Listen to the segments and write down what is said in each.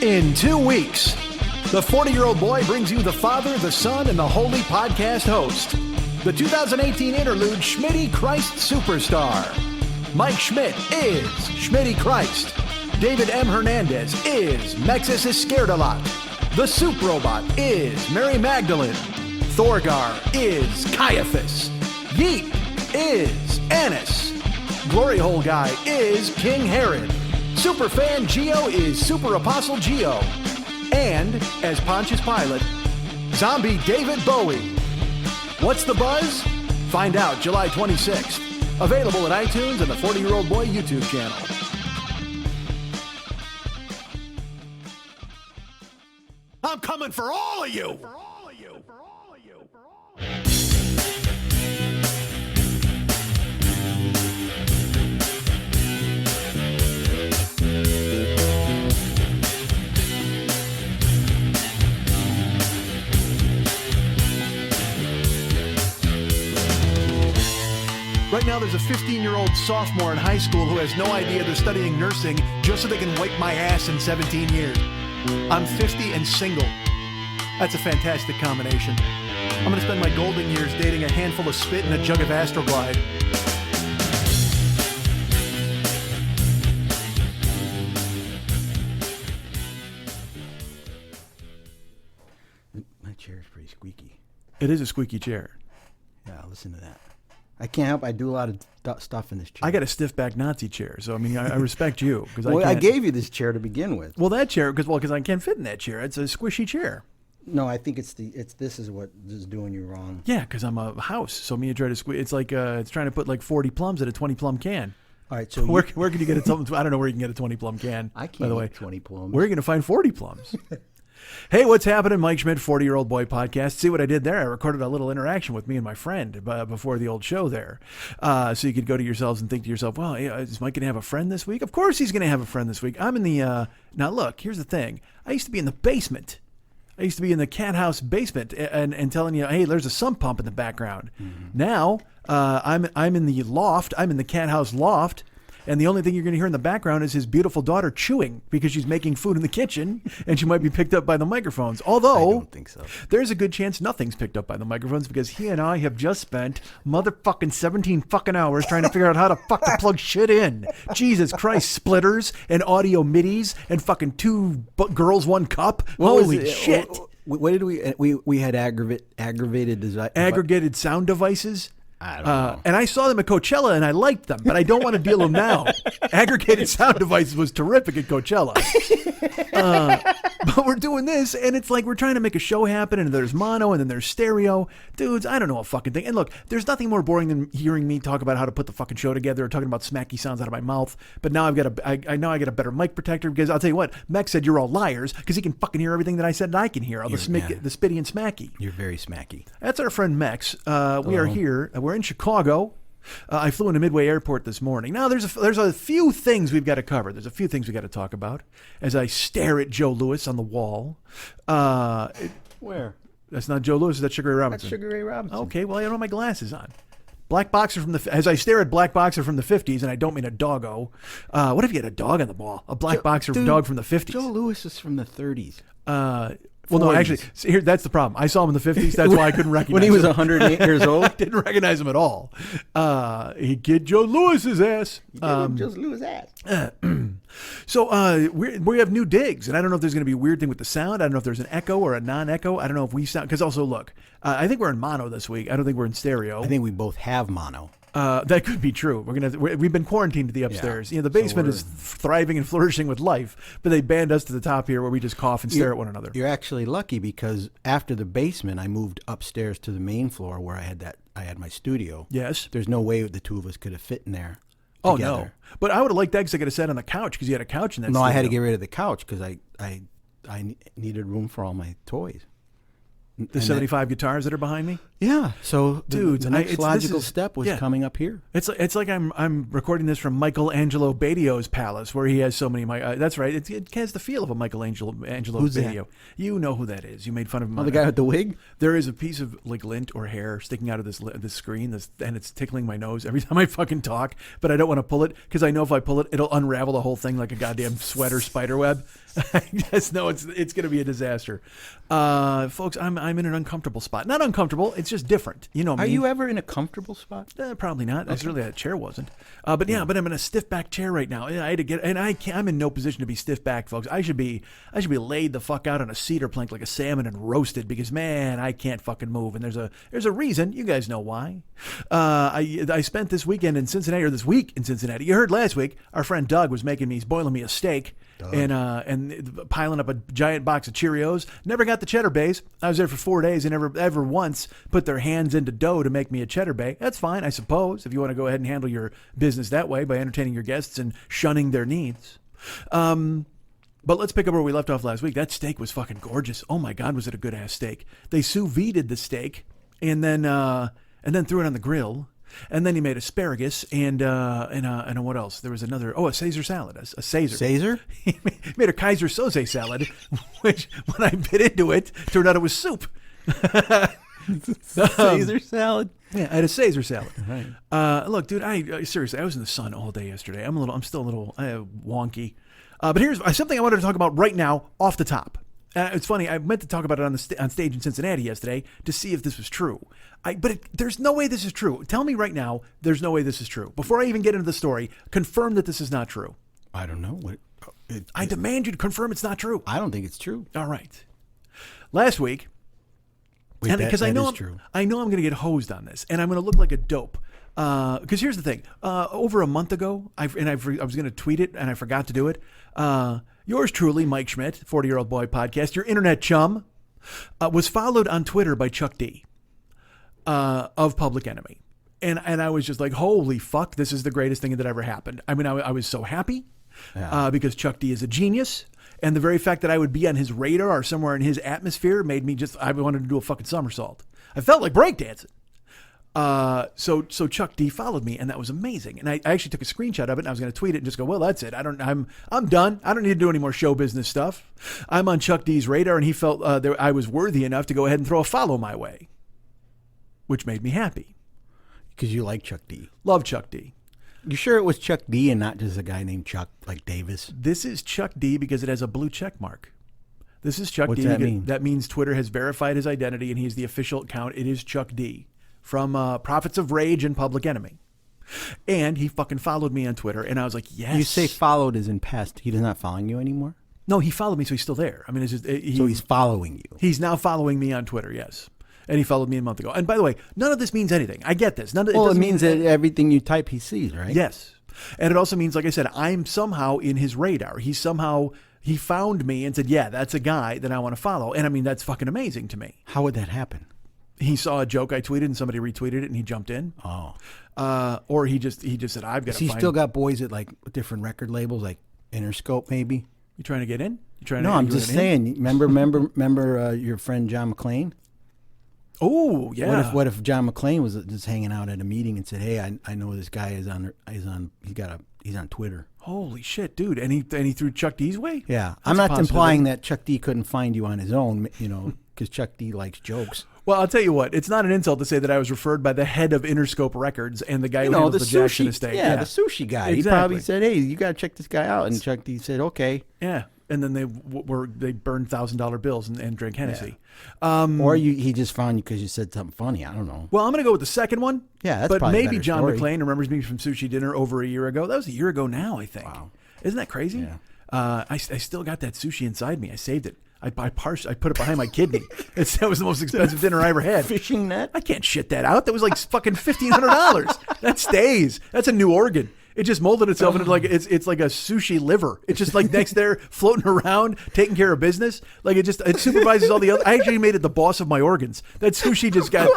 In 2 weeks, the 40-year-old boy brings you the Father, the Son, and the Holy podcast host. The 2018 interlude Schmitty Christ Superstar. Mike Schmidt is Schmitty Christ. David M. Hernandez is Mexis is Scared a Lot. The Soup Robot is Mary Magdalene. Thorgar is Caiaphas. Yeet is Annis. Glory Hole Guy is King Herod. Superfan Geo is Super Apostle Geo. And, as Pontius Pilate, Zombie David Bowie. What's the buzz? Find out July 26th. Available at iTunes and the 40-Year-Old Boy YouTube channel. I'm coming for all of you! Right now, there's a 15-year-old sophomore in high school who has no idea they're studying nursing just so they can wipe my ass in 17 years. I'm 50 and single. That's a fantastic combination. I'm going to spend my golden years dating a handful of spit and a jug of Astroglide. My chair is pretty squeaky. It is a squeaky chair. Yeah, listen to that. I can't help. I do a lot of stuff in this chair. I got a stiff back Nazi chair, so I mean, I respect you because well, I gave you this chair to begin with. Well, that chair because I can't fit in that chair. It's a squishy chair. No, I think this is what is doing you wrong. Yeah, because I'm a house, so me and try to squeeze. It's like it's trying to put like 40 plums at a 20 plum can. All right, so where can you get it? I don't know where you can get a 20 plum can. I can't. By the way, 20 plums. Where are you going to find 40 plums? Hey, what's happening? Mike Schmidt, 40-Year-Old Boy podcast. See what I did there? I recorded a little interaction with me and my friend before the old show there. So you could go to yourselves and think to yourself, well, is Mike going to have a friend this week? Of course he's going to have a friend this week. I'm in the, now look, here's the thing. I used to be in the basement. I used to be in the cat house basement and telling you, hey, there's a sump pump in the background. Mm-hmm. Now, I'm in the loft. I'm in the cat house loft. And the only thing you're going to hear in the background is his beautiful daughter chewing because she's making food in the kitchen and she might be picked up by the microphones. Although, I don't think so. There's a good chance nothing's picked up by the microphones because he and I have just spent motherfucking 17 fucking hours trying to figure out how to fuck to plug shit in. Jesus Christ, splitters and audio midis and fucking two girls, one cup. Holy shit. What did we had aggregated sound devices. I don't know. And I saw them at Coachella, and I liked them, but I don't want to deal them now. Aggregated sound devices was terrific at Coachella. But we're doing this, and it's like we're trying to make a show happen, and there's mono, and then there's stereo. Dudes, I don't know a fucking thing. And look, there's nothing more boring than hearing me talk about how to put the fucking show together or talking about smacky sounds out of my mouth. But now I know I got a better mic protector because I'll tell you what, Mex said you're all liars because he can fucking hear everything that I said and I can hear. All the spitty and smacky. You're very smacky. That's our friend Mex. We are here. We're in Chicago. I flew into Midway Airport this morning. Now, there's a few things we've got to cover. There's a few things we've got to talk about as I stare at Joe Louis on the wall. Where? That's not Joe Louis. That's Sugar Ray Robinson. That's Sugar Ray Robinson. Okay, well, I don't have my glasses on. Black Boxer as I stare at Black Boxer from the 50s, and I don't mean a doggo. What if you had a dog on the ball? A Black Boxer dog from the 50s. Joe Louis is from the 30s. Well, no, actually, here, that's the problem. I saw him in the 50s. That's why I couldn't recognize him. When he was 108 years old? I didn't recognize him at all. He kicked Joe Louis's ass. Joe Louis' ass. So we have new digs, and I don't know if there's going to be a weird thing with the sound. I don't know if there's an echo or a non-echo. I don't know if we sound... Because also, look, I think we're in mono this week. I don't think we're in stereo. I think we both have mono. That could be true. We've been quarantined to the upstairs. Yeah. The basement is thriving and flourishing with life, but they banned us to the top here where we just cough and stare at one another. You're actually lucky because after the basement, I moved upstairs to the main floor where I had my studio. Yes. There's no way the two of us could have fit in there. Oh, no. But I would have liked that because I could have sat on the couch because you had a couch in that studio. I had to get rid of the couch because I needed room for all my toys. The 75 guitars that are behind me? Yeah. So dudes, the next logical step was coming up here. It's like I'm recording this from Michelangelo Badio's palace where he has so many. That's right. It has the feel of a Michelangelo Who's Badio. That? You know who that is. You made fun of him. Oh, the guy with the wig? There is a piece of like lint or hair sticking out of this screen, and it's tickling my nose every time I fucking talk. But I don't want to pull it because I know if I pull it, it'll unravel the whole thing like a goddamn sweater spider web. Yes, no, it's going to be a disaster. Folks, I'm in an uncomfortable spot. Not uncomfortable, it's just different. You know me. Are you ever in a comfortable spot? Probably not. Okay. Certainly that chair wasn't. But I'm in a stiff back chair right now. I had to get, and I'm in no position to be stiff backed, folks. I should be laid the fuck out on a cedar plank like a salmon and roasted because, man, I can't fucking move. And there's a reason. You guys know why. I spent this week in Cincinnati. You heard last week our friend Doug was boiling me a steak. And piling up a giant box of Cheerios. Never got the cheddar bays. I was there for 4 days and never ever once put their hands into dough to make me a cheddar bay. That's fine, I suppose, if you want to go ahead and handle your business that way by entertaining your guests and shunning their needs. But let's pick up where we left off last week. That steak was fucking gorgeous. Oh my God, was it a good ass steak? They sous vide'd the steak and then threw it on the grill. And then he made asparagus and what else? There was a Caesar salad, a Caesar. Caesar? He made a Kaiser Soze salad, which when I bit into it, turned out it was soup. Caesar salad? Yeah, I had a Caesar salad. Right. Look, dude, seriously, I was in the sun all day yesterday. I'm still a little wonky. But here's something I wanted to talk about right now off the top. It's funny. I meant to talk about it on stage in Cincinnati yesterday to see if this was true. But there's no way this is true. Tell me right now, there's no way this is true. Before I even get into the story, confirm that this is not true. I don't know. I demand you to confirm it's not true. I don't think it's true. All right. Last week, because I know I'm going to get hosed on this, and I'm going to look like a dope. Because here's the thing. Over a month ago, I was going to tweet it, and I forgot to do it. Yours truly, Mike Schmidt, 40-Year-Old Boy Podcast, your internet chum, was followed on Twitter by Chuck D of Public Enemy. And I was just like, holy fuck, this is the greatest thing that ever happened. I mean, I was so happy because Chuck D is a genius. And the very fact that I would be on his radar or somewhere in his atmosphere made me I wanted to do a fucking somersault. I felt like breakdancing. So Chuck D followed me, and that was amazing. And I actually took a screenshot of it, and I was going to tweet it and just go, well, that's it. I'm done. I don't need to do any more show business stuff. I'm on Chuck D's radar, and he felt I was worthy enough to go ahead and throw a follow my way, which made me happy. Because you like Chuck D. Love Chuck D. You sure it was Chuck D and not just a guy named Chuck, like Davis? This is Chuck D because it has a blue check mark. This is Chuck D. What's that mean? That means Twitter has verified his identity, and he's the official account. It is Chuck D. From Prophets of Rage and Public Enemy. And he fucking followed me on Twitter, and I was like, yes. You say followed as in past. He's not following you anymore? No, he followed me, so he's still there. I mean, it's just... So he's following you? He's now following me on Twitter, yes. And he followed me a month ago. And by the way, none of this means anything. I get this. It means that everything you type he sees, right? Yes. And it also means, like I said, I'm somehow in his radar. He found me and said, yeah, that's a guy that I want to follow. And I mean, that's fucking amazing to me. How would that happen? He saw a joke I tweeted and somebody retweeted it and he jumped in. Oh. Or he just said, I've got to find... He still got boys at like different record labels, like Interscope maybe? You trying to get in? I'm just saying. Remember your friend John McClane? Oh, yeah. What if John McClane was just hanging out at a meeting and said, hey, I know this guy he's on Twitter. Holy shit, dude. And he threw Chuck D's way? Yeah. I'm not implying that Chuck D couldn't find you on his own, because Chuck D likes jokes. Well, I'll tell you what. It's not an insult to say that I was referred by the head of Interscope Records and the guy who handles the Jackson estate. Yeah, the sushi guy. Exactly. He probably said, hey, you got to check this guy out. And Chuck D said, okay. Yeah. And then they burned $1,000 bills and drank Hennessy. Yeah. He just found you because you said something funny. I don't know. Well, I'm going to go with the second one. Yeah, that's but probably maybe a better John story. McClane remembers me from Sushi Dinner over a year ago. That was a year ago now, I think. Wow. Isn't that crazy? Yeah. I still got that sushi inside me. I saved it. I put it behind my kidney. That was the most expensive dinner I ever had. Fishing net? I can't shit that out. That was like fucking $1,500. That stays. That's a new organ. It just molded itself into like it's like a sushi liver. It's just like next there floating around, taking care of business. Like it supervises all the other. I actually made it the boss of my organs. That sushi just got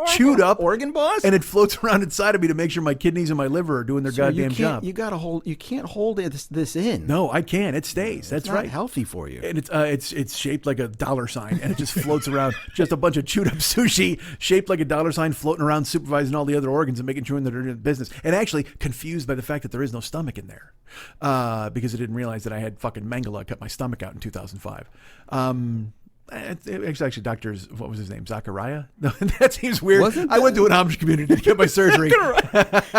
chewed up, organ boss, and it floats around inside of me to make sure my kidneys and my liver are doing their goddamn job. You can't hold this in. No, I can. It stays. That's not right. Healthy for you. And it's shaped like a dollar sign, and it just floats around. Just a bunch of chewed up sushi shaped like a dollar sign, floating around, supervising all the other organs and making sure that they're doing business. And actually confused by the fact that there is no stomach in there, because I didn't realize that I had fucking Mangala cut my stomach out in 2005. Actually, doctors, what was his name? Zachariah? No, that seems weird. I went to an Amish community to get my surgery.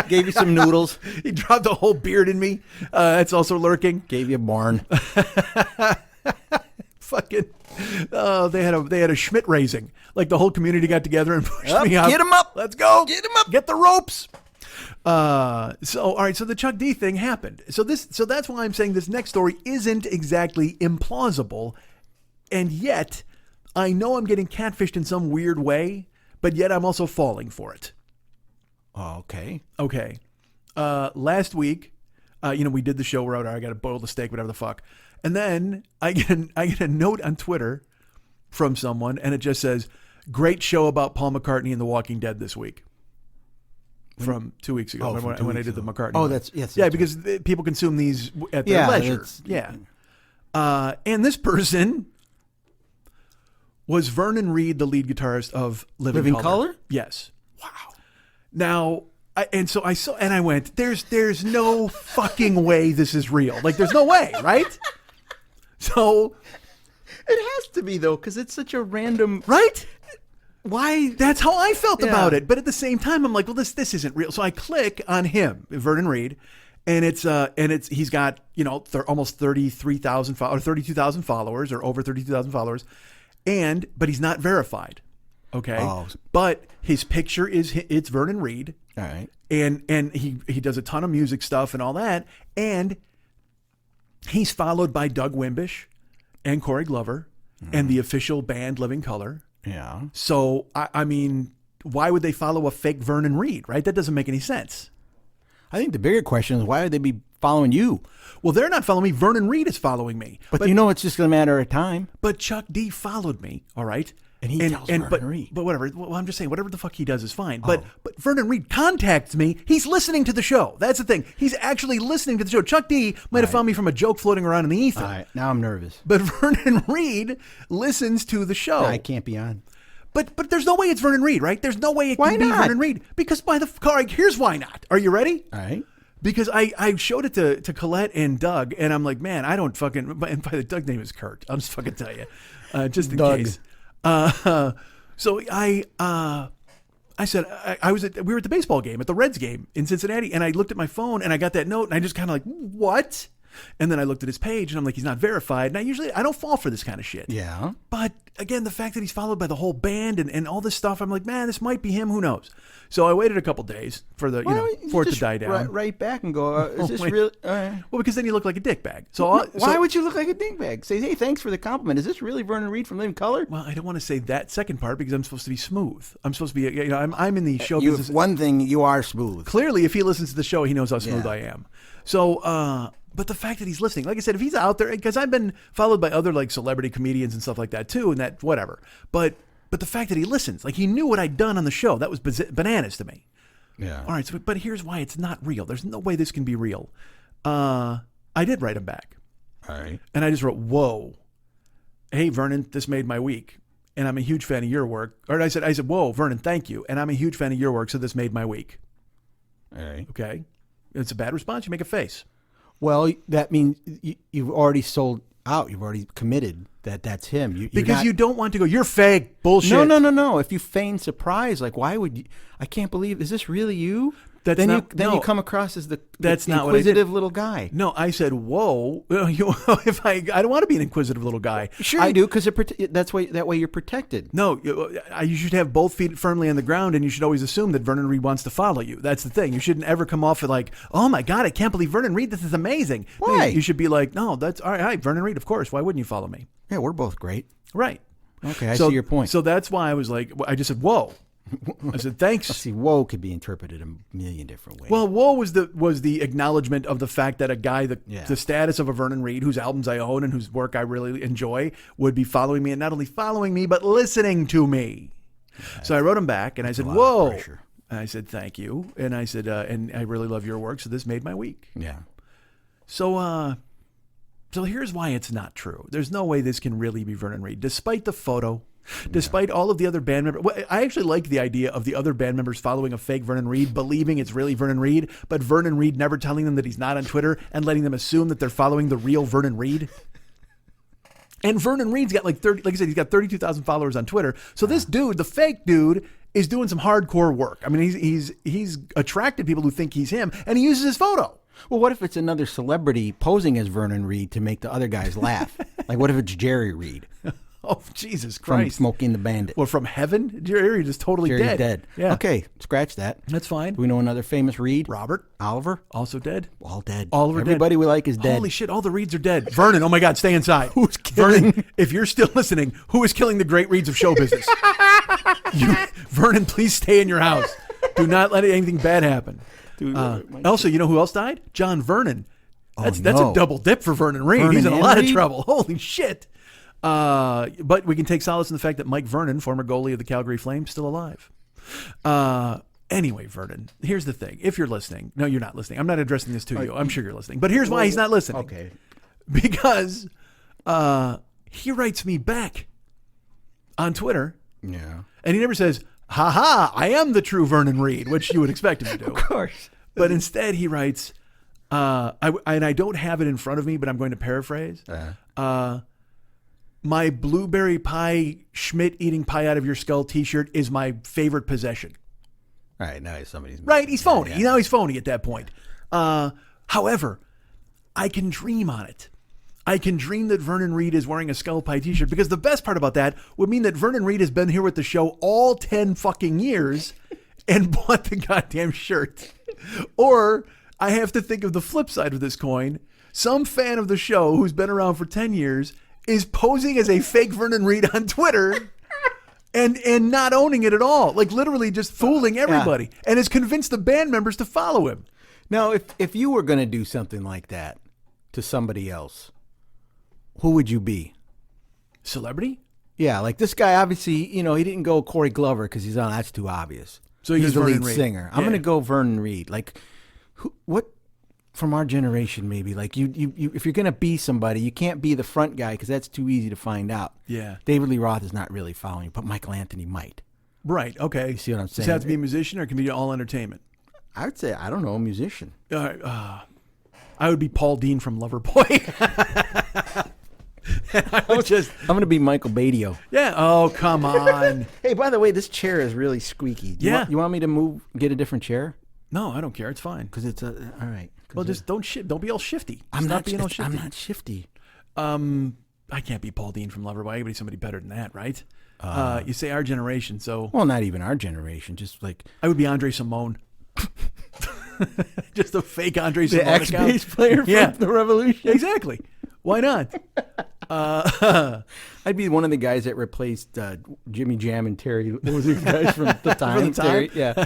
Gave you some noodles. He dropped a whole beard in me. That's also lurking. Gave you a barn. fucking, they had a Schmidt raising. Like the whole community got together and pushed me out. Get him up. Let's go. Get him up. Get the ropes. All right. So the Chuck D thing happened. So that's why I'm saying this next story isn't exactly implausible. And yet I know I'm getting catfished in some weird way, but yet I'm also falling for it. Oh, okay. Okay. Last week, we did the show where I got to boil the steak, whatever the fuck. And then I get a note on Twitter from someone, and it just says, "Great show about Paul McCartney and The Walking Dead this week." From 2 weeks ago, when I did the McCartney. Oh, one. yes. Yeah, because people consume these at their leisure. Yeah. And this person was Vernon Reid, the lead guitarist of Living Colour? Yes. Wow. Now, I went, there's no fucking way this is real. Like, there's no way, right? So it has to be, though, because it's such a random... Right? Why? That's how I felt about it. But at the same time, I'm like, well, this isn't real. So I click on him, Vernon Reid, and he's got, almost 33,000 or 32,000 followers, or over 32,000 followers, but he's not verified. Okay. Oh. But his picture it's Vernon Reid. All right. And he does a ton of music stuff and all that. And he's followed by Doug Wimbish and Corey Glover and the official band Living Colour. Yeah. So, I mean, why would they follow a fake Vernon Reid, right? That doesn't make any sense. I think the bigger question is, why would they be following you? Well, they're not following me. Vernon Reid is following me. But it's just going to matter of time. But Chuck D followed me, all right? And he tells Vernon Reid. But whatever. Well, I'm just saying, whatever the fuck he does is fine. But Vernon Reid contacts me. He's listening to the show. That's the thing. He's actually listening to the show. Chuck D might have found me from a joke floating around in the ether. All right. Now I'm nervous. But Vernon Reid listens to the show. I can't be on. But there's no way it's Vernon Reid, right? There's no way it can be Vernon Reid. Because here's why not. Are you ready? All right. Because I showed it to Colette and Doug, and I'm like, man, I don't fucking... And by the Doug name is Kurt. I'll just fucking tell you. Just in case. So I said, we were at the baseball game, at the Reds game in Cincinnati, and I looked at my phone, and I got that note, and I just kind of like, what? And then I looked at his page, and I'm like, he's not verified. And I don't fall for this kind of shit. Yeah. But again, the fact that he's followed by the whole band and all this stuff, I'm like, man, this might be him. Who knows? So I waited a couple days for it to die down. Right back and go, is this real? Well, because then you look like a dickbag. So why would you look like a dickbag? Say, hey, thanks for the compliment. Is this really Vernon Reid from Living Colour? Well, I don't want to say that second part because I'm supposed to be smooth. I'm supposed to be, I'm in the show business. One thing, you are smooth. Clearly, if he listens to the show, he knows how smooth I am. So, but the fact that he's listening, like I said, if he's out there, because I've been followed by other like celebrity comedians and stuff like that too, and that whatever. But the fact that he listens, like he knew what I'd done on the show, that was bananas to me. Yeah. All right. So, but here's why it's not real. There's no way this can be real. I did write him back. All right. And I just wrote, whoa, hey Vernon, this made my week, and I'm a huge fan of your work. Or I said, whoa, Vernon, thank you, and I'm a huge fan of your work, so this made my week. All right. Okay. It's a bad response. You make a face. Well, that means you've already sold out. You've already committed that's him. You don't want to go, you're fake, bullshit. No. If you feign surprise, like, why would you? I can't believe, is this really you? Then you come across as the inquisitive little guy. No, I said, whoa. I don't want to be an inquisitive little guy. Sure I do, because that way you're protected. No, you should have both feet firmly on the ground, and you should always assume that Vernon Reid wants to follow you. That's the thing. You shouldn't ever come off with like, oh my God, I can't believe Vernon Reid. This is amazing. Why? No, you should be like, no, that's all right. Hi, Vernon Reid, of course. Why wouldn't you follow me? Yeah, we're both great. Right. Okay, I see your point. So that's why I was like, I just said, whoa. I said, thanks. See, whoa could be interpreted a million different ways. Well, whoa was the acknowledgement of the fact that a guy, the status of a Vernon Reid, whose albums I own and whose work I really enjoy, would be following me, and not only following me, but listening to me. Yeah, so I wrote him back, and I said, whoa. And I said, thank you. And I said, and I really love your work, so this made my week. Yeah. So here's why it's not true. There's no way this can really be Vernon Reid, despite the photo. Despite all of the other band members, I actually like the idea of the other band members following a fake Vernon Reid, believing it's really Vernon Reid, but Vernon Reid never telling them that he's not on Twitter and letting them assume that they're following the real Vernon Reid. And Vernon Reid's got like I said, he's got 32,000 followers on Twitter. So this dude, the fake dude, is doing some hardcore work. I mean, he's attracted people who think he's him, and he uses his photo. Well, what if it's another celebrity posing as Vernon Reid to make the other guys laugh? Like, what if it's Jerry Reed? Oh, Jesus From Christ. Smoking the Bandit. Well, from heaven? Jerry is totally Jerry's dead. Yeah. Okay, scratch that. That's fine. Do we know another famous Reed? Robert. Oliver? Also dead. All dead. Oliver Everybody dead. we like is dead. Holy shit, all the Reeds are dead. Vernon, oh my God, stay inside. Who's killing? Vernon, if you're still listening, who is killing the great Reeds of show business? Vernon, please stay in your house. Do not let anything bad happen. Dude, also, you know who else died? John Vernon. That's a double dip for Vernon Reed. He's in a lot of trouble. Holy shit. But we can take solace in the fact that Mike Vernon, former goalie of the Calgary Flames, still alive. Anyway, Vernon, here's the thing. If you're listening, no, you're not listening. I'm not addressing this to you. I'm sure you're listening. But here's why he's not listening. Okay. Because he writes me back on Twitter. Yeah. And he never says, ha, I am the true Vernon Reed, which you would expect him to do. Of course. But instead he writes, and I don't have it in front of me, but I'm going to paraphrase. My blueberry pie Schmidt eating pie out of your skull t-shirt is my favorite possession. All right, now somebody's... Right, he's phony. Yeah. Now he's phony at that point. However, I can dream on it. I can dream that Vernon Reed is wearing a skull pie t-shirt, because the best part about that would mean that Vernon Reed has been here with the show all 10 fucking years and bought the goddamn shirt. Or I have to think of the flip side of this coin. Some fan of the show who's been around for 10 years is posing as a fake Vernon Reed on Twitter and not owning it at all. Like literally just fooling everybody. Yeah. And has convinced the band members to follow him. Now, if you were going to do something like that to somebody else, who would you be? Celebrity? Yeah, like this guy, obviously, he didn't go Corey Glover because that's too obvious. So he's the Vernon lead Reed. singer. I'm going to go Vernon Reed. Like, what from our generation, maybe? Like, you if you're going to be somebody, you can't be the front guy because that's too easy to find out. Yeah. David Lee Roth is not really following, but Michael Anthony might. Right, okay. You see what I'm saying? Does it have to be a musician or it can be all entertainment? I would say, I don't know, a musician. I would be Paul Dean from Loverboy. I'm going to be Michael Badio. Yeah. Oh, come on. Hey, by the way, this chair is really squeaky. You want me to get a different chair? No, I don't care. It's fine. Because it's all right. Well, just don't be all shifty. I'm not being all shifty. I'm not shifty. I can't be Paul Dean from Loverboy. I can be somebody better than that, right? You say our generation, so... Well, not even our generation. Just like... I would be Andre Simone. Just a fake Andre Simone. The ex-bass player from the Revolution. Exactly. Why not? I'd be one of the guys that replaced Jimmy Jam and Terry. What was these guys from the time? Terry, yeah.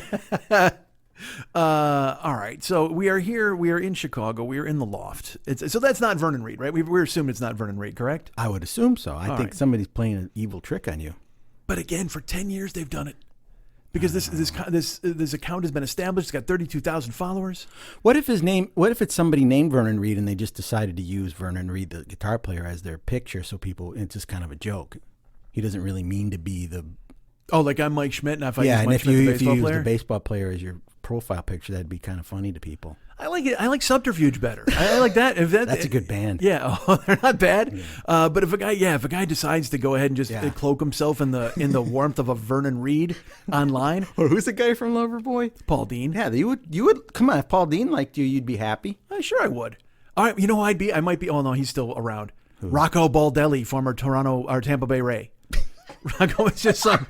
All right. So we are here. We are in Chicago. We are in the loft. So that's not Vernon Reed, right? We're assuming it's not Vernon Reed, correct? I would assume so. I think somebody's playing an evil trick on you. But again, for 10 years they've done it. Because this account has been established. It's got 32,000 followers. What if it's somebody named Vernon Reed and they just decided to use Vernon Reed, the guitar player, as their picture, so it's just kind of a joke. He doesn't really mean to be the... Oh, like I'm Mike Schmidt, and if I use Mike Schmidt, if you use the baseball player as your profile picture, that'd be kind of funny to people. I like it. I like Subterfuge better. I like that. That's a good band. Yeah, they're not bad. Yeah. But if a guy decides to go ahead and just cloak himself in the warmth of a Vernon Reed online, or who's the guy from Loverboy? Paul Dean. Yeah, you would come on. If Paul Dean liked you, you'd be happy. Sure, I would. All right, you know who I'd be? I might be. Oh no, he's still around. Who? Rocco Baldelli, former Tampa Bay Ray. Rocco is just some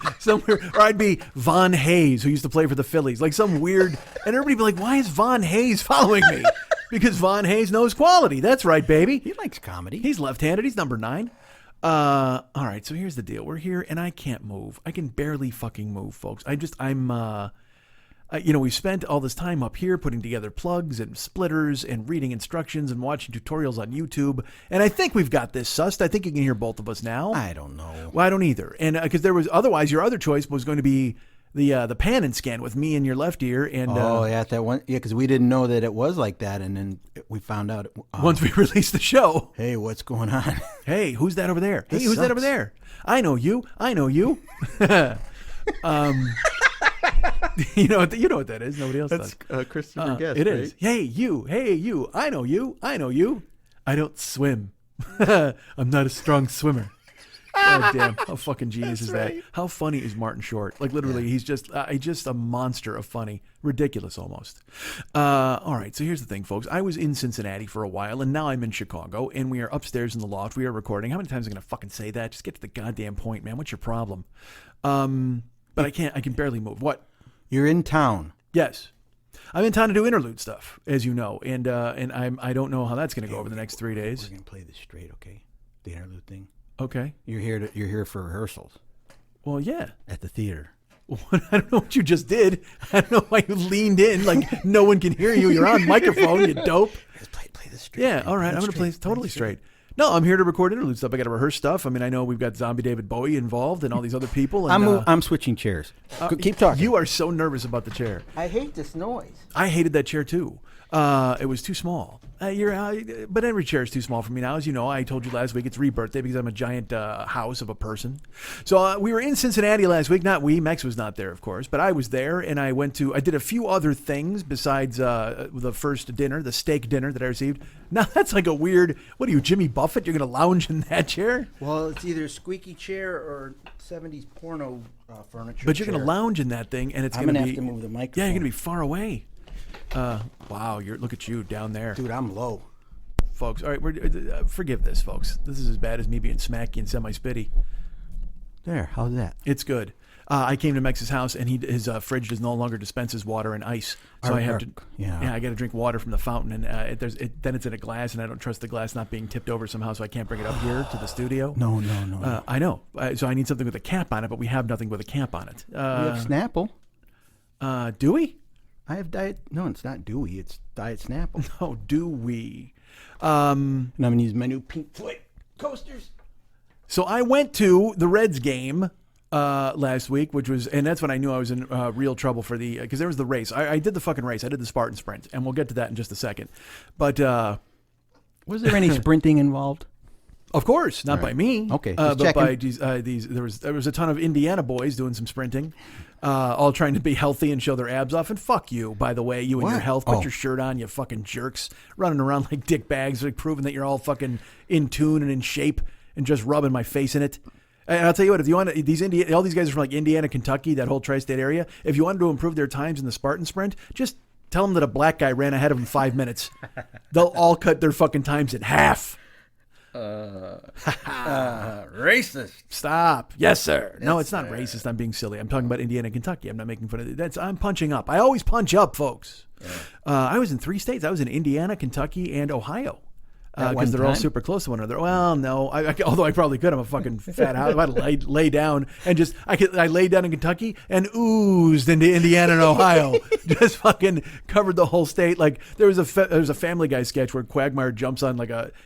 weird, or I'd be Von Hayes, who used to play for the Phillies, like some weird, and everybody'd be like, why is Von Hayes following me? Because Von Hayes knows quality. That's right, baby. He likes comedy. He's left-handed. He's number 9. All right, so here's the deal. We're here, and I can't move. I can barely fucking move, folks. We spent all this time up here putting together plugs and splitters and reading instructions and watching tutorials on YouTube. And I think we've got this sussed. I think you can hear both of us now. I don't know. Well, I don't either. And because otherwise your other choice was going to be the pan and scan with me in your left ear. And that one. Yeah, because we didn't know that it was like that. And then we found out. Once we released the show. Hey, what's going on? Hey, who's that over there? Hey, who's that over there? I know you. I know you. You know what that is. Nobody else does. That's Christopher Guest. It is. Hey you. I know you. I know you. I don't swim. I'm not a strong swimmer. God damn, how fucking genius is that? right. How funny is Martin Short? Like literally, he's just a monster of funny, ridiculous almost. All right, so here's the thing, folks. I was in Cincinnati for a while, and now I'm in Chicago, and we are upstairs in the loft. We are recording. How many times am I gonna fucking say that? Just get to the goddamn point, man. What's your problem? But I can't. I can barely move. What? You're in town. Yes. I'm in town to do interlude stuff, as you know, and I don't know how that's going to go over the next 3 days. We're gonna play this straight, okay? The interlude thing. Okay. You're here for rehearsals Well, yeah. at the theater. I don't know what you just did. I don't know why you leaned in like no one can hear you. You're on microphone, you dope. Just play this straight. Yeah, man. all right. I'm going to play totally straight. No, I'm here to record interlude stuff. I got to rehearse stuff. I mean, I know we've got Zombie David Bowie involved and all these other people. And, I'm switching chairs. Keep talking. You are so nervous about the chair. I hate this noise. I hated that chair too. It was too small. But every chair is too small for me now. As you know, I told you last week it's rebirthday because I'm a giant house of a person. So we were in Cincinnati last week. Not we. Mex was not there, of course. But I was there, and I did a few other things besides the first dinner, the steak dinner that I received. Now that's like a weird. What are you, Jimmy Buffett? You're going to lounge in that chair? Well, it's either a squeaky chair or 70s porno furniture. But you're going to lounge in that thing, and it's going to be. I'm going to have to move the microphone. Yeah, you're going to be far away. Wow, look at you down there. Dude, I'm low. Folks, all right, forgive this, folks. This is as bad as me being smacky and semi-spitty. There, how's that? It's good. I came to Mex's house, and his fridge does no longer dispenses water and ice, so I have to. Yeah, I got to drink water from the fountain, and then it's in a glass, and I don't trust the glass not being tipped over somehow, so I can't bring it up here to the studio. No. I know. So I need something with a cap on it, but we have nothing with a cap on it. We have Snapple. Do we? I have Diet. No, it's not Dewey. It's Diet Snapple. Oh, do we? And I'm going to use my new Pink Floyd coasters. So I went to the Reds game last week, and that's when I knew I was in real trouble because there was the race. I did the fucking race. I did the Spartan Sprint, and we'll get to that in just a second. But was there any sprinting involved? Of course, not by me. Okay, but by these, there was a ton of Indiana boys doing some sprinting, all trying to be healthy and show their abs off. And fuck you, by the way, you and your health. Put your shirt on, you fucking jerks, running around like dick bags, like proving that you're all fucking in tune and in shape, and just rubbing my face in it. And I'll tell you what, if you want all these guys are from like Indiana, Kentucky, that whole tri-state area. If you wanted to improve their times in the Spartan Sprint, just tell them that a black guy ran ahead of them 5 minutes. They'll all cut their fucking times in half. Racist. Stop. Yes, sir. No, it's not racist. I'm being silly. I'm talking about Indiana, Kentucky. I'm not making fun of it. I'm punching up. I always punch up, folks. Yeah. I was in 3 states. I was in Indiana, Kentucky, and Ohio. Because they're all super close to one another. Well, no, although I probably could. I'm a fucking fat house. I'd lay down and I laid down in Kentucky and oozed into Indiana and Ohio. Just fucking covered the whole state. Like there was a Family Guy sketch where Quagmire jumps on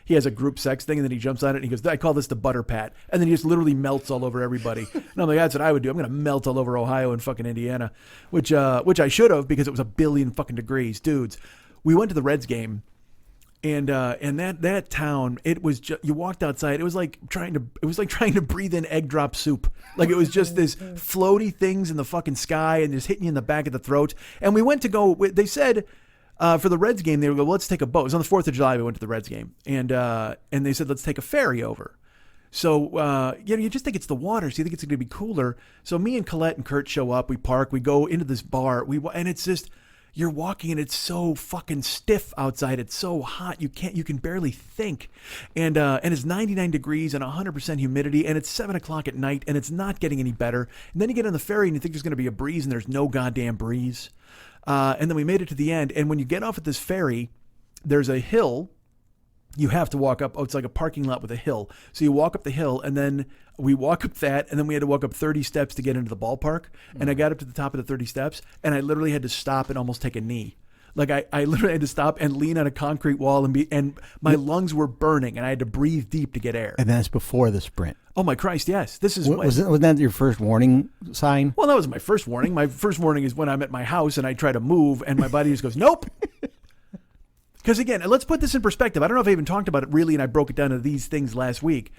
he has a group sex thing and then he jumps on it and he goes, I call this the butter pat. And then he just literally melts all over everybody. And I'm like, that's what I would do. I'm going to melt all over Ohio and fucking Indiana, which I should have because it was 1 billion fucking degrees. Dudes, we went to the Reds game. And that town, it was just, you walked outside, it was like trying to breathe in egg drop soup. Like it was just this floaty things in the fucking sky and just hitting you in the back of the throat. And we went to go, they said, for the Reds game, they would go, well, let's take a boat. It was on the 4th of July, we went to the Reds game. And they said, let's take a ferry over. So, you just think it's the water, so you think it's going to be cooler. So me and Colette and Kurt show up, we park, we go into this bar, and it's just, you're walking and it's so fucking stiff outside. It's so hot. You can barely think. And it's 99 degrees and 100% humidity and it's 7:00 at night and it's not getting any better. And then you get on the ferry and you think there's going to be a breeze and there's no goddamn breeze. And then we made it to the end. And when you get off at this ferry, there's a hill you have to walk up. Oh, it's like a parking lot with a hill. So you walk up the hill and then we walk up that and then we had to walk up 30 steps to get into the ballpark. And I got up to the top of the 30 steps and I literally had to stop and almost take a knee. Like I literally had to stop and lean on a concrete wall and my lungs were burning and I had to breathe deep to get air. And that's before the sprint. Oh my Christ, yes. This is wasn't that your first warning sign? Well, that was my first warning. My first warning is when I'm at my house and I try to move and my body just goes, nope. Because again, let's put this in perspective. I don't know if I even talked about it really, and I broke it down to these things last week.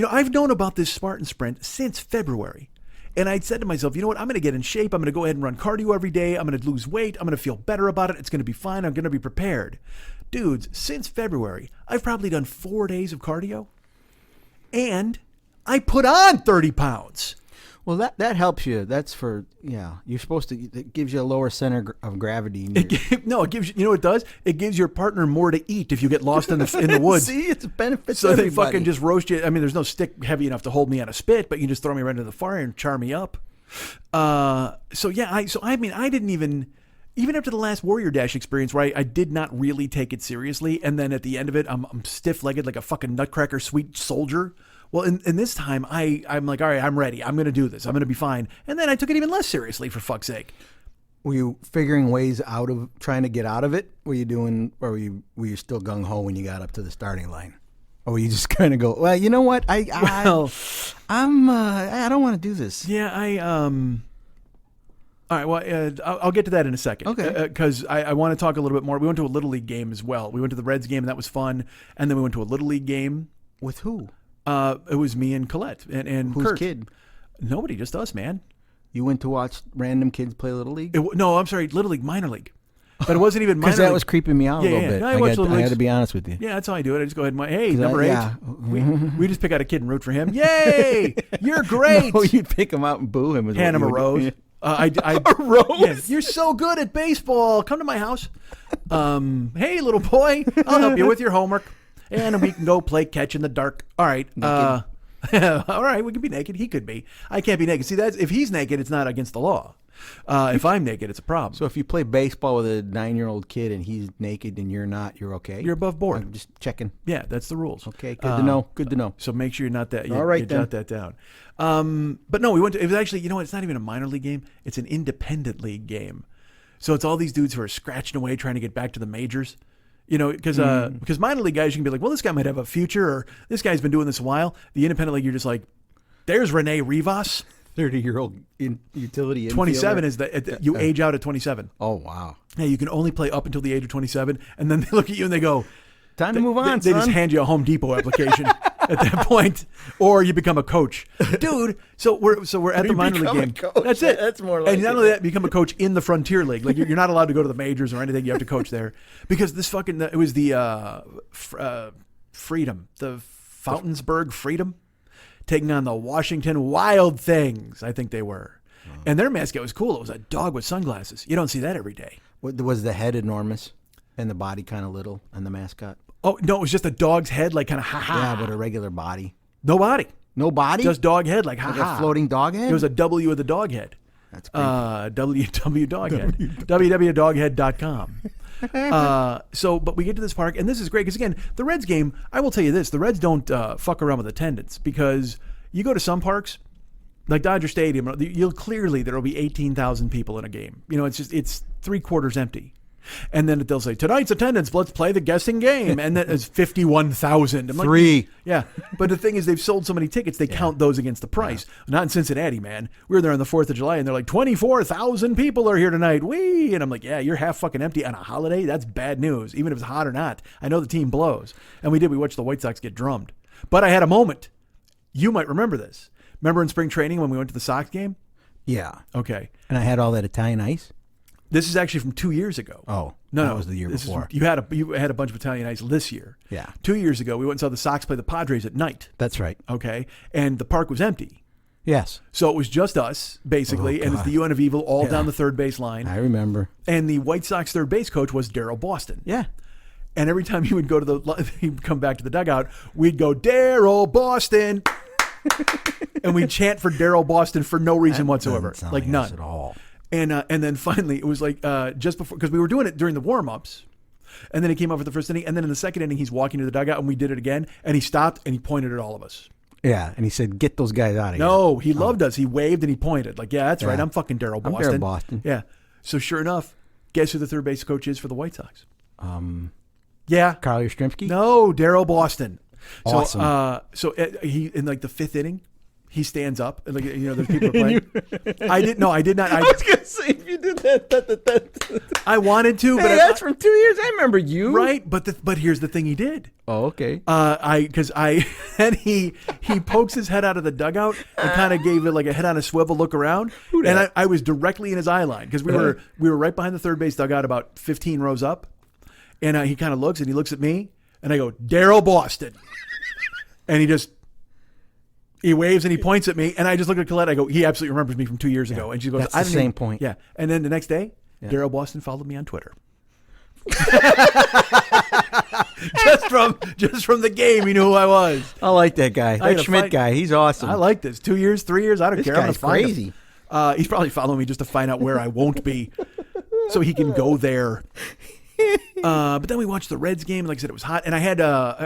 I've known about this Spartan Sprint since February. And I said to myself, you know what? I'm going to get in shape. I'm going to go ahead and run cardio every day. I'm going to lose weight. I'm going to feel better about it. It's going to be fine. I'm going to be prepared. Dudes, since February, I've probably done 4 days of cardio. And I put on 30 pounds. Well, that helps you. That's for, you're supposed to, it gives you a lower center of gravity. It gives you know what it does? It gives your partner more to eat if you get lost in the woods. See, it's a benefit so to they everybody. fucking just roast you. I mean, there's no stick heavy enough to hold me on a spit, but you just throw me right into the fire and char me up. I didn't even after the last Warrior Dash experience where I did not really take it seriously, and then at the end of it, I'm stiff-legged like a fucking nutcracker sweet soldier. Well, in this time, I'm like, all right, I'm ready. I'm going to do this. I'm going to be fine. And then I took it even less seriously, for fuck's sake. Were you figuring ways out of trying to get out of it? Were you still gung-ho when you got up to the starting line? Or were you just kind of go, well, you know what? I don't want to do this. Yeah, all right, well, I'll get to that in a second. Okay. Because I want to talk a little bit more. We went to a Little League game as well. We went to the Reds game, and that was fun. And then we went to a Little League game. With who? It was me and Colette and Whose Kurt. kid? Nobody, just us, man. You went to watch random kids play Little League? No, I'm sorry, Little League, minor league. But it wasn't even minor league. Because that was creeping me out a little bit. No, I had to be honest with you. Yeah, that's how I do it. I just go ahead and, hey, number 8. Yeah. We just pick out a kid and root for him. Yay! You're great! No, you'd pick him out and boo him. Hand him a rose. A rose? Yeah, you're so good at baseball. Come to my house. Hey, little boy, I'll help you with your homework. And we can go play catch in the dark. All right. All right, we can be naked. He could be. I can't be naked. See, that's if he's naked, it's not against the law. If I'm naked, it's a problem. So if you play baseball with a 9-year-old kid and he's naked and you're not, you're okay? You're above board. I'm just checking. Yeah, that's the rules. Okay, good to know. Good to know. So make sure you're not that. All right, you jot that down. But no, we went to. It was actually, you know what? It's not even a minor league game. It's an independent league game. So it's all these dudes who are scratching away trying to get back to the majors. You know, because minor league guys, you can be like, well, this guy might have a future, or this guy's been doing this a while. The independent league, you're just like, there's Rene Rivas. 30-year-old utility 27 infielder. is you age out at 27. Oh, wow. Yeah, you can only play up until the age of 27, and then they look at you and they go, time to move on, They just hand you a Home Depot application at that point, or you become a coach, dude. So we're at the minor league game. That's it. That's more like. And not only that, become a coach in the Frontier League. Like you're not allowed to go to the majors or anything. You have to coach there because this fucking it was the Freedom, the Fountainburg Freedom, taking on the Washington Wild Things. I think they were, and their mascot was cool. It was a dog with sunglasses. You don't see that every day. Was the head enormous and the body kind of little and the mascot? Oh, no, it was just a dog's head, like kind of ha-ha. Yeah, but a regular body. No body. No body? Just dog head, like Like ha-ha. a floating dog head? It was a W with a dog head. That's great. WW Doghead. www.doghead.com. But we get to this park, and this is great, because again, the Reds game, I will tell you this, the Reds don't fuck around with attendance, because you go to some parks, like Dodger Stadium, there will be 18,000 people in a game. You know, it's 3/4 empty. And then they'll say, tonight's attendance, let's play the guessing game. And then it's 51,000. I'm like, 3. Yeah. But the thing is, they've sold so many tickets, they count those against the price. Yeah. Not in Cincinnati, man. We were there on the 4th of July, and they're like, 24,000 people are here tonight. Whee! And I'm like, yeah, you're half fucking empty on a holiday? That's bad news, even if it's hot or not. I know the team blows. And we watched the White Sox get drummed. But I had a moment. You might remember this. Remember in spring training when we went to the Sox game? Yeah. Okay. And I had all that Italian ice? This is actually from 2 years ago. Oh, no, that was the year before. You had a bunch of Italian ice this year. Yeah. 2 years ago, we went and saw the Sox play the Padres at night. That's right. Okay, and the park was empty. Yes. So it was just us, basically, and it's the UN of Evil all down the third base line. I remember. And the White Sox third base coach was Daryl Boston. Yeah. And every time he would he'd come back to the dugout, we'd go, Daryl Boston. And we'd chant for Daryl Boston for no reason whatsoever. Like none. At all. And then finally, it was like just before, because we were doing it during the warm-ups, and then he came up for the first inning, and then in the second inning, he's walking to the dugout, and we did it again, and he stopped, and he pointed at all of us. Yeah, and he said, get those guys out of here. No, he loved us. He waved, and he pointed. Like, yeah, that's right. I'm fucking Daryl Boston. I'm Daryl Boston. Yeah. So sure enough, guess who the third base coach is for the White Sox? Yeah. Carl Yastrzemski? No, Daryl Boston. Awesome. So he, in like the fifth inning, he stands up, and like, you know, there's people playing. I did not. I was gonna say, if you did that. I wanted to, but that's from 2 years. I remember you. Right, but here's the thing he did. Oh, okay. And he pokes his head out of the dugout and kind of gave it like a head on a swivel look around, and I was directly in his eye line, because we were right behind the third base dugout, about 15 rows up, and he kind of looks, and he looks at me, and I go, Daryl Boston, and he just. He waves and he points at me, and I just look at Colette. I go, he absolutely remembers me from 2 years ago. And she goes, That's the same point. Yeah. And then the next day, Daryl Boston followed me on Twitter. just from the game, he knew who I was. I like that guy. That Schmidt guy, he's awesome. I like this. 2 years, 3 years, I don't care. I'm gonna find crazy. him. He's probably following me just to find out where I won't be, so he can go there. But then we watched the Reds game. Like I said, it was hot, and I had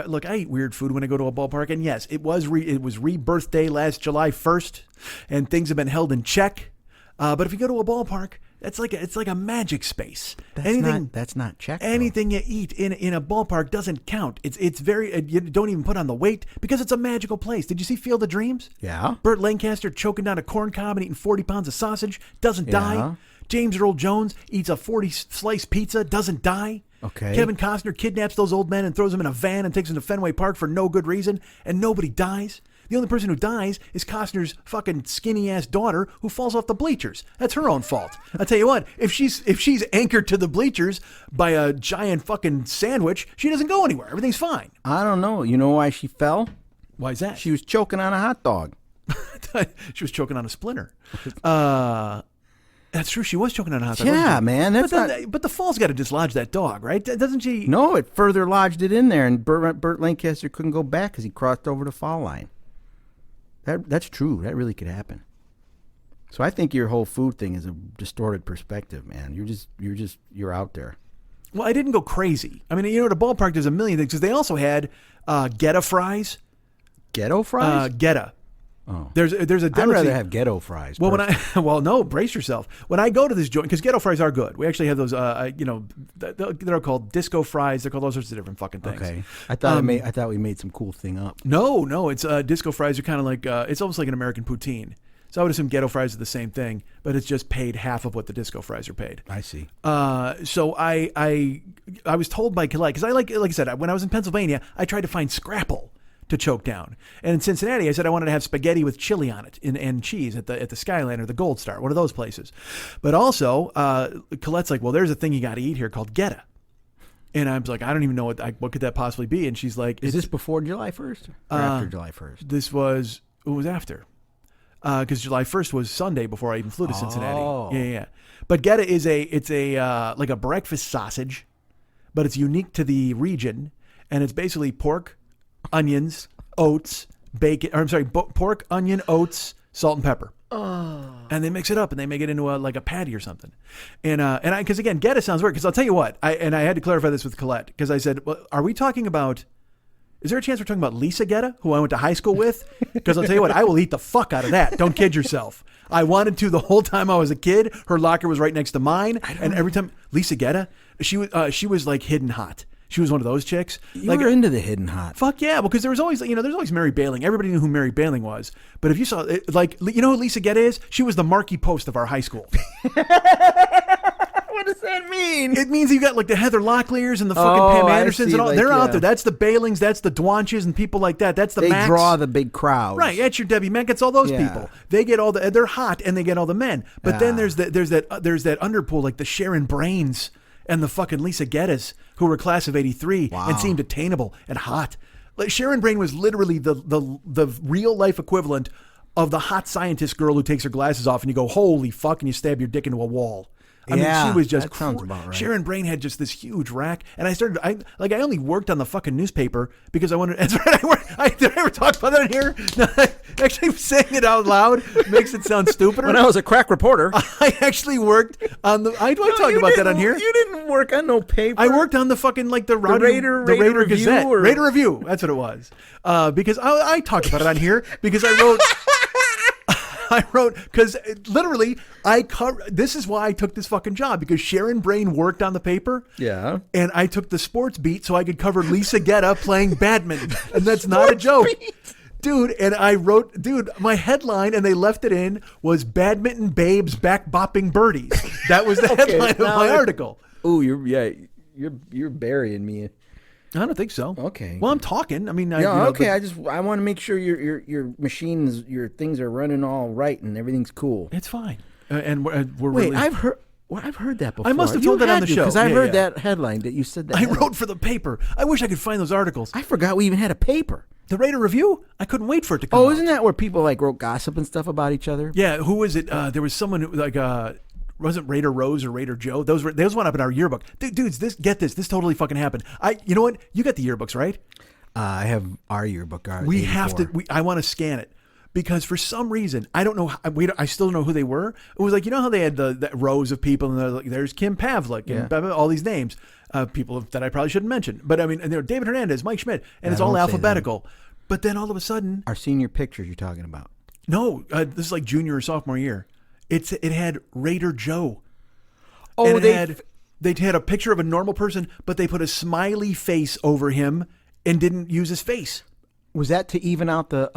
look. I eat weird food when I go to a ballpark, and yes, it was rebirth day last July 1st, and things have been held in check. But if you go to a ballpark, it's like a magic space. That's not check. Anything you eat in a ballpark doesn't count. It's very you don't even put on the weight because it's a magical place. Did you see Field of Dreams? Yeah. Burt Lancaster choking down a corn cob and eating 40 pounds of sausage, doesn't die. James Earl Jones eats a 40-slice pizza, doesn't die. Okay. Kevin Costner kidnaps those old men and throws them in a van and takes them to Fenway Park for no good reason, and nobody dies. The only person who dies is Costner's fucking skinny-ass daughter who falls off the bleachers. That's her own fault. I tell you what, if she's anchored to the bleachers by a giant fucking sandwich, she doesn't go anywhere. Everything's fine. I don't know. You know why she fell? Why is that? She was choking on a hot dog. She was choking on a splinter. That's true. She was choking on a hot dog. Yeah, man. But the fall's got to dislodge that dog, right? Doesn't she? No, it further lodged it in there, and Burt Lancaster couldn't go back because he crossed over the foul line. That's true. That really could happen. So I think your whole food thing is a distorted perspective, man. You're out there. Well, I didn't go crazy. I mean, at a ballpark, there's a million things because they also had Geta fries. Ghetto fries? Geta. Oh. There's a delicacy. I'd rather have ghetto fries. Well, no, brace yourself. When I go to this joint, because ghetto fries are good. We actually have those. They're called disco fries. They're called all sorts of different fucking things. Okay. I thought we made some cool thing up. No, it's disco fries are kind of like it's almost like an American poutine. So I would assume ghetto fries are the same thing, but it's just paid half of what the disco fries are paid. I see. So I was told by Colette, because like I said, when I was in Pennsylvania, I tried to find Scrapple to choke down. And in Cincinnati, I said I wanted to have spaghetti with chili on it and cheese at the Skyline or the Gold Star, one of those places. But also, Colette's like, well, there's a thing you got to eat here called Geta. And I was like, I don't even know what could that possibly be. And she's like, is this before July 1st or after July 1st? It was after. Because July 1st was Sunday before I even flew to Cincinnati. Oh. Yeah. But Geta is like a breakfast sausage, but it's unique to the region. And it's basically pork, onions, oats, bacon, pork, onion, oats, salt and pepper. Oh. And they mix it up and they make it into like a patty or something. Because again, Geta sounds weird. Because I'll tell you what, I had to clarify this with Colette because I said, well, are we talking about? Is there a chance we're talking about Lisa Geta, who I went to high school with? Because I'll tell you what, I will eat the fuck out of that. Don't kid yourself. I wanted to the whole time I was a kid. Her locker was right next to mine, and every time Lisa Geta, she was like hidden hot. She was one of those chicks. You were into the hidden hot. Fuck yeah. Well, because there was always, there's always Mary Bailing. Everybody knew who Mary Bailing was. But if you saw, who Lisa Geta is? She was the Marky Post of our high school. What does that mean? It means you got like the Heather Locklears and the fucking Pam Andersons and all. They're out there. That's the Bailings. That's the Dwanches and people like that. That's the They Macs. draw the big crowds. Right. That's your Debbie Mack. It's all those people. They get they're hot and they get all the men. But then there's that underpool, like the Sharon Brains and the fucking Lisa Getas, who were class of 83 and seemed attainable and hot. Like Sharon Brain was literally the real life equivalent of the hot scientist girl who takes her glasses off and you go, holy fuck, and you stab your dick into a wall. I mean, she was just sounds about right. Sharon Brain had just this huge rack, and I only worked on the fucking newspaper because I wanted. That's right. Did I ever talk about that in here? No, actually, saying it out loud makes it sound stupider. When I was a crack reporter, I actually worked on the. I talk about that on here. You didn't work on no paper. I worked on the fucking the Raider Gazette, Raider Review. That's what it was. Because I talked about it on here because I wrote. Because literally, this is why I took this fucking job, because Sharon Brain worked on the paper. Yeah. And I took the sports beat so I could cover Lisa Geta playing badminton. And that's not a joke. Dude, and I wrote, my headline, and they left it in, was Badminton Babes Back Bopping Birdies. That was the headline of my article. Ooh, you're burying me. I don't think so. Okay. Well, I'm talking. I mean, okay. I want to make sure your machines, your things are running all right and everything's cool. It's fine. And we're Wait, really... I've heard that before. I must have told that on the show because I heard that headline that you said that. I wrote for the paper. I wish I could find those articles. I forgot we even had a paper. The Raider Review? I couldn't wait for it to come out. isn't that where people like wrote gossip and stuff about each other? Yeah, who was it? There was someone who, like, wasn't Raider Rose or Raider Joe? Those went up in our yearbook. Dudes, get this. This totally fucking happened. You know what? You got the yearbooks, right? I have our yearbook. We have to. I want to scan it. Because for some reason, I don't know. I still don't know who they were. It was like, you know how they had the rows of people, and like, there's Kim Pavlik and blah, blah, all these names, people that I probably shouldn't mention. But I mean, and they're David Hernandez, Mike Schmidt, and it's all alphabetical. But then all of a sudden, our senior pictures you're talking about. No, this is like junior or sophomore year. It had Raider Joe. Oh, and they had a picture of a normal person, but they put a smiley face over him and didn't use his face. Was that to even out the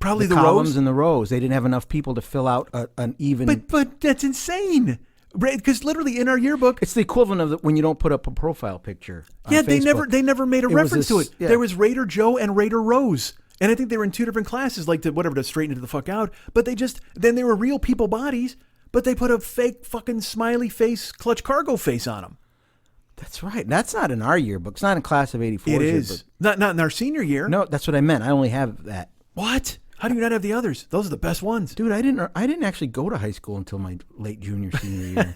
probably the columns rows? and the rows? They didn't have enough people to fill out an even. But that's insane. Because literally in our yearbook, it's the equivalent of when you don't put up a profile picture. Yeah, on Facebook. they never made a reference to it. Yeah. There was Raider Joe and Raider Rose, and I think they were in two different classes, like to straighten it the fuck out. But then they were real people bodies, but they put a fake fucking smiley face, Clutch Cargo face on them. That's right. That's not in our yearbook. It's not in class of '84. It is not in our senior year. No, that's what I meant. I only have that. What? How do you not have the others? Those are the best ones, dude. I didn't actually go to high school until my late senior year.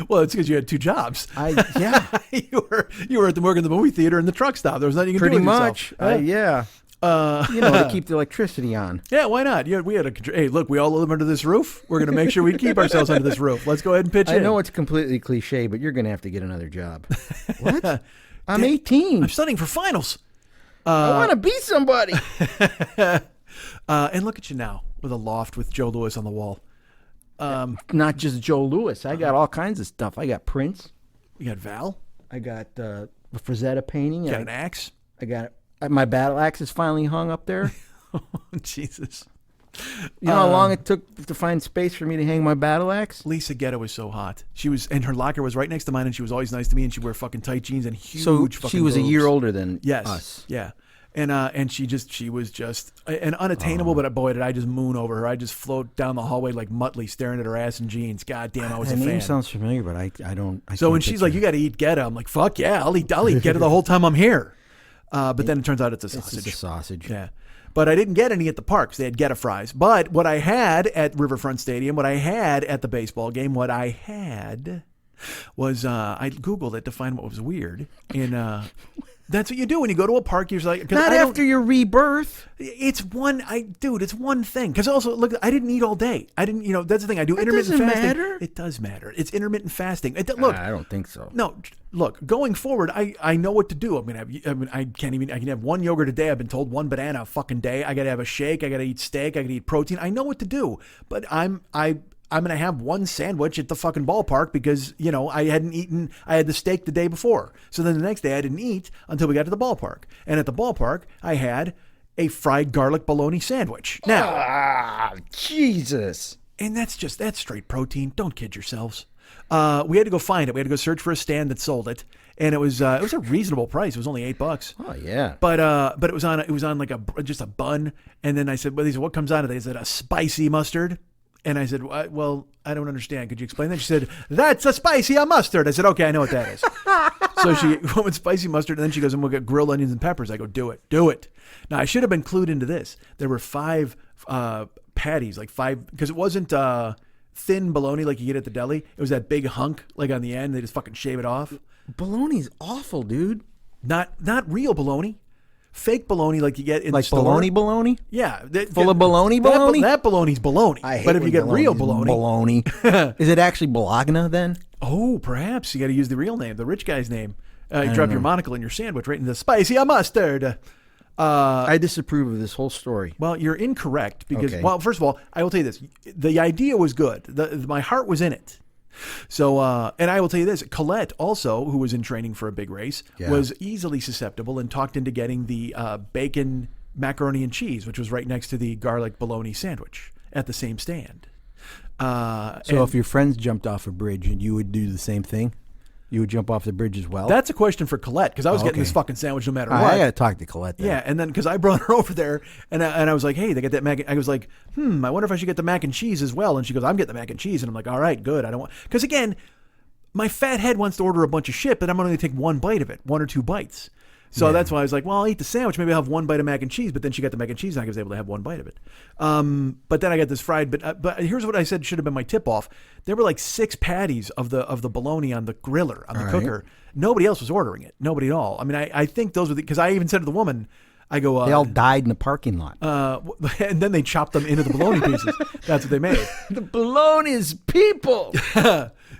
Well, it's because you had two jobs. Yeah. you were at the Morgan the movie theater and the truck stop. There was nothing you could do with much. yourself. To keep the electricity on. Yeah, why not? Yeah, we had hey, look, we all live under this roof. We're going to make sure we keep ourselves under this roof. Let's go ahead and pitch in. I know it's completely cliche, but you're going to have to get another job. What? I'm 18. I'm studying for finals. I want to be somebody. And look at you now with a loft with Joe Louis on the wall. Not just Joe Louis. I got all kinds of stuff. I got prints. You got Val. I got the Frazetta painting. You got an axe. I got my battle axe is finally hung up there. Oh, Jesus. You know how long it took to find space for me to hang my battle axe? Lisa Guetta was so hot. And her locker was right next to mine, and she was always nice to me, and she'd wear fucking tight jeans and huge fucking she was boobs. a year older than yes. us. Yeah. And she was just an unattainable, but boy, did I just moon over her. I just float down the hallway like Muttley staring at her ass and jeans. God damn, I was a fan. Her name sounds familiar, but I don't. So when she's like, you got to eat Guetta, I'm like, fuck yeah, I'll eat Guetta the whole time I'm here. But then it turns out it's a sausage. It's a sausage. Yeah. But I didn't get any at the parks. They had Guetta fries. But what I had at Riverfront Stadium, what I had at the baseball game, what I had was I Googled it to find what was weird. And that's what you do when you go to a park. You're like, not after your rebirth. It's one thing. Because also, look, I didn't eat all day. I didn't, that's the thing. I do intermittent fasting. Matter. It does matter. It's intermittent fasting. Look, I don't think so. No, look, going forward, I know what to do. I can have one yogurt a day. I've been told one banana a fucking day. I got to have a shake. I got to eat steak. I got to eat protein. I know what to do. But I'm going to have one sandwich at the fucking ballpark because, I hadn't eaten. I had the steak the day before. So then the next day I didn't eat until we got to the ballpark. And at the ballpark, I had a fried garlic bologna sandwich. Now, Jesus. And that's straight protein. Don't kid yourselves. We had to go find it. We had to go search for a stand that sold it. And it was a reasonable price. It was only $8. Oh yeah. But it was on like just a bun. And then I said, well, what comes out of it? They said a spicy mustard. And I said, well, I don't understand. Could you explain that? She said, that's a spicy mustard. I said, okay, I know what that is. So she went with spicy mustard, and then she goes, and we'll get grilled onions and peppers. I go, do it. Now, I should have been clued into this. There were 5 patties, like 5, because it wasn't thin bologna like you get at the deli. It was that big hunk, like on the end. They just fucking shave it off. Bologna's awful, dude. Not real bologna. Fake bologna like you get in like the store. bologna? Yeah. Full of bologna? That bologna's bologna. I hate but if you get real bologna. Is it actually bologna then? Oh, perhaps. You got to use the real name, the rich guy's name. You drop your monocle in your sandwich right in the spicy mustard. I disapprove of this whole story. Well, you're incorrect because, Okay. well, first of all, I will tell you this. The idea was good. My heart was in it. So, and I will tell you this, Colette also, who was in training for a big race, was easily susceptible and talked into getting the bacon macaroni and cheese, which was right next to the garlic bologna sandwich at the same stand. So if your friends jumped off a bridge and you would do the same thing? You would jump off the bridge as well? That's a question for Colette because I was getting this fucking sandwich no matter what. I got to talk to Colette then. Yeah, and then because I brought her over there and I was like, hey, they got that mac. I was like, I wonder if I should get the mac and cheese as well. And she goes, I'm getting the mac and cheese. And I'm like, all right, good. I don't want, because again, my fat head wants to order a bunch of shit, but I'm going to take one bite of it, 1 or 2 bites. So that's why I was like, well, I'll eat the sandwich. Maybe I'll have one bite of mac and cheese. But then she got the mac and cheese, and I was able to have one bite of it. But then I got this fried. But here's what I said should have been my tip off. There were like 6 patties of the bologna on the griller, on the cooker. Nobody else was ordering it. Nobody at all. I mean, I think those were because I even said to the woman, I go, they all died in the parking lot. And then they chopped them into the bologna pieces. That's what they made. The bologna's people.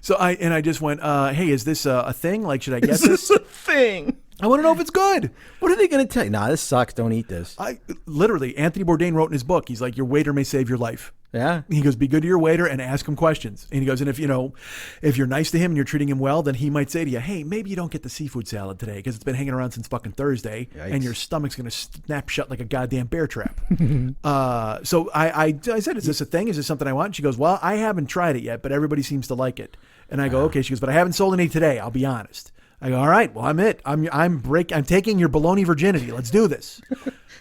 So I just went, hey, is this a thing? Like, should I get Is this a thing? I want to know if it's good. What are they going to tell you? Nah, this sucks. Don't eat this. Literally, Anthony Bourdain wrote in his book, he's like, your waiter may save your life. Yeah. He goes, be good to your waiter and ask him questions. And he goes, and if you're nice to him and you're treating him well, then he might say to you, hey, maybe you don't get the seafood salad today because it's been hanging around since fucking Thursday. Yikes. And your stomach's going to snap shut like a goddamn bear trap. So I said, is this a thing? Is this something I want? And she goes, well, I haven't tried it yet, but everybody seems to like it. And I go, okay. She goes, but I haven't sold any today. I'll be honest. I go, all right, well, I'm it. I'm taking your bologna virginity. Let's do this.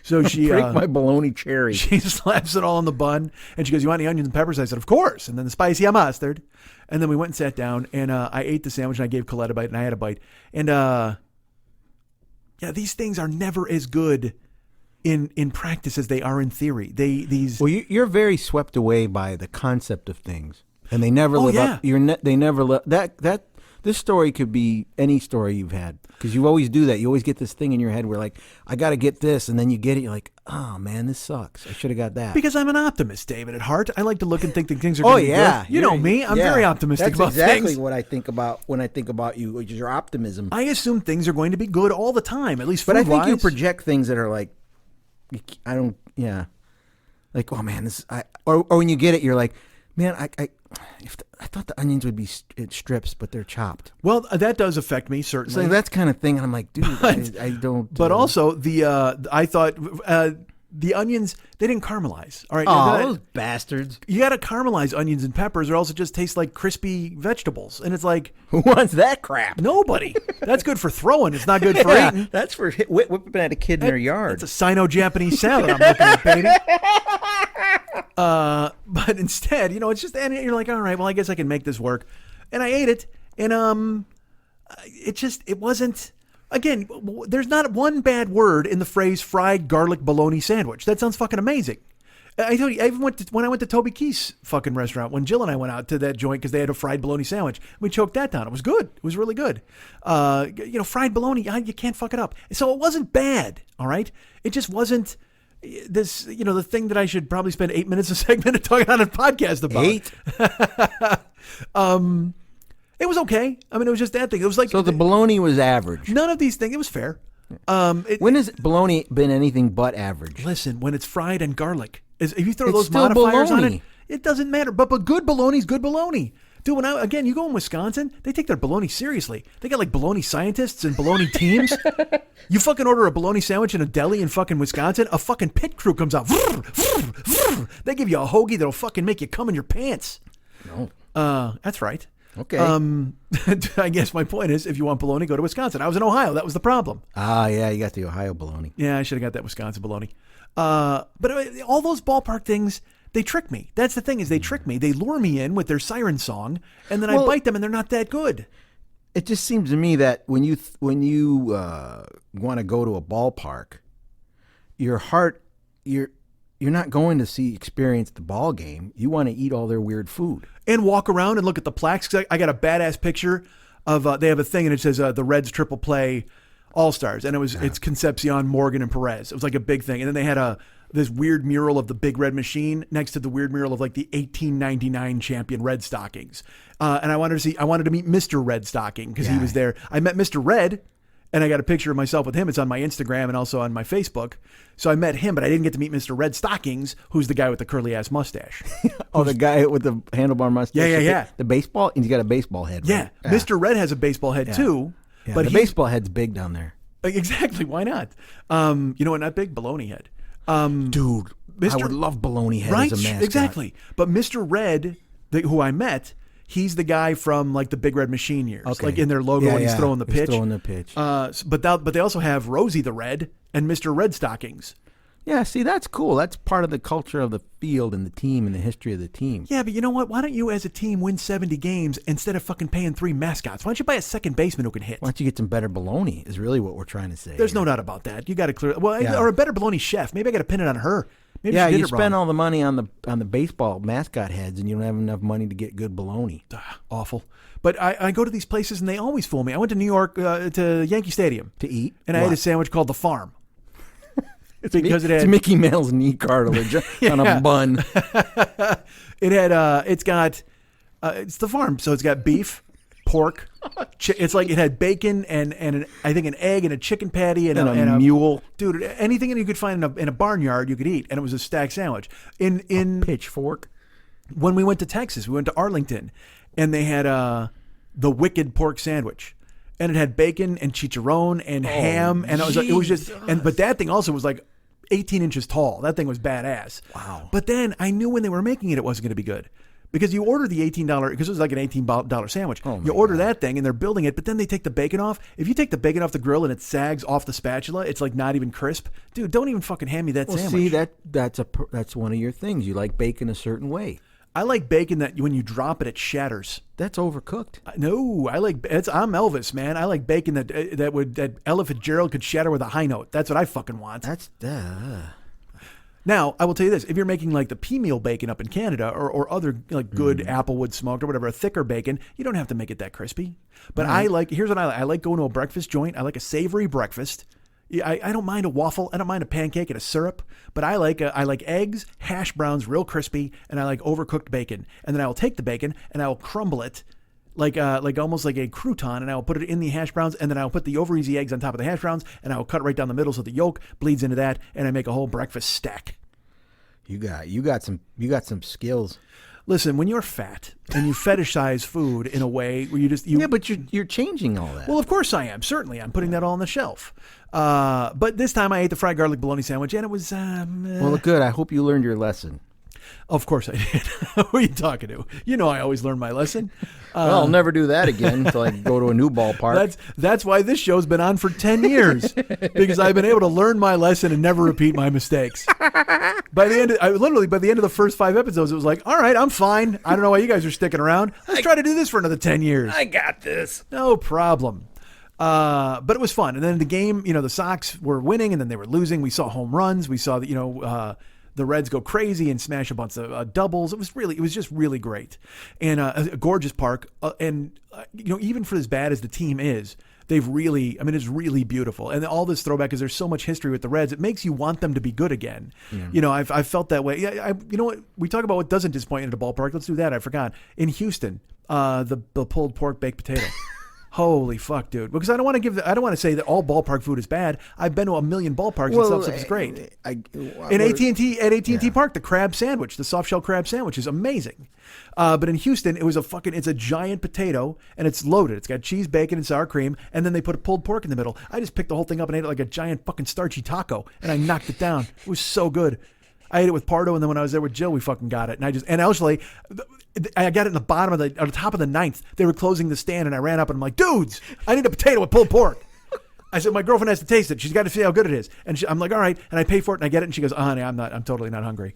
So she break my bologna cherry. She slaps it all on the bun, and she goes, "You want any onions and peppers?" I said, "Of course." And then the spicy mustard, and then we went and sat down, and I ate the sandwich, and I gave Colette a bite, and I had a bite, and these things are never as good in practice as they are in theory. Well, you're very swept away by the concept of things, and they never live up. They never live that. This story could be any story you've had because you always do that. You always get this thing in your head where like, I got to get this. And then you get it. You're like, oh man, this sucks. I should have got that. Because I'm an optimist, David, at heart. I like to look and think that things are going to be good. You know me. I'm very optimistic about things. That's exactly what I think about when I think about you, which is your optimism. I assume things are going to be good all the time, at least But food-wise. I think you project things that are like, like, oh man, or when you get it, you're like, man, I thought the onions would be strips, but they're chopped. Well, that does affect me, certainly. So that's kind of thing. And I'm like, dude, I don't. But also, I thought the onions, they didn't caramelize. All right. Oh, those bastards. You got to caramelize onions and peppers or else it just tastes like crispy vegetables. And it's like. Who wants that crap? Nobody. That's good for throwing. It's not good for eating. That's for whipping at a kid in their yard. It's a Sino-Japanese salad I'm looking at, baby. But instead, it's just, and you're like, all right, well, I guess I can make this work. And I ate it, and it wasn't, again, there's not one bad word in the phrase fried garlic bologna sandwich. That sounds fucking amazing. I told you, I even when I went to Toby Keith's fucking restaurant, when Jill and I went out to that joint because they had a fried bologna sandwich, we choked that down. It was good. It was really good. Fried bologna, you can't fuck it up. So it wasn't bad, all right? It just wasn't this, the thing that I should probably spend 8 minutes a segment talking on a podcast about. 8? It was okay. I mean, it was just that thing. It was like. So the bologna was average. None of these things. It was fair. When has bologna been anything but average? Listen, when it's fried and garlic. If you throw It's those still modifiers on bologna. it doesn't matter. But good bologna's good bologna. Dude, you go in Wisconsin, they take their bologna seriously. They got like bologna scientists and bologna teams. You fucking order a bologna sandwich in a deli in fucking Wisconsin, a fucking pit crew comes out. They give you a hoagie that'll fucking make you cum in your pants. No. That's right. Okay. I guess my point is, if you want bologna, go to Wisconsin. I was in Ohio. That was the problem. Ah, yeah, you got the Ohio bologna. Yeah, I should have got that Wisconsin bologna. But all those ballpark things, they trick me. That's the thing is they trick me. They lure me in with their siren song, and then I bite them, and they're not that good. It just seems to me that when you want to go to a ballpark, your heart, you're not going to experience the ball game. You want to eat all their weird food. And walk around and look at the plaques. 'Cause I got a badass picture of, they have a thing and it says the Reds triple play All-Stars. And it's Concepcion, Morgan, and Perez. It was like a big thing. And then they had this weird mural of the Big Red Machine next to the weird mural of like the 1899 champion Red Stockings. And I wanted to meet Mr. Red Stocking because he was there. I met Mr. Red. And I got a picture of myself with him. It's on my Instagram and also on my Facebook. So I met him, but I didn't get to meet Mr. Red Stockings, who's the guy with the curly-ass mustache. The guy with the handlebar mustache? Yeah. The baseball? He's got a baseball head, right? Yeah. Mr. Red has a baseball head, too. Yeah, but the baseball head's big down there. Exactly. Why not? You know what? Not big? Baloney head. Dude, I would love baloney head as a mascot. Exactly. But Mr. Red, who I met... He's the guy from like the Big Red Machine years, like in their logo when he's throwing the pitch. He's throwing the pitch. But they also have Rosie the Red and Mr. Red Stockings. Yeah, see, that's cool. That's part of the culture of the field and the team and the history of the team. Yeah, but you know what? Why don't you, as a team, win 70 games instead of fucking paying 3 mascots? Why don't you buy a second baseman who can hit? Why don't you get some better bologna is really what we're trying to say. There's no doubt about that. You got to clear. Well, Yeah. or a better bologna chef. Maybe I got to pin it on her. Maybe Yeah, she did you it spend wrong. all the money on the baseball mascot heads, and you don't have enough money to get good bologna. Awful. But I go to these places and they always fool me. I went to New York to Yankee Stadium To eat? and I ate a sandwich called the Farm. Because it It's had Mickey Mouse knee cartilage on a bun. it's got it's the Farm, so it's got beef, pork. It's like it had bacon and I think an egg and a chicken patty and a mule. Dude, anything that you could find in a barnyard you could eat, and it was a stacked sandwich. In Pitchfork. when we went to Texas, we went to Arlington, and they had the Wicked pork sandwich. And it had bacon and chicharron and ham, and it was just but that thing also was like 18 inches tall. That thing was badass. Wow. But then I knew when they were making it wasn't going to be good. Because you order the $18, because it was like an $18 sandwich. You order that thing and they're building it, but then they take the bacon off. If you take the bacon off the grill and it sags off the spatula, it's like not even crisp. Dude, don't even fucking hand me that Well, sandwich. see, that's one of your things. You like bacon a certain way. I like bacon that when you drop it, it shatters. That's overcooked. No, I'm Elvis, man. I like bacon that Ella Fitzgerald could shatter with a high note. That's what I fucking want. That's Now, I will tell you this: if you're making like the pea meal bacon up in Canada or other like good applewood smoked or whatever, a thicker bacon, you don't have to make it that crispy. But here's what I like. I like going to a breakfast joint. I like a savory breakfast. I don't mind a waffle. I don't mind a pancake and a syrup. But I like eggs, hash browns, real crispy, and I like overcooked bacon. And then I will take the bacon and I will crumble it like almost like a crouton, and I will put it in the hash browns, and then I'll put the over easy eggs on top of the hash browns, and I will cut it right down the middle so the yolk bleeds into that, and I make a whole breakfast stack. You got some skills. Listen, when you're fat and you fetishize food in a way where Yeah, but you're changing all that. Well, of course I am. Certainly, I'm putting that all on the shelf. But this time I ate the fried garlic bologna sandwich, and it was. Well, good. I hope you learned your lesson. Of course I did. Who are you talking to? You know I always learn my lesson. Well, I'll never do that again until I go to a new ballpark. That's why this show's been on for 10 years, because I've been able to learn my lesson and never repeat my mistakes. By the end of the first 5 episodes, it was like, all right, I'm fine. I don't know why you guys are sticking around. Let's try to do this for another 10 years. I got this. No problem. But it was fun. And then the game, the Sox were winning and then they were losing. We saw home runs. We saw that, the Reds go crazy and smash a bunch of doubles. It was just really great. And a gorgeous park. Even for as bad as the team is, it's really beautiful. And all this throwback, because there's so much history with the Reds, it makes you want them to be good again. Yeah. I've felt that way. You know what? We talk about what doesn't disappoint you at a ballpark. Let's do that. I forgot. In Houston, the pulled pork baked potato. Holy fuck, dude! Because I don't want to say that all ballpark food is bad. I've been to a million ballparks and stuff that's great. In AT&T Park, the crab sandwich, the soft shell crab sandwich is amazing. But in Houston, it's a giant potato and it's loaded. It's got cheese, bacon, and sour cream, and then they put a pulled pork in the middle. I just picked the whole thing up and ate it like a giant fucking starchy taco, and I knocked it down. It was so good. I ate it with Pardo, and then when I was there with Jill, we fucking got it. And actually, I got it in on the top of the 9th. They were closing the stand, and I ran up and I'm like, dudes, I need a potato with pulled pork. I said, my girlfriend has to taste it. She's got to see how good it is. And I'm like, all right. And I pay for it, and I get it. And she goes, honey, I'm totally not hungry.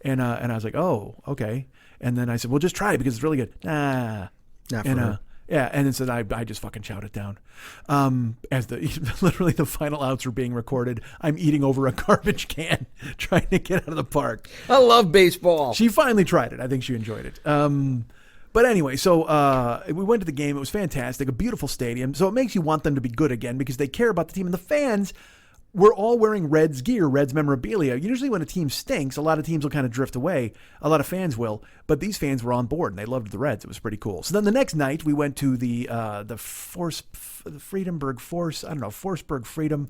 And I was like, oh, okay. And then I said, well, just try it because it's really good. Nah. Not for her. Yeah, and then said I just fucking shouted it down. As literally the final outs were being recorded, I'm eating over a garbage can, trying to get out of the park. I love baseball. She finally tried it. I think she enjoyed it. But anyway, so we went to the game. It was fantastic, a beautiful stadium. So it makes you want them to be good again because they care about the team. And the fans were all wearing Reds gear, Reds memorabilia. Usually when a team stinks, a lot of teams will kind of drift away. A lot of fans will. But these fans were on board, and they loved the Reds. It was pretty cool. So then the next night, we went to the Friedenberg Force. I don't know, Forsberg Freedom.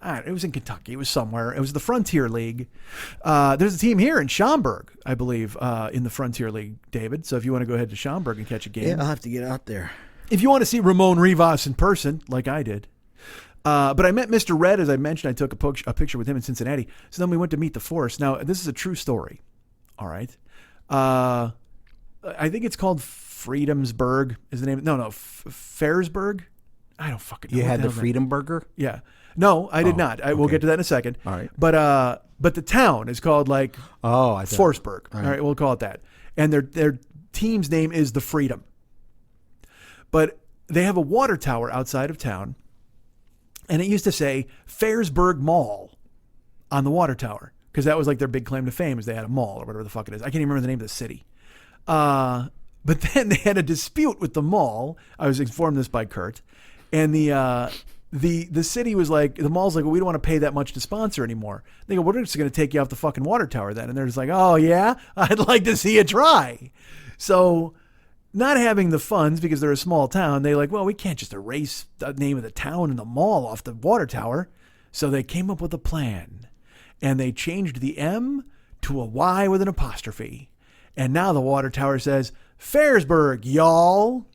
It was in Kentucky. It was somewhere. It was the Frontier League. There's a team here in Schaumburg, I believe, in the Frontier League, David. So if you want to go ahead to Schaumburg and catch a game. Yeah, I'll have to get out there. If you want to see Ramon Rivas in person, like I did. But I met Mr. Red, as I mentioned. I took a picture with him in Cincinnati. So then we went to meet the Force. Now, this is a true story. All right. I think it's called Freedomsburg is the name. No, Fairsburg. I don't fucking know. You had the Freedom Burger? Yeah. No, I did not. We'll get to that in a second. All right. But but the town is called like Forsberg. All right, we'll call it that. And their team's name is the Freedom. But they have a water tower outside of town, and it used to say Fairsburg Mall on the water tower, because that was like their big claim to fame, is they had a mall or whatever the fuck it is. I can't even remember the name of the city. But then they had a dispute with the mall. I was informed this by Kurt, and the city was like, the mall's like, well, we don't want to pay that much to sponsor anymore. They go, we're just going to take you off the fucking water tower then. And they're just like, oh yeah, I'd like to see it try. So not having the funds because they're a small town, they like, well, we can't just erase the name of the town and the mall off the water tower. So they came up with a plan, and they changed the M to a Y with an apostrophe. And now the water tower says, Fairsburg, y'all.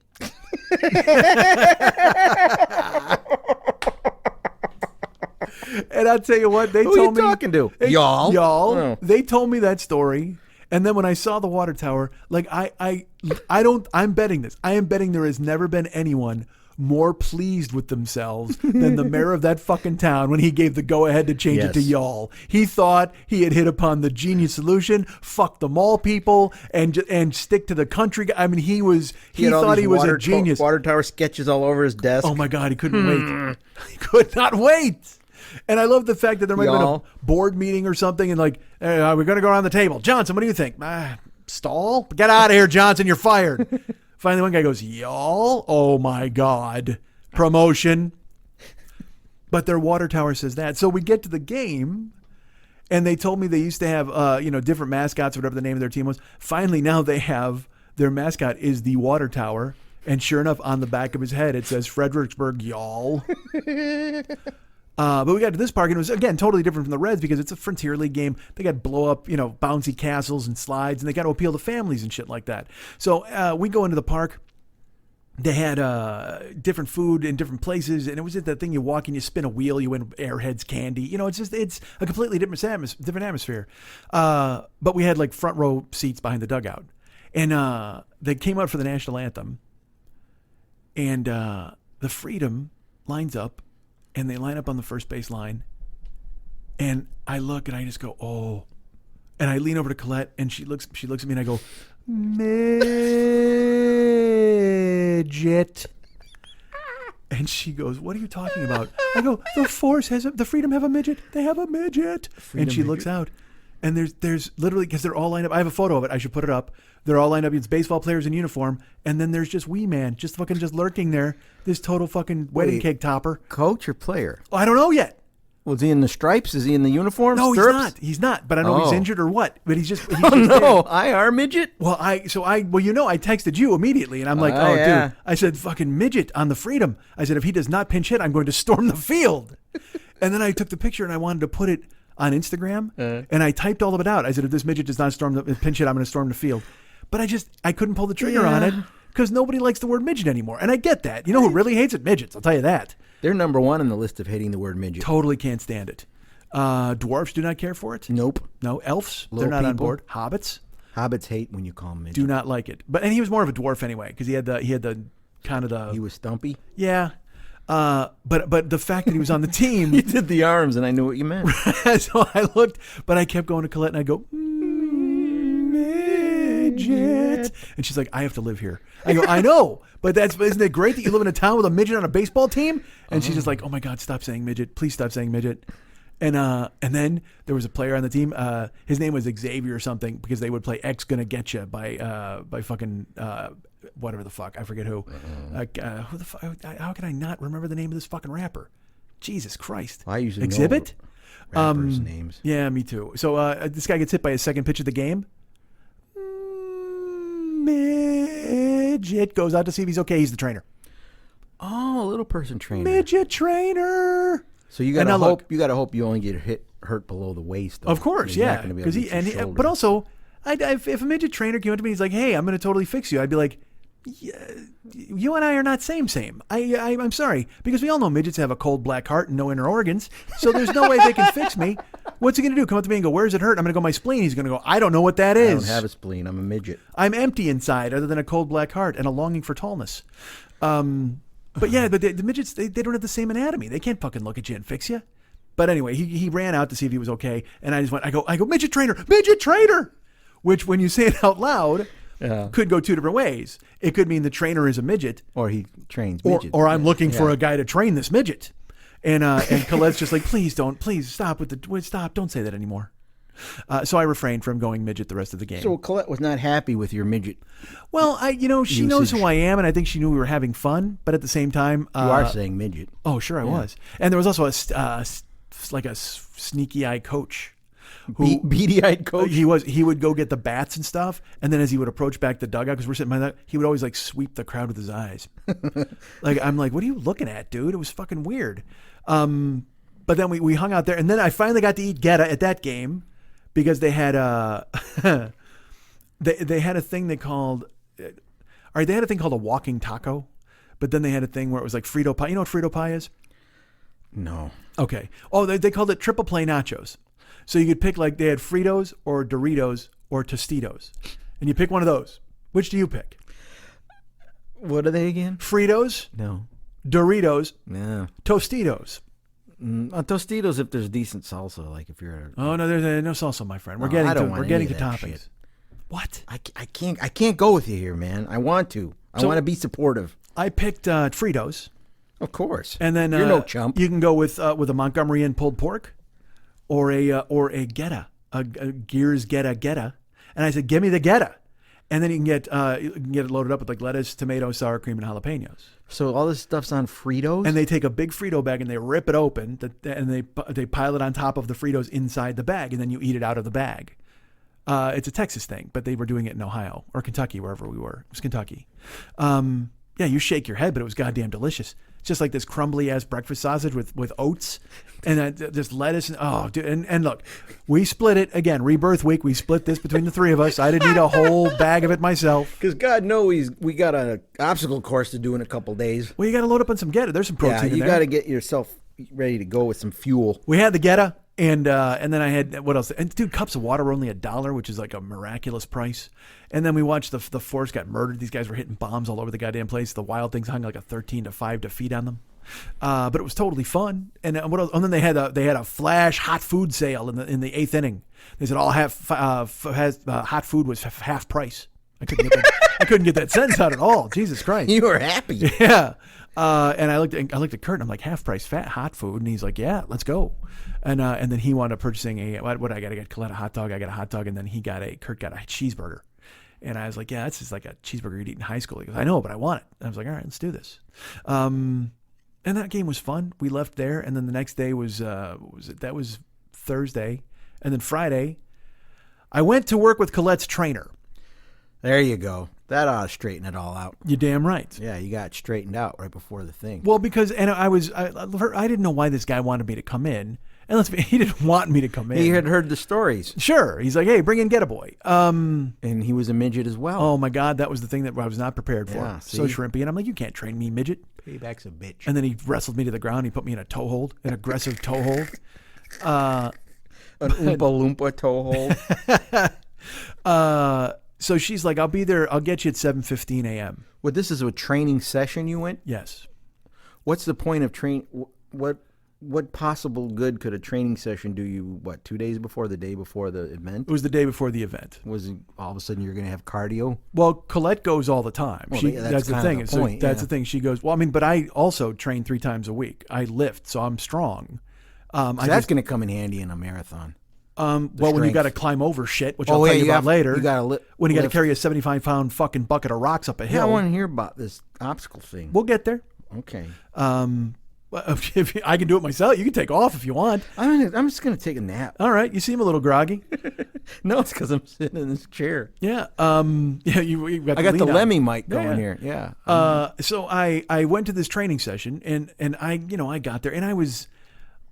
And I'll tell you what, they told me. Who are you talking to? Y'all. Y'all. Oh. They told me that story. And then when I saw the water tower, like I'm betting this. I am betting there has never been anyone more pleased with themselves than the mayor of that fucking town when he gave the go-ahead to change it to y'all. He thought he had hit upon the genius solution. Fuck the mall people and stick to the country. I mean, he thought he was a genius. Water tower sketches all over his desk. Oh my God, he couldn't wait. He could not wait. And I love the fact that there might have been a board meeting or something, and like, hey, we're going to go around the table. Johnson, what do you think? Stall? Get out of here, Johnson. You're fired. Finally, one guy goes, y'all? Oh, my God. Promotion. But their water tower says that. So we get to the game, and they told me they used to have, different mascots, whatever the name of their team was. Finally, now they have, their mascot is the water tower. And sure enough, on the back of his head, it says Fredericksburg, y'all. But we got to this park, and it was, again, totally different from the Reds because it's a Frontier League game. They got blow up, bouncy castles and slides, and they got to appeal to families and shit like that. So we go into the park. They had different food in different places, and it was that thing you walk and you spin a wheel, you win Airheads candy. It's a completely different atmosphere. But we had like front row seats behind the dugout, and they came out for the national anthem, and the Freedom lines up. And they line up on the first base line. And I look and I just go, oh. And I lean over to Colette and she looks at me and I go, midget. And she goes, what are you talking about? I go, the Freedom have a midget. They have a midget. And she looks out. And there's literally, because they're all lined up. I have a photo of it. I should put it up. They're all lined up. It's baseball players in uniform. And then there's just Wee Man, just lurking there. This total fucking wedding cake topper. Coach or player? Oh, I don't know yet. Was he in the stripes? Is he in the uniform? No, Stirrups? he's not. But I don't know if he's injured or what. But he's just. IR midget. Well, I texted you immediately, and I'm like, dude. I said, fucking midget on the Freedom. I said, if he does not pinch hit, I'm going to storm the field. And then I took the picture and I wanted to put it on Instagram, and I typed all of it out. I said, if this midget does not pinch hit, I'm going to storm the field. But I couldn't pull the trigger on it because nobody likes the word midget anymore. And I get that. You know who really hates it? Midgets. I'll tell you that. They're number one on the list of hating the word midget. Totally can't stand it. Dwarfs do not care for it. Nope. No. Elves, Little they're not on people. board. Hobbits. Hobbits hate when you call them midget. Do not like it. But and he was more of a dwarf anyway because he had the kind of the. He was stumpy. Yeah. But the fact that he was on the team. You did the arms, and I knew what you meant. So I looked, but I kept going to Colette, and I go, midget. And she's like, I have to live here. I go, I know, but isn't it great that you live in a town with a midget on a baseball team? And she's just like, oh my God, stop saying midget. Please stop saying midget. And then there was a player on the team. His name was Xavier or something because they would play X Gonna Get Ya by fucking whatever the fuck. I forget who. Who the fuck? How can I not remember the name of this fucking rapper? Jesus Christ. I usually Exhibit? know rappers' names. Yeah, me too. So this guy gets hit by his second pitch of the game. Midget goes out to see if he's okay. He's the trainer. Oh, a little person trainer. Midget trainer. So you gotta hope. You gotta hope you only get hurt below the waist. Though. Of course, yeah. Because but also, if a midget trainer came up to me, he's like, "Hey, I'm going to totally fix you." I'd be like, yeah, "You and I are not same. I'm sorry because we all know midgets have a cold black heart and no inner organs, so there's no way they can fix me. What's he going to do? Come up to me and go, "Where's it hurt?" I'm going to go, "My spleen." He's going to go, "I don't know what that is." I don't have a spleen. I'm a midget. I'm empty inside, other than a cold black heart and a longing for tallness. But yeah, but the midgets, they don't have the same anatomy. They can't fucking look at you and fix you. But anyway, he ran out to see if he was okay, and I just went. I go, midget trainer, which when you say it out loud, could go two different ways. It could mean the trainer is a midget, or he trains midgets, or I'm looking for a guy to train this midget. And Colette's just like, please stop don't say that anymore. So I refrained from going midget the rest of the game. So Colette was not happy with your midget. Well, she knows who I am, and I think she knew we were having fun. But at the same time, you are saying midget. Oh, sure, I was. And there was also a sneaky-eyed coach. Beady-eyed coach? He would go get the bats and stuff, and then as he would approach back the dugout, because we're sitting by that, he would always like sweep the crowd with his eyes. I'm like, what are you looking at, dude? It was fucking weird. But then we hung out there, and then I finally got to eat Geta at that game because they had they had a thing they called a walking taco, but then they had a thing where it was like Frito pie. You know what Frito pie is? No. Okay. Oh, they called it triple play nachos. So you could pick they had Fritos or Doritos or Tostitos, and you pick one of those. Which do you pick? What are they again? Fritos? No. Doritos? Yeah. Tostitos? Tostitos if there's decent salsa, like if you're. Oh no, there's no salsa, my friend. We're getting to toppings. Shit. What? I can't go with you here, man. I want to. I want to be supportive. I picked Fritos. Of course. And then you're no chump. You can go with a Montgomery Inn pulled pork, or a Geta, a Gears Geta. And I said, give me the Geta. And then you can get it loaded up with lettuce, tomato, sour cream, and jalapenos. So all this stuff's on Fritos? And they take a big Frito bag and they rip it open, and they pile it on top of the Fritos inside the bag, and then you eat it out of the bag. It's a Texas thing, but they were doing it in Ohio or Kentucky, wherever we were. It was Kentucky. Yeah, you shake your head, but it was goddamn delicious. Just like this crumbly ass breakfast sausage with oats and just lettuce. And look, we split it again. Rebirth week, we split this between the three of us. I didn't eat a whole bag of it myself. Because God knows we got an obstacle course to do in a couple days. Well, you got to load up on some Geta. There's some protein in there. You got to get yourself ready to go with some fuel. We had the Geta. And then I had, what else? And dude, cups of water were only $1, which is like a miraculous price. And then we watched the Force got murdered. These guys were hitting bombs all over the goddamn place. The Wild Things hung like a 13-5 defeat on them. But it was totally fun. And what else? And then they had a flash hot food sale in the 8th inning. They said all hot food was half price. I couldn't get that sentence out at all. Jesus Christ! You were happy. Yeah. And I looked at Kurt and I'm like, half price hot food, and he's like, yeah, let's go. And then he wound up purchasing what I got to get Colette a hot dog. I got a hot dog, and then Kurt got a cheeseburger. And I was like, yeah, that's just like a cheeseburger you'd eat in high school. He goes, I know, but I want it. And I was like, all right, let's do this. And that game was fun. We left there, and then the next day was Thursday, and then Friday, I went to work with Colette's trainer. There you go. That ought to straighten it all out. You're damn right. Yeah, you got it straightened out right before the thing. Well, because I didn't know why this guy wanted me to come in, and he didn't want me to come in. He had heard the stories. Sure, he's like, hey, bring in Get a Boy. And he was a midget as well. Oh my God, that was the thing that I was not prepared for. Yeah, so shrimpy, and I'm like, you can't train me, midget. Payback's a bitch. And then he wrestled me to the ground. He put me in a toe hold, an aggressive toe hold. An Oompa Loompa toe hold. So she's like, I'll be there. I'll get you at 7:15 a.m. Well, this is a training session you went? Yes. What's the point of train? What possible good could a training session do you, 2 days before, the day before the event? It was the day before the event. Was it all of a sudden you're going to have cardio? Well, Colette goes all the time. Well, that's the thing. That's the thing. She goes, well, I mean, but I also train 3 times a week. I lift, so I'm strong. So that's going to come in handy in a marathon. When you got to climb over shit, which I'll tell you about later. You got when you got to carry a 75-pound fucking bucket of rocks up a hill. Yeah, I want to hear about this obstacle thing. We'll get there. Okay. If I can do it myself, you can take off if you want. I'm just going to take a nap. All right. You seem a little groggy. No, it's because I'm sitting in this chair. Yeah. Yeah. You got. I got the Lemmy mic going here. Yeah. So I went to this training session and I got there and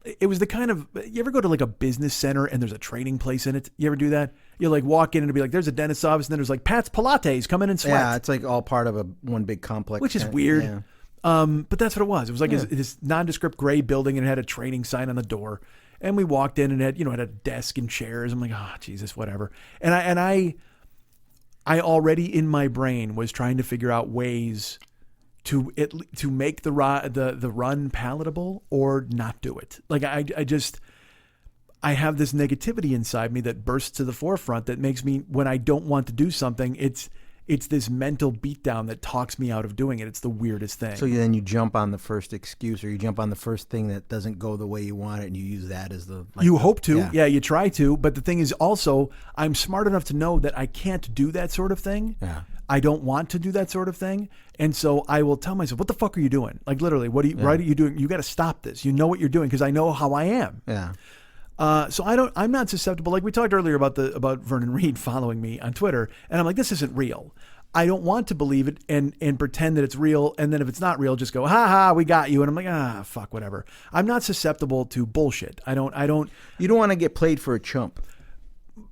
it was the kind of, you ever go to like a business center and there's a training place in it? You ever do that? You like walk in and it'll be like, there's a dentist's office and then there's like Pat's Pilates, come in and sweat. Yeah, it's like all part of one big complex. Which is weird. Yeah. But that's what it was. It was like this nondescript gray building and it had a training sign on the door. And we walked in and it had a desk and chairs. I'm like, oh, Jesus, whatever. And I already in my brain was trying to figure out ways to make the run palatable or not do it. Like I have this negativity inside me that bursts to the forefront that makes me, when I don't want to do something, it's this mental beatdown that talks me out of doing it. It's the weirdest thing. So then you jump on the first excuse, or you jump on the first thing that doesn't go the way you want it, and you use that as you hope to. Yeah, you try to. But the thing is also, I'm smart enough to know that I can't do that sort of thing. Yeah. I don't want to do that sort of thing. And so I will tell myself, what the fuck are you doing? Like literally, what are you doing? You got to stop this. You know what you're doing, because I know how I am. Yeah. So I'm not susceptible. Like we talked earlier about Vernon Reed following me on Twitter, and I'm like, this isn't real. I don't want to believe it and pretend that it's real. And then if it's not real, just go, ha ha, we got you. And I'm like, fuck, whatever. I'm not susceptible to bullshit. You don't want to get played for a chump.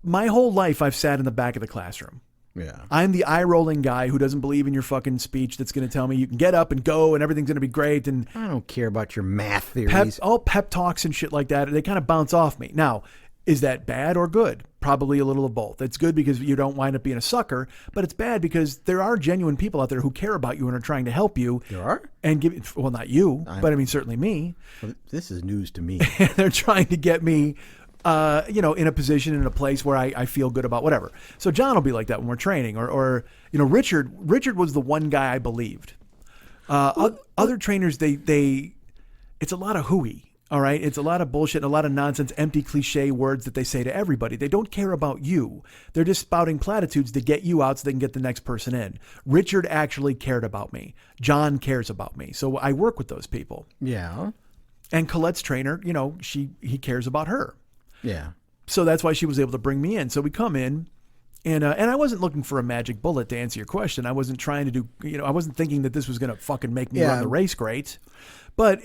My whole life I've sat in the back of the classroom. Yeah. I'm the eye-rolling guy who doesn't believe in your fucking speech that's going to tell me you can get up and go and everything's going to be great. And I don't care about your math theories. Pep talks and shit like that. They kind of bounce off me. Now, is that bad or good? Probably a little of both. It's good because you don't wind up being a sucker, but it's bad because there are genuine people out there who care about you and are trying to help you. There are? And well, not you, but I mean, certainly me. Well, this is news to me. They're trying to get me in a position, in a place where I feel good about whatever. So John will be like that when we're training, or Richard was the one guy I believed. Other trainers, it's a lot of hooey. All right. It's a lot of bullshit and a lot of nonsense, empty cliche words that they say to everybody. They don't care about you. They're just spouting platitudes to get you out so they can get the next person in. Richard actually cared about me. John cares about me. So I work with those people. Yeah. And Colette's trainer, he cares about her. Yeah. So that's why she was able to bring me in. So we come in, and I wasn't looking for a magic bullet to answer your question. I wasn't trying to do, I wasn't thinking that this was going to fucking make me run the race great. But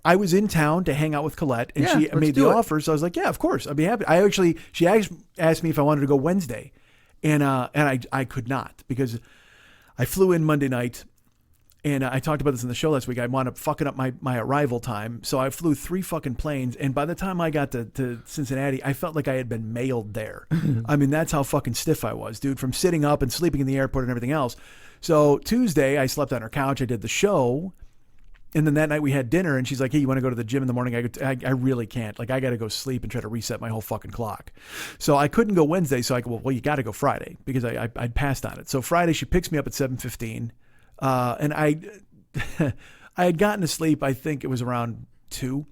I was in town to hang out with Colette, and she made the offer. So I was like, yeah, of course, I'd be happy. She asked me if I wanted to go Wednesday, and I could not, because I flew in Monday night. And I talked about this in the show last week. I wound up fucking up my arrival time. So I flew 3 fucking planes. And by the time I got to Cincinnati, I felt like I had been mailed there. I mean, that's how fucking stiff I was, dude, from sitting up and sleeping in the airport and everything else. So Tuesday, I slept on her couch. I did the show. And then that night we had dinner, and she's like, hey, you want to go to the gym in the morning? I really can't. Like, I got to go sleep and try to reset my whole fucking clock. So I couldn't go Wednesday. So I go, well, you got to go Friday, because I'd passed on it. So Friday, she picks me up at 7:15. And I had gotten to sleep. I think it was around 2.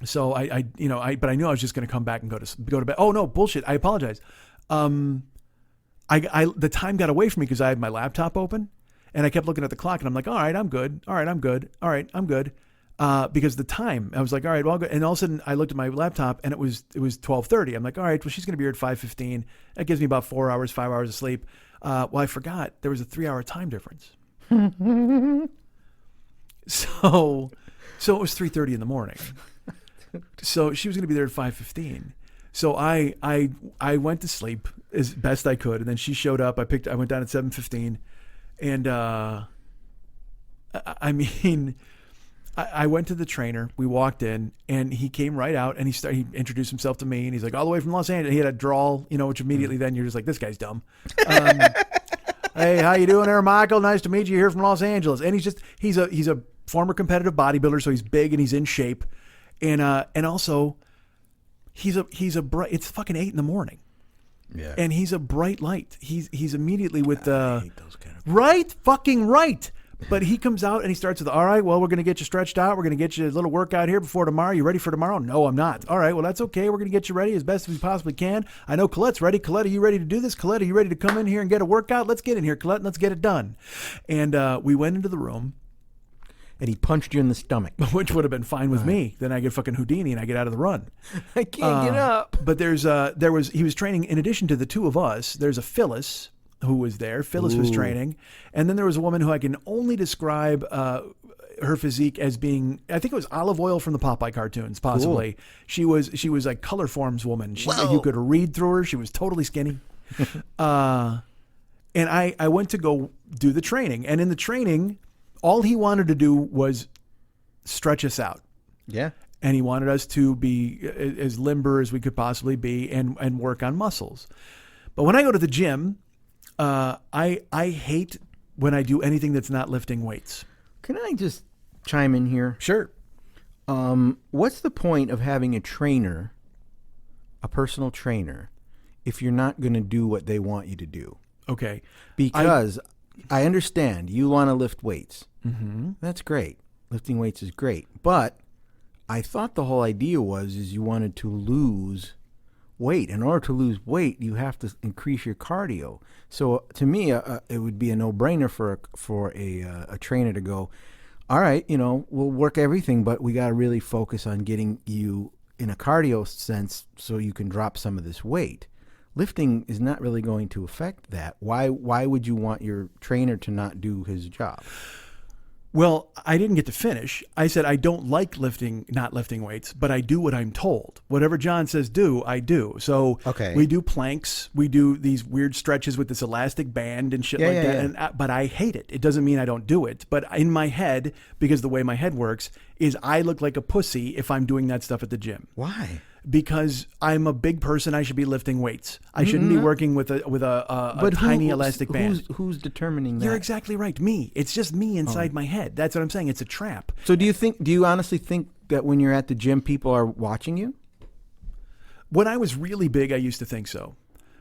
So but I knew I was just going to come back and go to bed. Oh no, bullshit. I apologize. The time got away from me because I had my laptop open, and I kept looking at the clock, and I'm like, all right, I'm good. All right, I'm good. All right, I'm good. Because the time, I was like, all right, well, I'll go. And all of a sudden I looked at my laptop, and it was 12:30. I'm like, all right, well, she's going to be here at 5:15. That gives me about 4 hours, 5 hours of sleep. Well, I forgot there was a 3-hour time difference. So it was 3:30 in the morning. So she was going to be there at 5:15. So I went to sleep as best I could, and then she showed up. I went down at 7:15, and I went to the trainer. We walked in, and he came right out, and he introduced himself to me, and he's like, all the way from Los Angeles. He had a drawl, which immediately then you're just like, this guy's dumb. Hey, how you doing there, Michael? Nice to meet you here from Los Angeles. And he's a former competitive bodybuilder, so he's big and he's in shape, and also he's a bright. It's fucking 8 a.m. Yeah, and he's a bright light. He's immediately with the I hate those kind of right, fucking right. But he comes out and he starts with, all right, well, we're going to get you stretched out. We're going to get you a little workout here before tomorrow. You ready for tomorrow? No, I'm not. All right, well, that's okay. We're going to get you ready as best as we possibly can. I know Colette's ready. Colette, are you ready to do this? Colette, are you ready to come in here and get a workout? Let's get in here, Colette, and let's get it done. And we went into the room. And he punched you in the stomach. Which would have been fine with me. Then I get fucking Houdini and I get out of the run. I can't get up. But he was training, in addition to the two of us, there's a Phyllis who was there. Phyllis was training. And then there was a woman who I can only describe her physique as being, I think it was Olive Oil from the Popeye cartoons, possibly. Cool. She was like Color Forms woman. You could read through her. She was totally skinny. And I went to go do the training. And in the training, all he wanted to do was stretch us out. Yeah. And he wanted us to be as limber as we could possibly be and work on muscles. But when I go to the gym, I hate when I do anything that's not lifting weights. Can I just chime in here? Sure. What's the point of having a trainer, a personal trainer, if you're not going to do what they want you to do? Okay. Because I understand you want to lift weights. Mm-hmm. That's great. Lifting weights is great. But I thought the whole idea is you wanted to lose weight. In order to lose weight, you have to increase your cardio. So to me, it would be a no-brainer for a trainer to go, all right, we'll work everything, but we got to really focus on getting you in a cardio sense so you can drop some of this weight. Lifting is not really going to affect that. Why would you want your trainer to not do his job? Well, I didn't get to finish. I said I don't like not lifting weights, but I do what I'm told. Whatever John says do, I do. So we do planks. We do these weird stretches with this elastic band and shit like that. Yeah. But I hate it. It doesn't mean I don't do it. But in my head, because the way my head works, is I look like a pussy if I'm doing that stuff at the gym. Why? Because I'm a big person, I should be lifting weights. I shouldn't be working with a tiny elastic band. Who's determining that? You're exactly right. Me. It's just me inside my head. That's what I'm saying. It's a trap. So do you honestly think that when you're at the gym, people are watching you? When I was really big, I used to think so.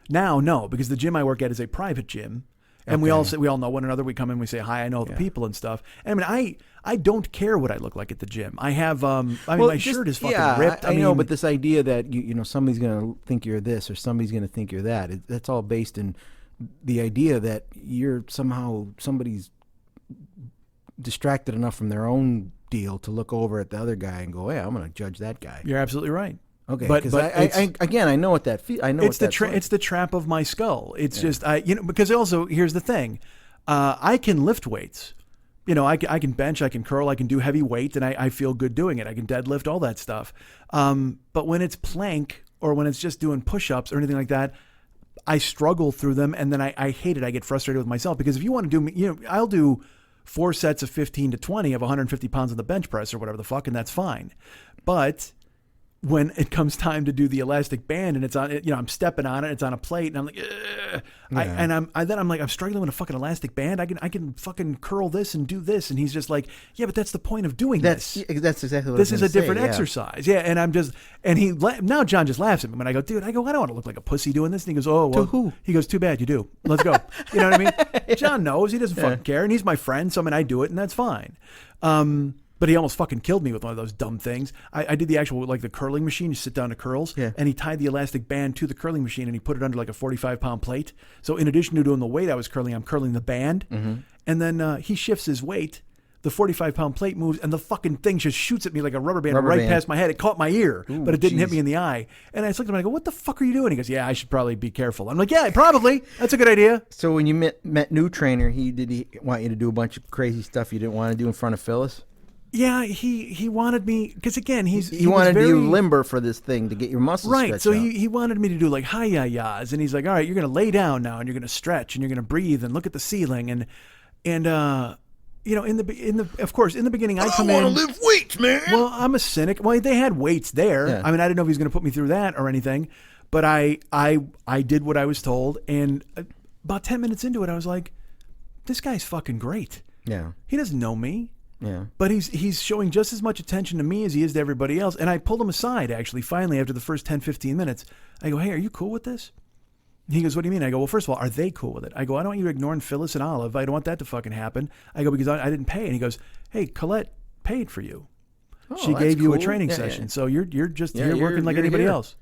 Now, no, because the gym I work at is a private gym. And we all know one another. We come in, we say hi. I know the people and stuff. And I mean, I don't care what I look like at the gym. I have, my shirt is fucking ripped. I know, but this idea that somebody's going to think you're this or somebody's going to think you're that, that's all based in the idea that you're somebody's distracted enough from their own deal to look over at the other guy and go, "Hey, I'm going to judge that guy." You're absolutely right. Okay, but I know what that feels. I know it's it's the trap of my skull. It's just because also here's the thing, I can lift weights. I can bench, I can curl, I can do heavy weight, and I feel good doing it. I can deadlift, all that stuff. But when it's plank or when it's just doing push-ups or anything like that, I struggle through them, and then I hate it. I get frustrated with myself because if you want to do, I'll do 4 sets of 15 to 20 of 150 pounds on the bench press or whatever the fuck, and that's fine. But when it comes time to do the elastic band and it's on, I'm stepping on it, it's on a plate, and I'm like, I'm struggling with a fucking elastic band. I can fucking curl this and do this, and he's just like, yeah, but that's the point of doing this. That's exactly what this is a different exercise. Yeah, and I'm just, and now John just laughs at me when I go, dude, I don't want to look like a pussy doing this, and he goes, oh, well, to who? He goes, too bad you do. Let's go. You know what I mean? John knows, he doesn't fucking care, and he's my friend, so I do it, and that's fine. But he almost fucking killed me with one of those dumb things. I did the actual, like the curling machine. You sit down to curls, and he tied the elastic band to the curling machine, and he put it under like a 45-pound plate. So in addition to doing the weight I was curling, I'm curling the band. Mm-hmm. And then he shifts his weight. The 45-pound plate moves, and the fucking thing just shoots at me like a rubber band past my head. It caught my ear, but it didn't hit me in the eye. And I just looked at him and I go, what the fuck are you doing? He goes, yeah, I should probably be careful. I'm like, yeah, probably. That's a good idea. So when you met new trainer, did he want you to do a bunch of crazy stuff you didn't want to do in front of Phyllis? Yeah, he wanted me, because again, he wanted you limber for this thing to get your muscles right. So out. he wanted me to do like hi-ya-yas, and he's like, all right, you're going to lay down now, and you're going to stretch, and you're going to breathe, and look at the ceiling, and in the of course, in the beginning, I come in. I want to lift weights, man. Well, I'm a cynic. Well, they had weights there. Yeah. I mean, I didn't know if he was going to put me through that or anything, but I did what I was told, and about 10 minutes into it, I was like, this guy's fucking great. Yeah. He doesn't know me. Yeah. But he's showing just as much attention to me as he is to everybody else. And I pulled him aside, actually, finally, after the first 10, 15 minutes. I go, hey, are you cool with this? He goes, what do you mean? I go, well, first of all, are they cool with it? I go, I don't want you ignoring Phyllis and Olive. I don't want that to fucking happen. I go, because I didn't pay. And he goes, hey, Colette paid for you. Oh, she gave you a training yeah, session. Yeah. So you're just here working like anybody else.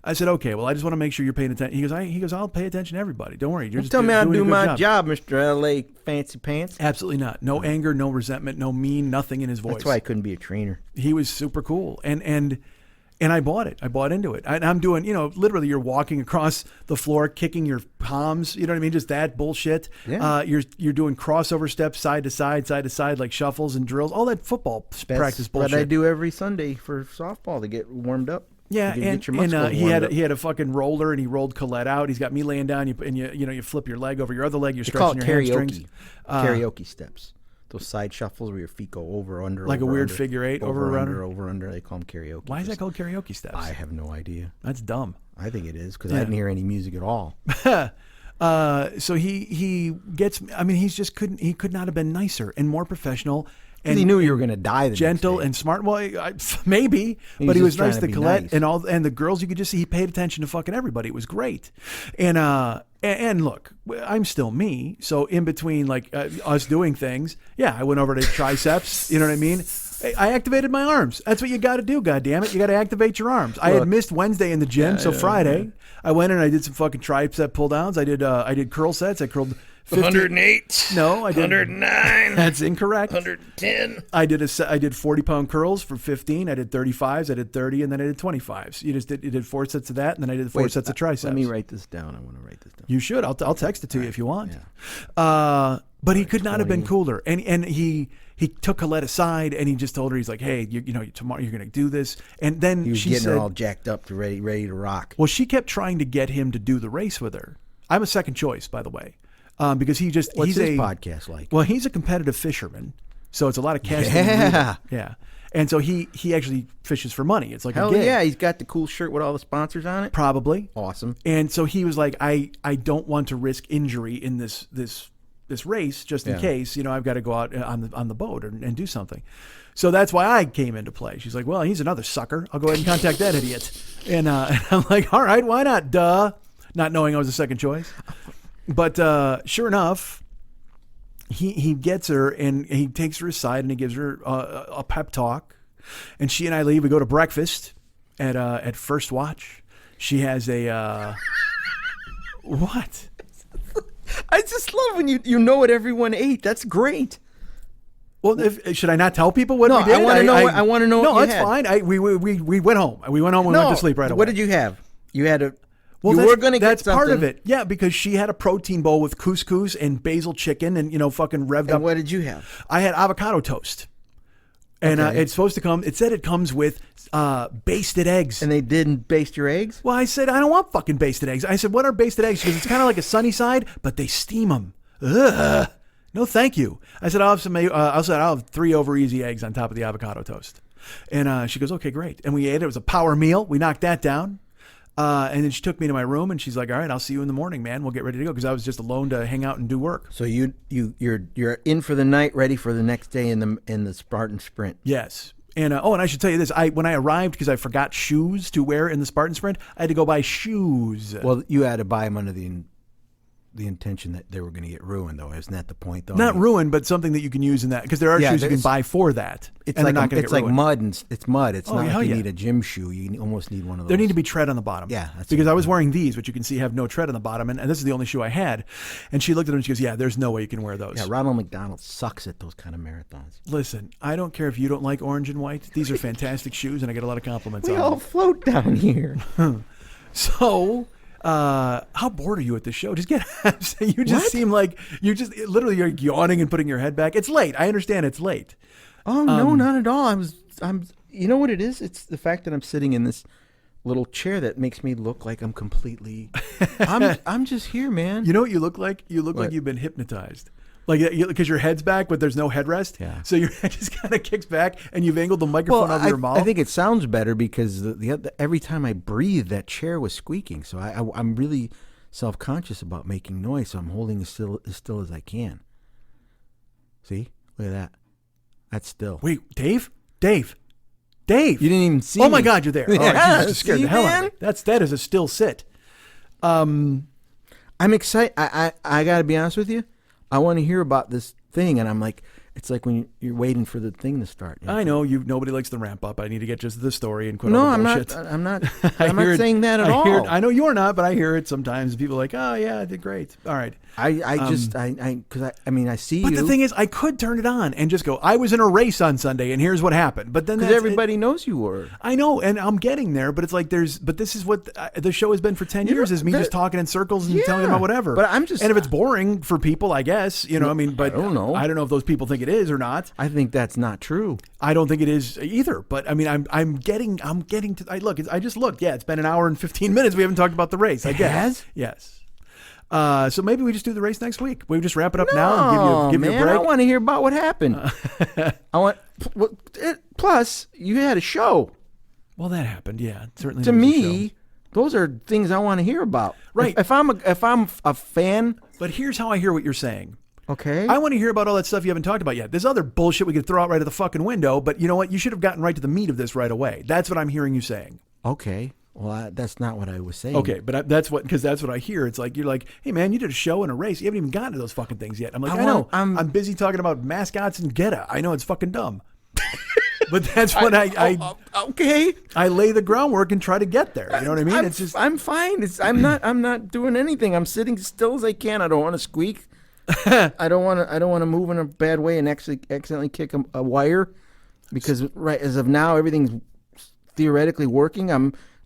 I said, okay, well, I just want to make sure you're paying attention. He goes, I'll pay attention to everybody. Don't worry. You're just tell me how to do my job, Mr. L.A. Fancy Pants. Absolutely not. No anger, no resentment, no mean, nothing in his voice. That's why I couldn't be a trainer. He was super cool. And I bought it. I bought into it. I'm doing, literally you're walking across the floor, kicking your palms. You know what I mean? Just that bullshit. Yeah. You're doing crossover steps side to side, like shuffles and drills. All that football practice bullshit. What I do every Sunday for softball to get warmed up. Yeah, and he had a fucking roller, and he rolled Colette out. He's got me laying down, and you flip your leg over your other leg. You're stretching your hamstrings. Karaoke steps. Those side shuffles where your feet go over, under, like over, a weird under, figure eight, over, under. They call them karaoke. Why is that called karaoke steps? I have no idea. That's dumb. I think it is because I didn't hear any music at all. So he gets. I mean, he could not have been nicer and more professional. And he knew you were going to die. Gentle and smart. Well, maybe, but he was nice to Colette nice. and the girls. You could just see he paid attention to fucking everybody. It was great. And look, I'm still me. So in between like us doing things, I went over to triceps. You know what I mean? I activated my arms. That's what you got to do. God damn it, you got to activate your arms. I had missed Wednesday in the gym, so Friday I went and I did some fucking tricep pull downs. I did curl sets. I curled 50. 108. No, I did 109. That's incorrect. 110. I did 40-pound curls for 15. I did 35s. I did 30, and then I did 25s. You did 4 sets of that, and then I did 4 sets of triceps. Let me write this down. I want to write this down. You should. I'll text it to you if you want. Yeah. But he could not have been cooler. And he took Colette aside and he just told her, he's like, hey, you know, tomorrow you're going to do this. And then he was she getting said, her all jacked up to ready to rock. Well, she kept trying to get him to do the race with her. I'm a second choice, by the way. Because he's his a podcast like? Well, he's a competitive fisherman, so it's a lot of casting. Yeah. And so he actually fishes for money. It's like Hell a gig. yeah, he's got the cool shirt with all the sponsors on it. Probably awesome. And so he was like, I don't want to risk injury in this race just in case. You know, I've got to go out on the boat and do something. So that's why I came into play. She's like, well, he's another sucker. I'll go ahead and contact that idiot. And I'm like, all right, why not? Duh. Not knowing I was a second choice. But sure enough, he gets her and he takes her aside and he gives her a pep talk. And she and I leave. We go to breakfast at First Watch. She has a what? I just love when you know what everyone ate. That's great. Well, should I not tell people what we did? I want to know. I want to know. No, what that's you had. fine. We went home. We went home and went to sleep right away. What did you have? You had a. Well, you were going to get that's something. part of it. Yeah, because she had a protein bowl with couscous and basil chicken and, fucking revved up. And what did you have? I had avocado toast. And it's supposed to come, it said it comes with basted eggs. And they didn't baste your eggs? Well, I said, I don't want fucking basted eggs. I said, what are basted eggs? She goes, it's kind of like a sunny side, but they steam them. Ugh. No, thank you. I said, I'll have 3 over easy eggs on top of the avocado toast. And she goes, okay, great. And we ate it. It was a power meal. We knocked that down. And then she took me to my room and she's like, all right, I'll see you in the morning, man. We'll get ready to go. Because I was just alone to hang out and do work. So you're in for the night, ready for the next day in the Spartan Sprint. Yes. And and I should tell you this. When I arrived, because I forgot shoes to wear in the Spartan Sprint, I had to go buy shoes. Well, you had to buy them under the intention that they were going to get ruined, though. Isn't that the point, though? Not ruined, but something that you can use in that. Because there are shoes you can buy for that. It's and like they're not it's like ruined. mud. It's mud. It's not like you yeah. need a gym shoe. You almost need one of those. There need to be tread on the bottom. Yeah. That's because I was wearing these, which you can see have no tread on the bottom. And this is the only shoe I had. And she looked at them and she goes, yeah, there's no way you can wear those. Yeah, Ronald McDonald sucks at those kind of marathons. Listen, I don't care if you don't like orange and white. These are fantastic shoes, and I get a lot of compliments We on all them. float down here. So... how bored are you at this show? Just you just seem like you're yawning and putting your head back. It's late. I understand it's late. Oh no, not at all. I'm you know what it is? It's the fact that I'm sitting in this little chair that makes me look like I'm completely I'm just here, man. You know what you look like? You look like you've been hypnotized. Like, because your head's back, but there's no headrest. Yeah. So your head just kind of kicks back, and you've angled the microphone over your mouth. I think it sounds better because every time I breathe, that chair was squeaking. So I'm really self-conscious about making noise. So I'm holding as still as I can. See? Look at that. That's still. Wait, Dave? You didn't even see Oh, my me. God, you're there. Yeah, Jesus, scared the hell out of me. That is a still sit. I'm excited. I got to be honest with you. I want to hear about this thing, and I'm like, it's like when you're waiting for the thing to start. I know nobody likes the ramp up. I need to get just to the story and quit all the bullshit. I'm not saying that at all. I know you're not, but I hear it sometimes. People are like, oh yeah, I did great. All right. I see you. But the thing is, I could turn it on and just go, I was in a race on Sunday, and here's what happened. But then because everybody knows you were. I know, and I'm getting there. But it's like but this is what the show has been for 10 years: is me just talking in circles and telling them about whatever. But and if it's boring for people, I guess I mean. But I don't know. I don't know if those people think it is or not. I think that's not true. I don't think it is either. But I mean, I'm getting to. I just looked. Yeah, it's been an hour and 15 minutes. We haven't talked about the race. I guess. Has? Yes. So maybe we just do the race next week. We just wrap it up now and give you a break. I want to hear about what happened. Plus, you had a show. Well, that happened. Yeah, certainly. To me, Those are things I want to hear about. Right. If I'm a fan, But here's how I hear what you're saying. okay. I want to hear about all that stuff you haven't talked about yet. There's other bullshit we could throw out right at the fucking window, but you know what? You should have gotten right to the meat of this right away. That's what I'm hearing you saying. Okay. Well, that's not what I was saying. Okay, but that's what I hear. It's like you're like, hey man, you did a show and a race. You haven't even gotten to those fucking things yet. I'm like, I know. I'm busy talking about mascots and Geta. I know it's fucking dumb, but that's what Okay. I lay the groundwork and try to get there. You know what I mean? It's just I'm fine. I'm not doing anything. I'm sitting still as I can. I don't want to squeak. I don't want to move in a bad way and actually accidentally kick a wire, because right as of now everything's theoretically working.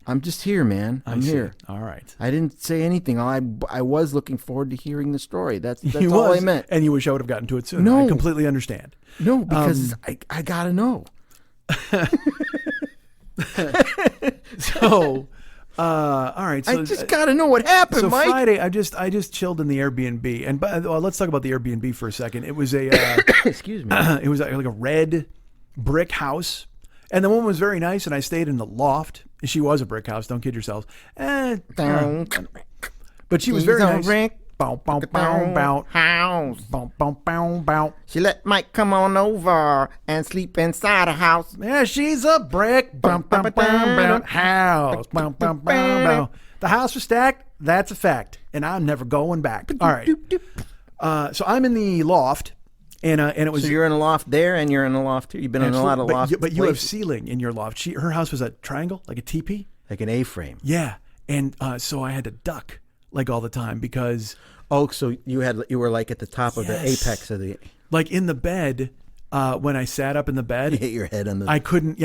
I'm just here, man. I'm here. All right. I didn't say anything. I was looking forward to hearing the story. That's You all was, I meant. and you wish I would have gotten to it sooner. No. I completely understand. No, because I gotta know. So, all right. So I just gotta know what happened, So Mike. Friday, I just chilled in the Airbnb, and let's talk about the Airbnb for a second. It was a Excuse me. it was like a red brick house, and the woman was very nice, and I stayed in the loft. She was a brick house. Don't kid yourselves. But she was very nice. Bow, bow, bow, bow. House. Bow, bow, bow, bow. She let Mike come on over and sleep inside a house. Yeah, she's a brick bum, bum, bum, bum, house. Bum, bum, bum, bum. The house was stacked. That's a fact, and I'm never going back. All right. So I'm in the loft, and it was. So you're in a loft there, and you're in a loft here. You've been in a lot of lofts. But you have ceiling in your loft. Her house was a triangle, like a teepee, like an A-frame. Yeah, and so I had to duck like all the time because. Oh, so you were like at the top of the apex of the. Like in the bed, when I sat up in the bed, You hit your head on the. I couldn't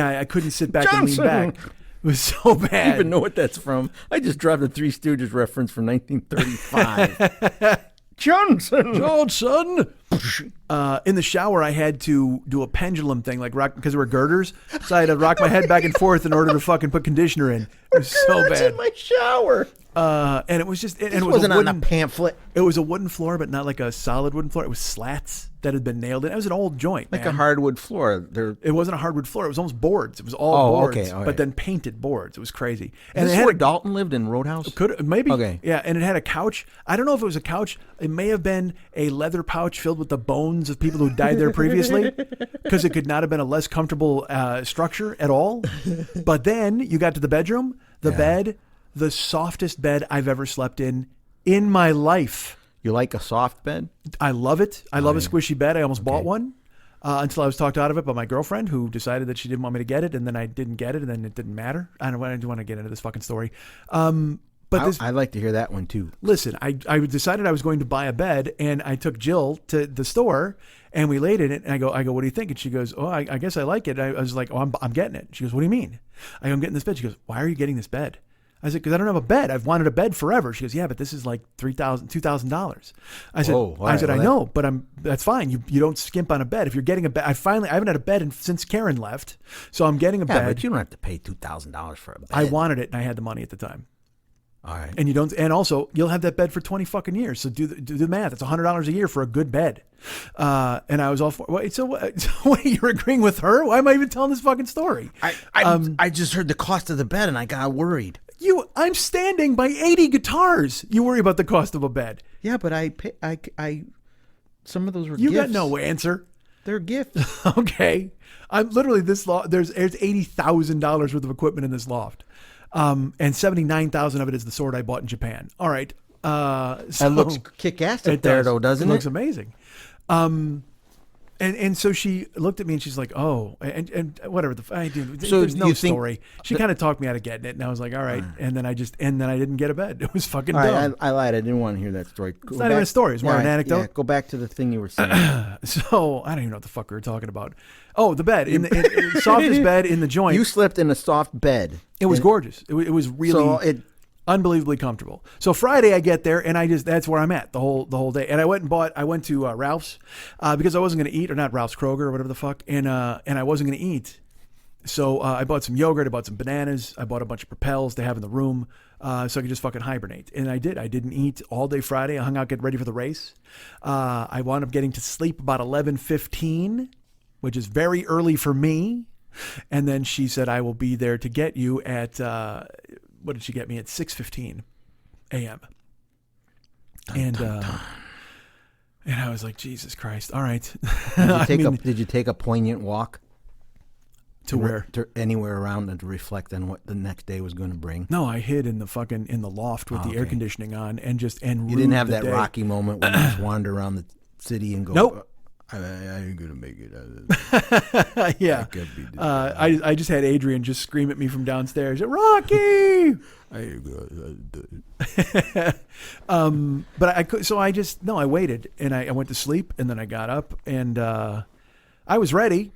sit back Johnson! and lean back. It was so bad. I don't even know what that's from. I just dropped a Three Stooges reference from 1935. Johnson. In the shower, I had to do a pendulum thing, like rock, because there were girders. So I had to rock my head back and forth in order to fucking put conditioner in. It was so bad. in my shower. And it was just, and It it was wasn't a wooden, on a pamphlet. It was a wooden floor, but not like a solid wooden floor. It was slats that had been nailed in. It was an old joint, Like man. a hardwood floor. It wasn't a hardwood floor. It was almost boards. It was all boards, okay, all right. but then painted boards. It was crazy. And it this had where Dalton lived in Roadhouse? maybe. Okay. Yeah, and it had a couch. I don't know if it was a couch. It may have been a leather pouch filled with the bones of people who died there previously, because it could not have been a less comfortable structure at all. But then you got to the bedroom, bed, the softest bed I've ever slept in my life. You like a soft bed? I love it. I love a squishy bed. I almost bought one until I was talked out of it by my girlfriend, who decided that she didn't want me to get it, and then I didn't get it, and then it didn't matter. I don't want to get into this fucking story. But I'd like to hear that one too. listen, I decided I was going to buy a bed, and I took Jill to the store, and we laid in it, and I go, what do you think? And she goes, oh, I guess I like it. I was like, oh, I'm getting it. She goes, what do you mean? I go, I'm getting this bed. She goes, why are you getting this bed? I said, because I don't have a bed. I've wanted a bed forever. She goes, yeah, but this is like $2,000. I said, I know, but that's fine. You don't skimp on a bed. If you're getting a bed, I haven't had a bed since Karen left. So I'm getting a bed. But you don't have to pay $2,000 for a bed. I wanted it, and I had the money at the time. All right. And and also you'll have that bed for 20 fucking years. So do the math. It's $100 a year for a good bed. And I was all for, wait, so wait, you're agreeing with her? Why am I even telling this fucking story? I just heard the cost of the bed and I got worried. I'm standing by 80 guitars. You worry about the cost of a bed. Yeah, but I some of those were You gifts. got no answer. They're gifts. Okay. I'm literally there's $80,000 worth of equipment in this loft. And $79,000 of it is the sword I bought in Japan. All right. So That looks kick-ass up there, though, doesn't it? It looks amazing. And so she looked at me and she's like, oh, and whatever there's no story. She kind of talked me out of getting it, and I was like, all right. And then I didn't get a bed. It was fucking dumb. I lied. I didn't want to hear that story. It's not even a story. It's more an anecdote. Yeah, go back to the thing you were saying. So I don't even know what the fuck we were talking about. Oh, the bed in the softest bed in the joint. You slept in a soft bed. It was gorgeous. It was really unbelievably comfortable. So Friday I get there and that's where I'm at the whole day. And I went to Ralph's because I wasn't going to eat, or not Ralph's, Kroger or whatever the fuck. And I wasn't going to eat. So I bought some yogurt. I bought some bananas. I bought a bunch of Propels to have in the room so I could just fucking hibernate. And I did. I didn't eat all day Friday. I hung out, getting ready for the race. I wound up getting to sleep about 11:15, which is very early for me. And then she said, I will be there to get you at what did she get me at 6:15 a.m. And I was like, Jesus Christ! All right. Did you take a poignant walk to where? To anywhere around and to reflect on what the next day was going to bring? No, I hid in the loft with the air conditioning on and you didn't have that Rocky moment when you just wander around the city and go, nope. I ain't gonna make it. Yeah, I just had Adrian just scream at me from downstairs, Rocky. But I could, so I waited and I went to sleep and then I got up and I was ready.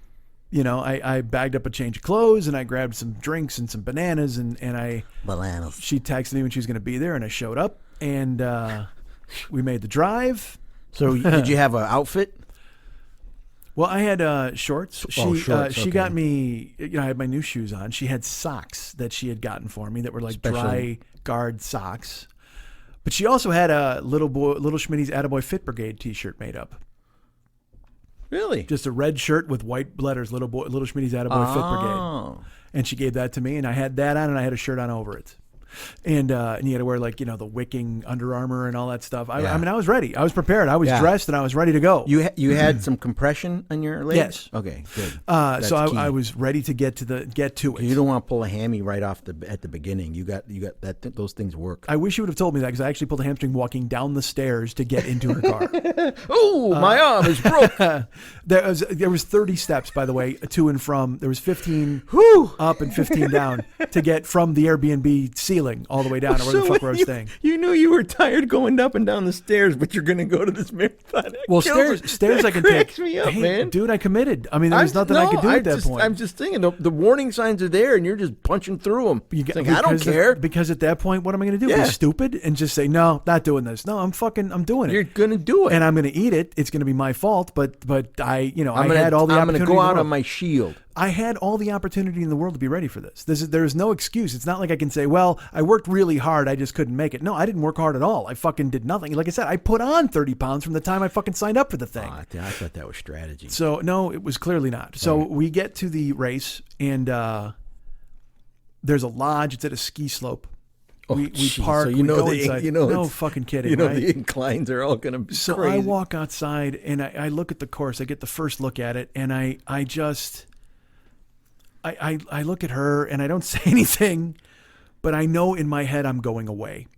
You know, I bagged up a change of clothes and I grabbed some drinks and some bananas and she texted me when she was going to be there and I showed up and we made the drive. So did you have an outfit? Well, I had shorts. She okay. got me, I had my new shoes on. She had socks that she had gotten for me that were like dry guard socks. But she also had a Little Schmitty's Attaboy Fit Brigade t-shirt made up. Really? Just a red shirt with white letters, Little Schmitty's Attaboy Fit Brigade. And she gave that to me and I had that on and I had a shirt on over it. And you had to wear the wicking Under Armour and all that stuff. I mean, I was ready. I was prepared. I was dressed and I was ready to go. You had some compression on your legs? Yes. Okay, good. So I was ready to get to it. You don't want to pull a hammy right off at the beginning. You got that. Those things work. I wish you would have told me that because I actually pulled a hamstring walking down the stairs to get into her car. Oh, my arm is broke. There was 30 steps, by the way, to and from. There was 15 up and 15 down to get from the Airbnb ceiling all the way down to where the fuck I was staying. You knew you were tired going up and down the stairs, but you're going to go to this marathon. Well, stairs I can take. Me up, hey, man. Dude, I committed. I mean, there was nothing I could do at that point. I'm just thinking the warning signs are there, and you're just punching through them. I don't care. Because at that point, what am I going to do? Be stupid and just say, no, not doing this. No, I'm doing it. You're going to do it. And I'm going to eat it. It's going to be my fault, but I had all the opportunity. I'm going to go out on my shield. I had all the opportunity in the world to be ready for this. There's no excuse. It's not like I can say, well, I worked really hard. I just couldn't make it. No, I didn't work hard at all. I fucking did nothing. Like I said, I put on 30 pounds from the time I fucking signed up for the thing. I thought that was strategy. So, no, it was clearly not. So we get to the race and there's a lodge. It's at a ski slope. We park. So we go inside. No fucking kidding. Right? The inclines are all going to be so crazy. I walk outside and I look at the course. I get the first look at it and I look at her and I don't say anything, but I know in my head I'm going away.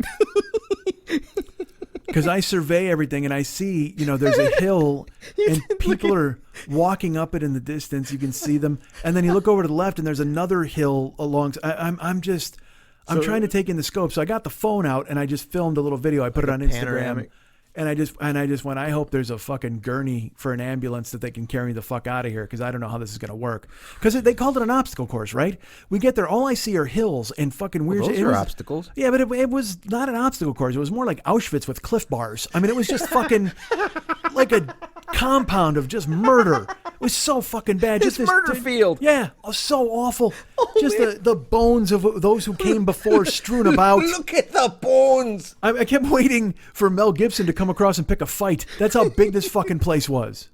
Because I survey everything and I see, there's a hill and people are walking up it in the distance. You can see them. And then you look over to the left and there's another hill along. I'm trying to take in the scope. So I got the phone out and I just filmed a little video. I put it on Instagram. Panoramic. And I just went, I hope there's a fucking gurney for an ambulance that they can carry the fuck out of here because I don't know how this is going to work. Because they called it an obstacle course, right? We get there, all I see are hills and fucking weird shit. Those are obstacles. Yeah, but it was not an obstacle course. It was more like Auschwitz with Cliff Bars. I mean, it was just fucking like a compound of just murder. It was so fucking bad. Just this murder field. Yeah, so awful. Just the bones of those who came before strewn about. Look at the bones. I kept waiting for Mel Gibson to come across and pick a fight. That's how big this fucking place was.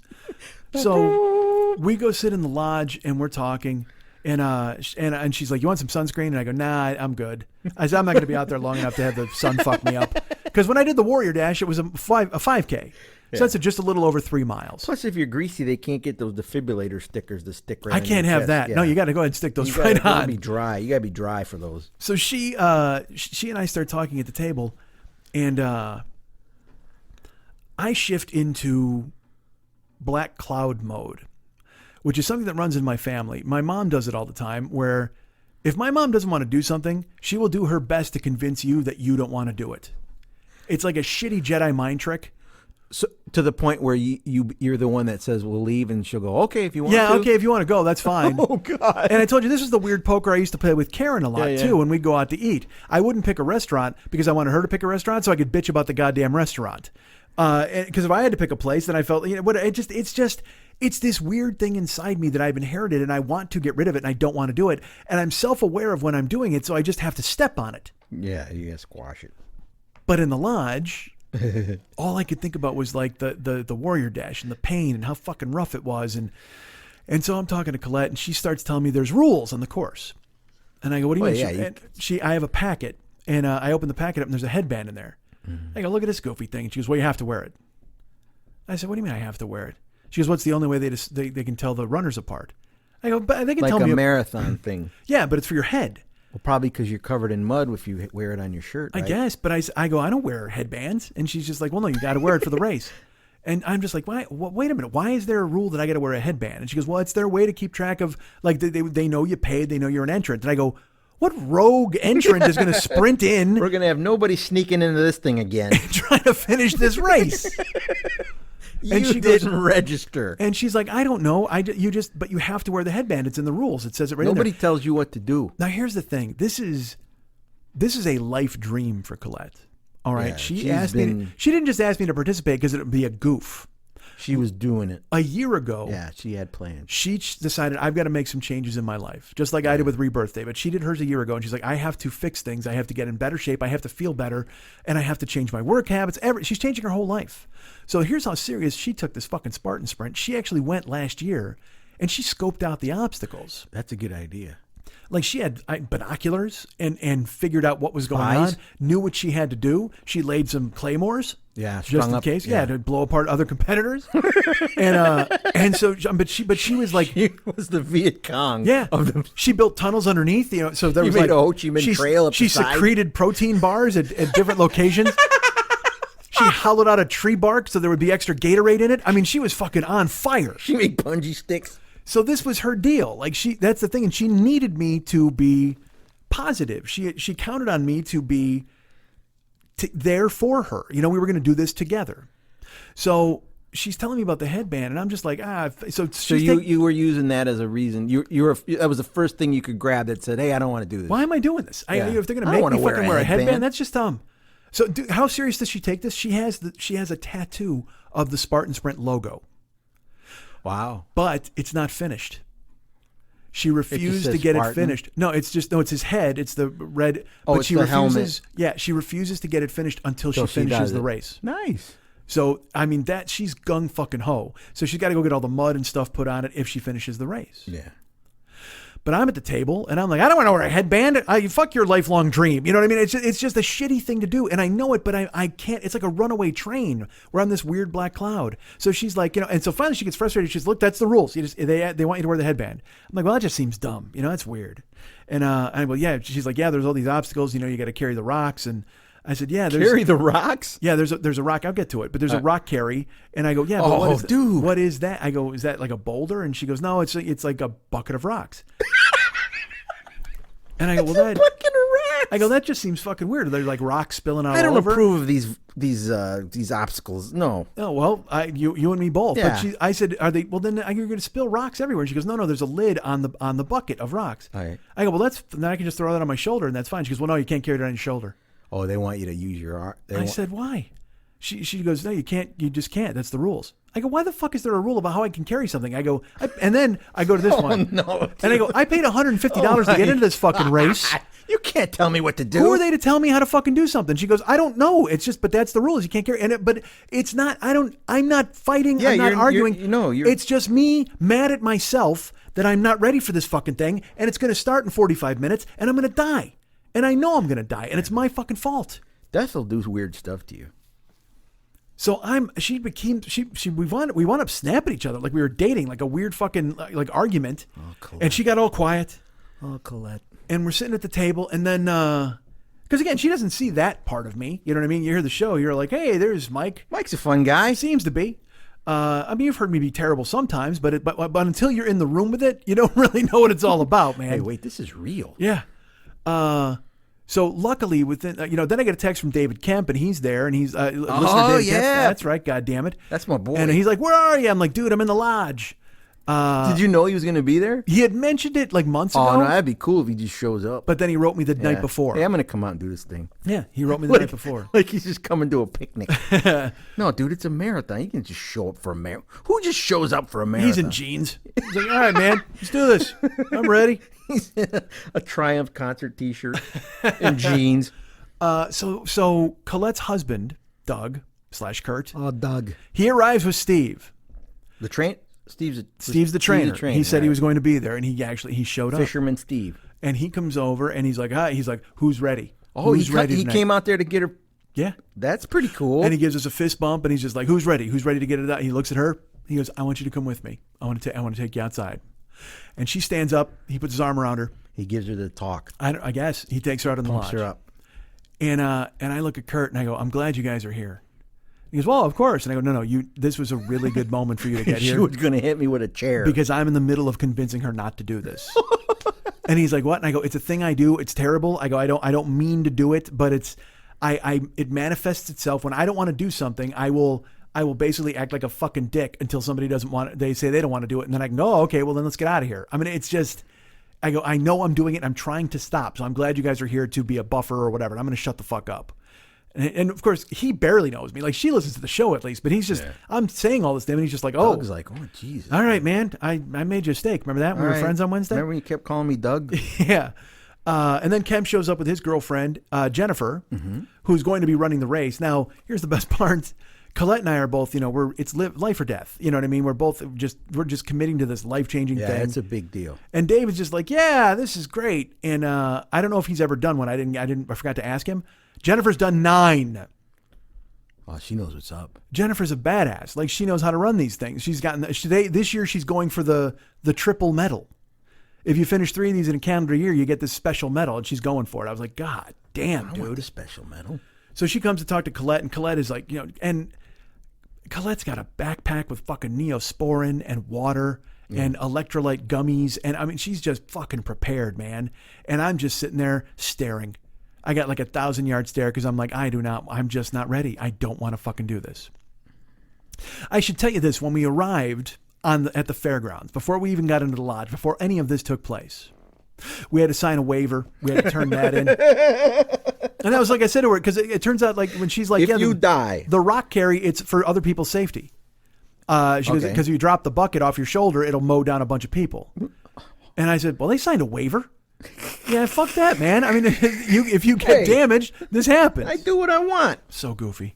So we go sit in the lodge and we're talking. And she's like, you want some sunscreen? And I go, nah, I'm good. I said, I'm not going to be out there long enough to have the sun fuck me up. Because when I did the Warrior Dash, it was a 5K. So that's just a little over 3 miles. Plus, if you're greasy, they can't get those defibrillator stickers to stick right on I can't your have chest. that. Yeah. No, you got to go ahead and stick those right on. You got to be dry. You got to be dry for those. So she and I start talking at the table, and I shift into black cloud mode, which is something that runs in my family. My mom does it all the time, where if my mom doesn't want to do something, she will do her best to convince you that you don't want to do it. It's like a shitty Jedi mind trick. So to the point where you're the one that says we'll leave, and she'll go, okay, if you want to. Yeah, okay, if you want to go, that's fine. Oh God! And I told you this was the weird poker I used to play with Karen a lot too. When we go out to eat, I wouldn't pick a restaurant because I wanted her to pick a restaurant so I could bitch about the goddamn restaurant. Because if I had to pick a place, then I felt it's this weird thing inside me that I've inherited, and I want to get rid of it, and I don't want to do it, and I'm self-aware of when I'm doing it, so I just have to step on it. Yeah, you gotta squash it. But in the lodge, all I could think about was like the Warrior Dash and the pain and how fucking rough it was. And so I'm talking to Colette and she starts telling me there's rules on the course. And I go, what do you mean? yeah, I have a packet, and I open the packet up, and there's a headband in there. I go, look at this goofy thing. And she goes, well, you have to wear it. I said, what do you mean I have to wear it? She goes, what's the only way they can tell the runners apart? I go, but they can like tell me. Like a marathon thing. Yeah, but it's for your head. Well, probably because you're covered in mud if you wear it on your shirt, right? I guess, but I go, I don't wear headbands. And she's just like, well, no, you got to wear it for the race. And I'm just like, why? Wait a minute. Why is there a rule that I got to wear a headband? And she goes, well, it's their way to keep track of, like, they know you paid, they know you're an entrant. And I go, what rogue entrant is going to sprint in? We're going to have nobody sneaking into this thing again. Trying to finish this race. And she didn't register. And she's like, I don't know. But you have to wear the headband. It's in the rules. It says it right Nobody in there. tells you what to do. Now, here's the thing. This is a life dream for Colette. All right. Yeah, she didn't just ask me to participate because it would be a goof. She was doing it. A year ago. Yeah, she had plans. She decided, I've got to make some changes in my life, just like I did with Rebirth Day. But she did hers a year ago, and she's like, I have to fix things. I have to get in better shape. I have to feel better, and I have to change my work habits. She's changing her whole life. So here's how serious she took this fucking Spartan sprint. She actually went last year, and she scoped out the obstacles. That's a good idea. Like she had binoculars and figured out what was going on, knew what she had to do. She laid some claymores. Yeah, just in case. Yeah, to blow apart other competitors. and so, but she was like, she was the Viet Cong. Yeah, she built tunnels underneath. So there was made like a Ho Chi Minh Trail up she the side. secreted protein bars at different locations. She hollowed out a tree bark so there would be extra Gatorade in it. I mean, she was fucking on fire. She made bungee sticks. So this was her deal. Like that's the thing, and she needed me to be positive. She counted on me to be there for her. You know, we were going to do this together. So she's telling me about the headband, and I'm just like, So you were using that as a reason. That was the first thing you could grab that said, hey, I don't want to do this. Why am I doing this? Yeah. If they're going to make me fucking wear a headband, that's just dumb. So how serious does she take this? She has a tattoo of the Spartan Sprint logo. Wow. But it's not finished. She refused to get it finished. No, it's his head. It's the red. Oh, but it's she the refuses. helmet. Yeah, she refuses to get it finished until she finishes the race. Nice. So, I mean, she's gung fucking ho. So she's got to go get all the mud and stuff put on it if she finishes the race. Yeah. But I'm at the table, and I'm like, I don't want to wear a headband. Fuck your lifelong dream. You know what I mean? It's just a shitty thing to do, and I know it, but I can't. It's like a runaway train. We're on this weird black cloud. So she's like, and so finally she gets frustrated. She's, look, that's the rules. They want you to wear the headband. I'm like, well, that just seems dumb. That's weird. And I go, yeah. She's like, yeah, there's all these obstacles. You got to carry the rocks. And I said, yeah. Carry the rocks? Yeah, there's a rock. I'll get to it. But there's a rock carry. And I go, yeah, but what is that? I go, is that like a boulder? And she goes, no, it's like a bucket of rocks. And I go, that just seems fucking weird. They're like rocks spilling out all over. I don't approve of these obstacles. No. Oh, well, you and me both. Yeah. But I said, are they? Well, then you're going to spill rocks everywhere. And she goes, no, there's a lid on the bucket of rocks. All right. I go, well, then I can just throw that on my shoulder, and that's fine. She goes, well, no, you can't carry it on your shoulder. Oh, they want you to use your arm. I said, why? She goes, no, you can't. You just can't. That's the rules. I go, why the fuck is there a rule about how I can carry something? I go, and then I go to this one. No, dude. And I go, I paid $150 to get into this fucking race. You can't tell me what to do. Who are they to tell me how to fucking do something? She goes, I don't know. It's just, but that's the rules. You can't carry. But it's not. I'm not fighting. Yeah, I'm not arguing. You're it's just me mad at myself that I'm not ready for this fucking thing, and it's going to start in 45 minutes, and I'm going to die, and I know I'm going to die, and it's my fucking fault. Death will do weird stuff to you. So we wound up snapping each other like we were dating, like a weird fucking like argument. Oh, and she got all quiet. Oh, Colette. And we're sitting at the table, and then because again, she doesn't see that part of me. You know what I mean? You hear the show, you're like, hey, there's Mike. Mike's a fun guy. Seems to be. I mean, you've heard me be terrible sometimes, but until you're in the room with it, you don't really know what it's all about, man. Hey, wait, this is real. Yeah. So luckily, within then I get a text from David Kemp, and he's there, and he's listening to David Kemp. That's right, God damn it, that's my boy. And he's like, "Where are you?" I'm like, "Dude, I'm in the lodge." Did you know he was going to be there? He had mentioned it like months ago. Oh no, that'd be cool if he just shows up. But then he wrote me the night before. Hey, I'm going to come out and do this thing. Yeah, he wrote me the night before. Like he's just coming to a picnic. No, dude, it's a marathon. You can just show up for a marathon. Who just shows up for a marathon? He's in jeans. He's like, all right, man, let's do this. I'm ready. He's in a Triumph concert T-shirt and jeans. So Colette's husband, Doug / Kurt. Oh, Doug. He arrives with Steve. The train. Steve's the trainer. He said he was going to be there, and he showed up. Fisherman Steve. And he comes over and he's like, who's ready? Oh, who's he tonight?" came out there to get her. Yeah. That's pretty cool. And he gives us a fist bump and he's just like, who's ready? Who's ready to get it out? He looks at her. He goes, I want you to come with me. I want to take you outside. And she stands up. He puts his arm around her. He gives her the talk. I guess he takes her out in the Pumps lodge. her up. And I look at Kurt and I go, I'm glad you guys are here. He goes, well, of course. And I go, no, this was a really good moment for you to get She here. was going to hit me with a chair. Because I'm in the middle of convincing her not to do this. And he's like, what? And I go, it's a thing I do. It's terrible. I go, I don't mean to do it, but it manifests itself when I don't want to do something. I will basically act like a fucking dick until somebody doesn't want it. They say they don't want to do it. And then I can go, oh, okay, well then let's get out of here. I mean, it's just, I go, I know I'm doing it. I'm trying to stop. So I'm glad you guys are here to be a buffer or whatever. And I'm going to shut the fuck up. And of course, he barely knows me. Like, she listens to the show at least, but he's just, I'm saying all this to him, and he's just like, oh. Doug's like, oh, Jesus. All right, man. I made you a steak. Remember that? We were friends on Wednesday? Remember when you kept calling me Doug? Yeah. And then Kemp shows up with his girlfriend, Jennifer, who's going to be running the race. Now, here's the best part. Colette and I are both, it's life or death. You know what I mean? We're just committing to this life-changing thing. Yeah, it's a big deal. And David's just like, yeah, this is great. And I don't know if he's ever done one. I forgot to ask him. Jennifer's done 9. Oh, she knows what's up. Jennifer's a badass. Like, she knows how to run these things. She's gotten this year she's going for the triple medal. If you finish 3 of these in a calendar year, you get this special medal, and she's going for it. I was like, God damn, dude. I want the special medal. So she comes to talk to Colette, and Colette is like, and Colette's got a backpack with fucking Neosporin and water and electrolyte gummies. And I mean, she's just fucking prepared, man. And I'm just sitting there staring. I got like 1,000-yard stare because I'm like, I'm just not ready. I don't want to fucking do this. I should tell you this. When we arrived at the fairgrounds, before we even got into the lodge, before any of this took place, we had to sign a waiver. We had to turn that in. And that was like I said to her, because it turns out, like, when she's like, if you die, the rock carry, it's for other people's safety. She goes, because if you drop the bucket off your shoulder, it'll mow down a bunch of people. And I said, well, they signed a waiver. Yeah, fuck that, man. I mean, if you get damaged, this happens. I do what I want. So goofy.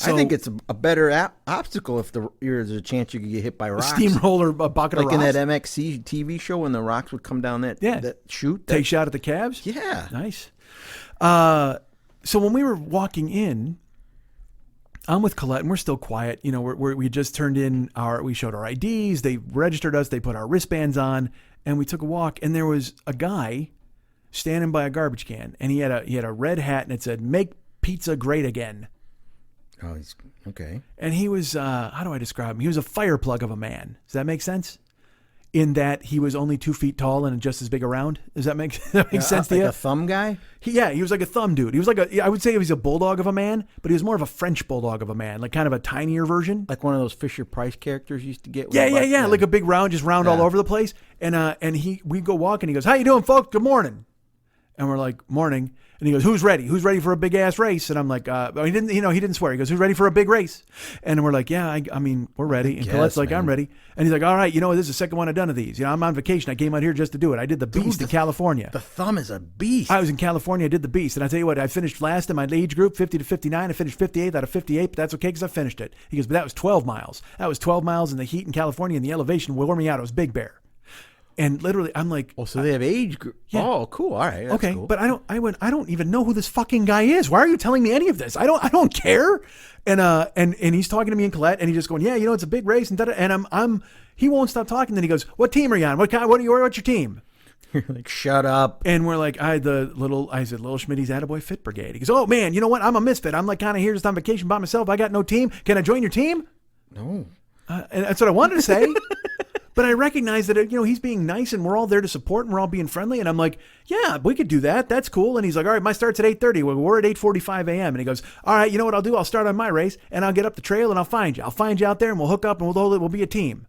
I think it's a better obstacle if there's a chance you could get hit by rocks. A steamroller, a bucket of rocks. Like in that MXC TV show when the rocks would come down that chute. Take shot at the cabs? Yeah. Nice. So when we were walking in, I'm with Colette and we're still quiet. We just turned in we showed our IDs. They registered us. They put our wristbands on and we took a walk. And there was a guy standing by a garbage can and he had a red hat and it said, "Make pizza great again." Oh, he's okay. And he was, how do I describe him? He was a fire plug of a man. Does that make sense? In that he was only 2 feet tall and just as big around. Does that make sense to you? Like a thumb guy? He was like a thumb dude. He was like I would say he was a bulldog of a man, but he was more of a French bulldog of a man, like kind of a tinier version. Like one of those Fisher Price characters you used to get. Yeah. Like a big round, just round all over the place. And we go walking. He goes, "How you doing, folks? Good morning." And we're like, "Morning." And he goes, "Who's ready? Who's ready for a big ass race?" And I'm like, he didn't swear. He goes, "Who's ready for a big race?" And we're like, "Yeah, I mean, we're ready." And Colette's like, "I'm ready." And he's like, "All right, this is the second one I've done of these. I'm on vacation. I came out here just to do it. I did the Beast in California." The thumb is a beast. I was in California. I did the Beast. And I tell you what, I finished last in my age group, 50 to 59. I finished 58th out of 58, but that's okay because I finished it. He goes, "But that was 12 miles. That was 12 miles in the heat in California and the elevation wore me out. It was Big Bear." And literally, I'm like, "Oh, so they have age group? Yeah. Oh, cool. All right, that's okay." cool. But I don't even know who this fucking guy is. Why are you telling me any of this? I don't care. And he's talking to me and Colette, and he's just going, "Yeah, it's a big race." And he won't stop talking. Then he goes, "What team are you on? What's your team?" You're like, "Shut up." And we're like, I said, Little Schmitty's Attaboy Fit Brigade. He goes, "Oh man, you know what? I'm a misfit. I'm like kind of here just on vacation by myself. I got no team. Can I join your team?" No. And that's what I wanted to say. But I recognize that, he's being nice and we're all there to support and we're all being friendly. And I'm like, "Yeah, we could do that. That's cool." And he's like, "All right, my start's at 8:30. Well, we're at 8:45 a.m. And he goes, "All right, you know what I'll do? I'll start on my race and I'll get up the trail and I'll find you. I'll find you out there and we'll hook up and we'll be a team."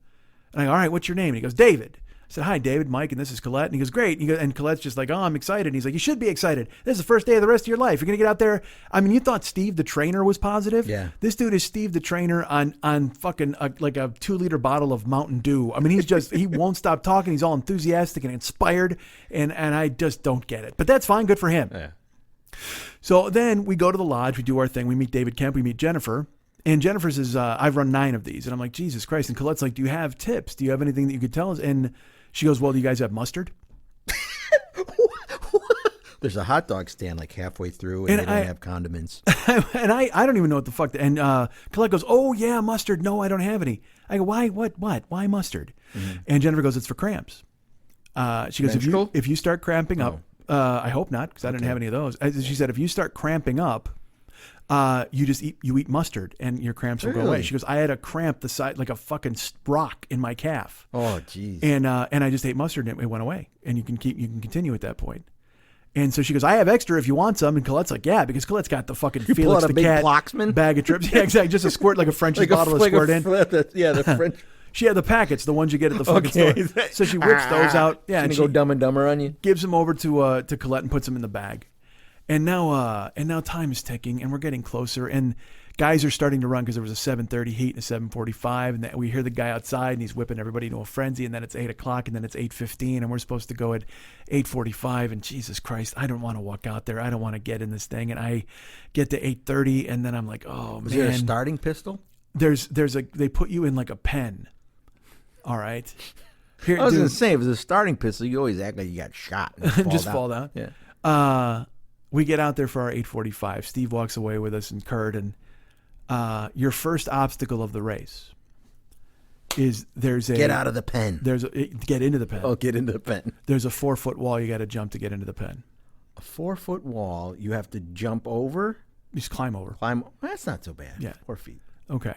And I go, "All right, what's your name?" And he goes, "David." I said, "Hi, David, Mike, and this is Colette." And he goes, "Great." And Colette's just like, "Oh, I'm excited." And he's like, "You should be excited. This is the first day of the rest of your life. You're going to get out there." I mean, you thought Steve the trainer was positive? Yeah. This dude is Steve the trainer on fucking like a 2-liter bottle of Mountain Dew. I mean, he won't stop talking. He's all enthusiastic and inspired. And I just don't get it. But that's fine. Good for him. Yeah. So then we go to the lodge. We do our thing. We meet David Kemp. We meet Jennifer. And Jennifer says, "I've run 9 of these." And I'm like, "Jesus Christ." And Colette's like, "Do you have tips? Do you have anything that you could tell us?" And she goes, "Well, do you guys have mustard?" There's a hot dog stand like halfway through, and they don't have condiments. And I don't even know what the fuck. And Colette goes, "Oh yeah, mustard. No, I don't have any." I go, "Why? What? Why mustard?" Mm-hmm. And Jennifer goes, "It's for cramps." She goes, "If you start cramping up, I hope not, because I didn't have any of those." She said, "If you start cramping up, you eat mustard, and your cramps will go away." She goes, "I had a cramp the size like a fucking rock in my calf." Oh, jeez. And I just ate mustard, and it went away. And you can continue at that point. And so she goes, "I have extra if you want some." And Colette's like, "Yeah," because Colette's got the fucking Felix the Cat Ploxman bag of trips. Yeah, exactly. Just a squirt, like a French's bottle of squirt in. The French. She had the packets, the ones you get at the fucking store. So she whips those out. Yeah, and she go Dumb and Dumber on you. Gives them over to Colette and puts them in the bag. And now time is ticking, and we're getting closer. And guys are starting to run because there was a 7:30 heat and a 7:45, and we hear the guy outside, and he's whipping everybody into a frenzy. And then it's 8 o'clock, and then it's 8:15, and we're supposed to go at 8:45. And Jesus Christ, I don't want to walk out there. I don't want to get in this thing. And I get to 8:30, and then I'm like, oh man. Is there a starting pistol? They put you in like a pen. All right. Here, I was going to say, if it's a starting pistol, you always act like you got shot. And just fall down. Yeah. We get out there for our 8:45. Steve walks away with us and Kurt, and your first obstacle of the race is get out of the pen. Get into the pen. Oh, get into the pen. There's a 4-foot wall you got to jump to get into the pen. A 4-foot wall you have to jump over? Just climb over. That's not so bad. Yeah. 4 feet. Okay.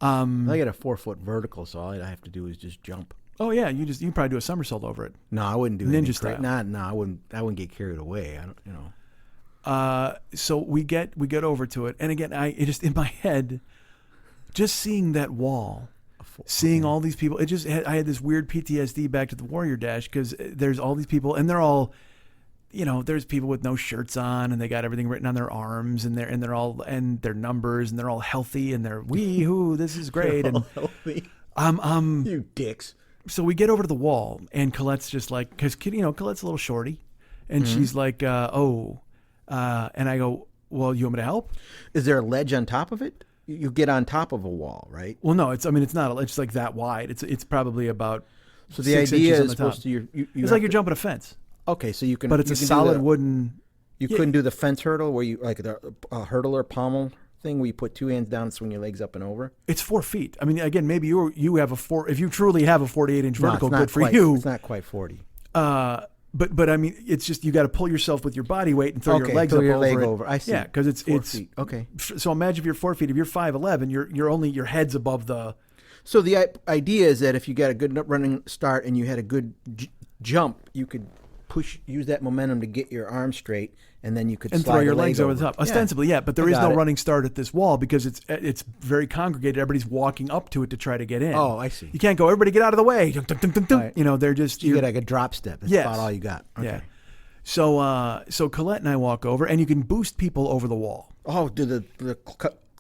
I got a 4-foot vertical, so all I have to do is just jump. Oh yeah, you can probably do a somersault over it. No, I wouldn't do ninja style. No, I wouldn't get carried away. I don't. So we get over to it, and again, it just in my head, just seeing that wall, seeing all these people, I had this weird PTSD back to the Warrior Dash, because there's all these people, and they're all, there's people with no shirts on, and they got everything written on their arms, and they're all, and their numbers, and they're all healthy, and they're wee-hoo, this is great, and healthy. You dicks. So we get over to the wall, and Colette's just like, because Colette's a little shorty, and she's like, and I go, well, you want me to help? Is there a ledge on top of it? You get on top of a wall, right? Well, no, it's not. It's like that wide. It's probably about. So the idea is supposed to. It's like you're jumping a fence. Okay, so you can. But it's a solid wooden. You couldn't do the fence hurdle where you like the hurdle or pommel thing where you put 2 hands down and swing your legs up and over. It's 4 feet. I mean, again, maybe you have if you truly have a 48-inch vertical, good for quite, you. It's not quite 40. But I mean, it's just you got to pull yourself with your body weight and throw your legs up over it. I see. Yeah, because it's 4 feet. Okay. So imagine if you're 4 feet. If you're 5'11", you're only your head's above the. So the idea is that if you got a good running start and you had a good jump, you could use that momentum to get your arms straight, and then you could slide throw your legs over the top. Ostensibly, yeah, but there is no running start at this wall because it's very congregated. Everybody's walking up to it to try to get in. Oh, I see. You can't go, everybody get out of the way. Right. They're just you get like a drop step. That's about all you got. Okay. Yeah. So Colette and I walk over, and you can boost people over the wall. Oh, do the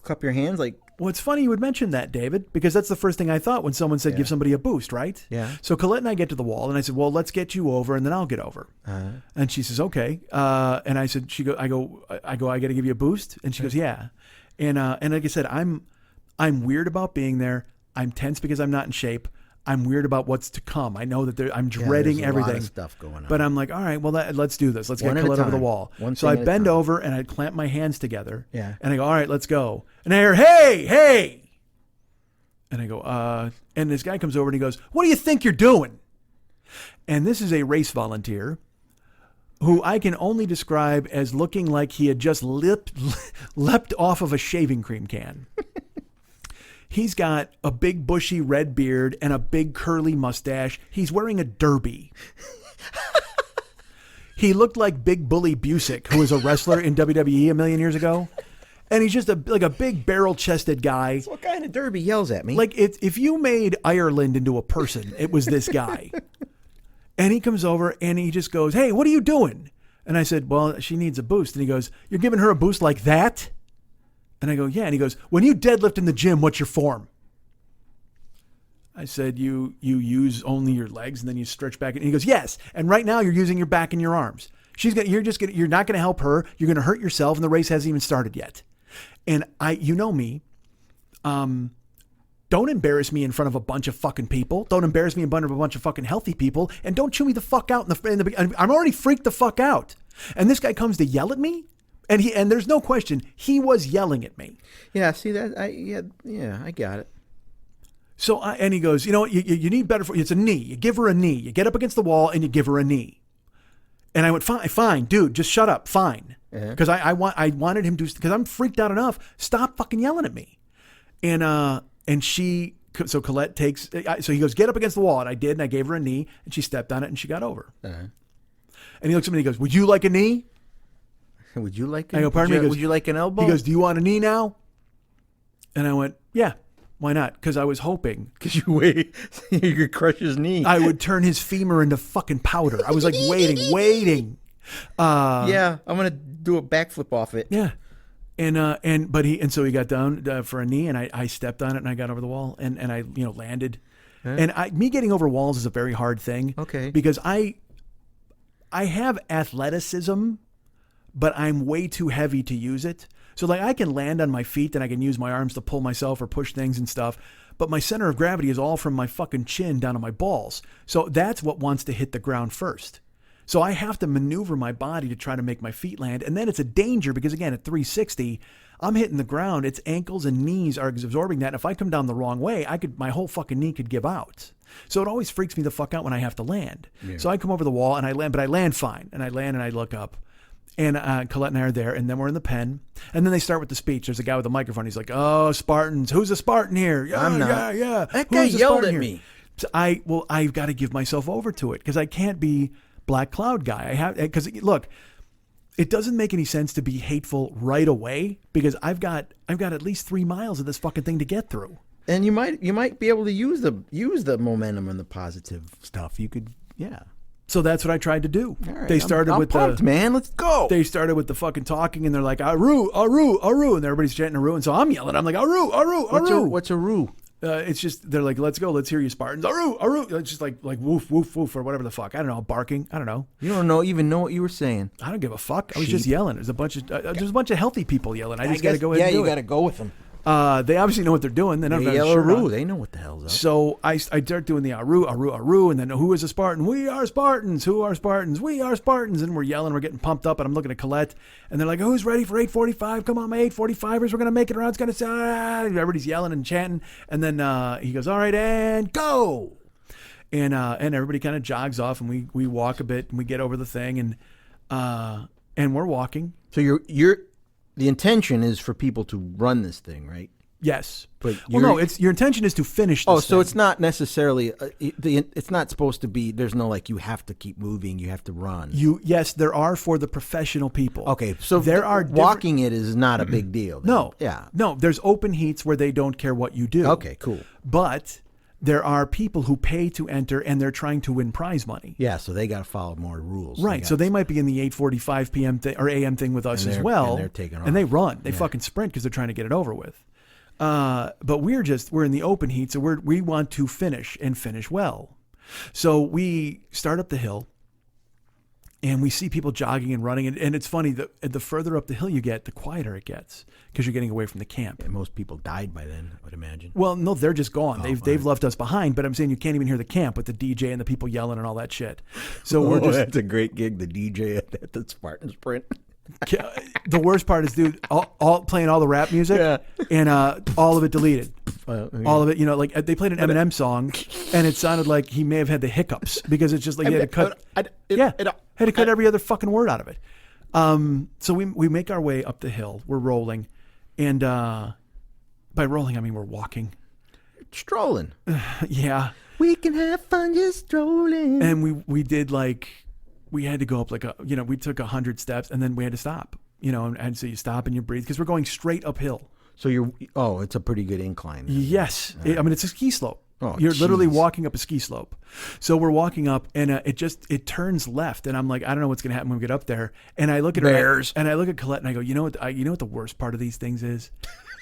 cup your hands like? Well, it's funny you would mention that, David, because that's the first thing I thought when someone said give somebody a boost, right? Yeah. So Colette and I get to the wall, and I said, well, let's get you over, and then I'll get over. Uh-huh. And she says, okay. And I said, I got to give you a boost? And she goes, yeah. And like I said, I'm weird about being there. I'm tense because I'm not in shape. I'm weird about what's to come. I know that I'm dreading everything. Lot of stuff going on. But I'm like, all right, well, let's do this. Let's get Colette over the wall. So I bend over and I clamp my hands together. Yeah. And I go, all right, let's go. And I hear, hey. And I go, and this guy comes over and he goes, what do you think you're doing? And this is a race volunteer who I can only describe as looking like he had just leapt off of a shaving cream can. He's got a big bushy red beard and a big curly mustache. He's wearing a derby. He looked like Big Bully Busick, who was a wrestler in WWE a million years ago. And he's just like a big barrel-chested guy. So what kind of derby yells at me? Like if you made Ireland into a person, it was this guy. And he comes over and he just goes, hey, what are you doing? And I said, well, she needs a boost. And he goes, you're giving her a boost like that? And I go, yeah. And he goes, when you deadlift in the gym, what's your form? I said, you use only your legs and then you stretch back. And he goes, yes. And right now you're using your back and your arms. You're not going to help her. You're going to hurt yourself. And the race hasn't even started yet. And you know me, Don't embarrass me in front of a bunch of fucking people. Don't embarrass me in front of a bunch of fucking healthy people. And don't chew me the fuck out I'm already freaked the fuck out. And this guy comes to yell at me. And there's no question, he was yelling at me. Yeah, see that? I got it. So, and he goes, you know what, you need better, it's a knee. You give her a knee. You get up against the wall and you give her a knee. And I went, fine, dude, just shut up, fine. Because I wanted him to, because I'm freaked out enough. Stop fucking yelling at me. So Colette takes, so he goes, get up against the wall. And I did, and I gave her a knee, and she stepped on it, and she got over. And he looks at me and he goes, would you like a knee? Would you like? I go, pardon me. He goes, would you like an elbow? He goes, do you want a knee now? And I went, yeah, why not? Because I was hoping. Because you could crush his knee. I would turn his femur into fucking powder. I was like waiting. Yeah, I'm gonna do a backflip off it. Yeah, so he got down for a knee, and I stepped on it, and I got over the wall, and I landed. And me getting over walls is a very hard thing. Okay, because I have athleticism, but I'm way too heavy to use it. So like I can land on my feet and I can use my arms to pull myself or push things and stuff. But my center of gravity is all from my fucking chin down to my balls. So that's what wants to hit the ground first. So I have to maneuver my body to try to make my feet land. And then it's a danger because again, at 360, I'm hitting the ground. Its ankles and knees are absorbing that. And if I come down the wrong way, my whole fucking knee could give out. So it always freaks me the fuck out when I have to land. Yeah. So I come over the wall and I land, but I land fine. And I land and I look up. And Colette and I are there, and then we're in the pen. And then they start with the speech. There's a guy with a microphone. He's like, oh, Spartans. Who's a Spartan here? Yeah, I'm not. Yeah. That guy yelled at me. So I've got to give myself over to it because I can't be Black Cloud guy. Because look, it doesn't make any sense to be hateful right away because I've got at least 3 miles of this fucking thing to get through. And you might be able to use the momentum and the positive stuff. You could, yeah. So that's what I tried to do. Right, they started I'm with pumped, man. Let's go. They started with the fucking talking, and they're like, Aru, Aru, Aru, and everybody's chanting Aru, and so I'm yelling. I'm like, Aru, Aru, Aru. What's Aru? It's just they're like, let's go, let's hear you, Spartans. Aru, Aru. It's just like woof, woof, woof, or whatever the fuck. I don't know, barking. I don't know. You don't even know what you were saying. I don't give a fuck. I was just yelling. There's a bunch of healthy people yelling. I just got to go ahead. Yeah, and do you got to go with them. They obviously know what they're doing. They yell Aru. They know what the hell's up. So I start doing the Aru, Aru, Aru, and then who is a Spartan? We are Spartans. Who are Spartans? We are Spartans. And we're yelling. We're getting pumped up. And I'm looking at Colette, and they're like, "Who's ready for 8:45? Come on, my 8:45ers. We're gonna make it around. It's gonna say." Everybody's yelling and chanting. And then he goes, "All right, and go." And everybody kind of jogs off, and we walk a bit, and we get over the thing, and we're walking. So you're. The intention is for people to run this thing, right? Yes, but your intention is to finish. This so it's not necessarily it's not supposed to be. There's no like you have to keep moving. You have to run. Yes, there are for the professional people. Okay, so there are walking. It is not a big deal. No, there's open heats where they don't care what you do. Okay, cool. But there are people who pay to enter, and they're trying to win prize money. Yeah, so they got to follow more rules. Right, so they might be in the 8:45 p.m. or a.m. thing with us as well. And they're taking off. And they run. They fucking sprint because they're trying to get it over with. But we're in the open heat, so we want to finish and finish well. So we start up the hill, and we see people jogging and running. And it's funny, the further up the hill you get, the quieter it gets because you're getting away from the camp. And most people died by then, I would imagine. Well, no, they're just gone. They've left us behind. But I'm saying you can't even hear the camp with the DJ and the people yelling and all that shit. So that's a great gig, the DJ at the Spartan Sprint. The worst part is, dude, all playing all the rap music and all of it deleted. All of it, like they played an Eminem song, and it sounded like he may have had the hiccups because it's just like he had to cut. Had to cut every other fucking word out of it. So we make our way up the hill. We're rolling, and by rolling I mean we're walking, strolling. Yeah, we can have fun just strolling. And we did we had to go up we took 100 steps, and then we had to stop. And so you stop and you breathe because we're going straight uphill. So it's a pretty good incline. Yes. It's a ski slope. Oh, You're literally jeez. walking up a ski slope. So we're walking up, and it turns left, and I'm like, I don't know what's gonna happen when we get up there. And I look at Bears. her, and I look at Colette, and I go, you know what the worst part of these things is?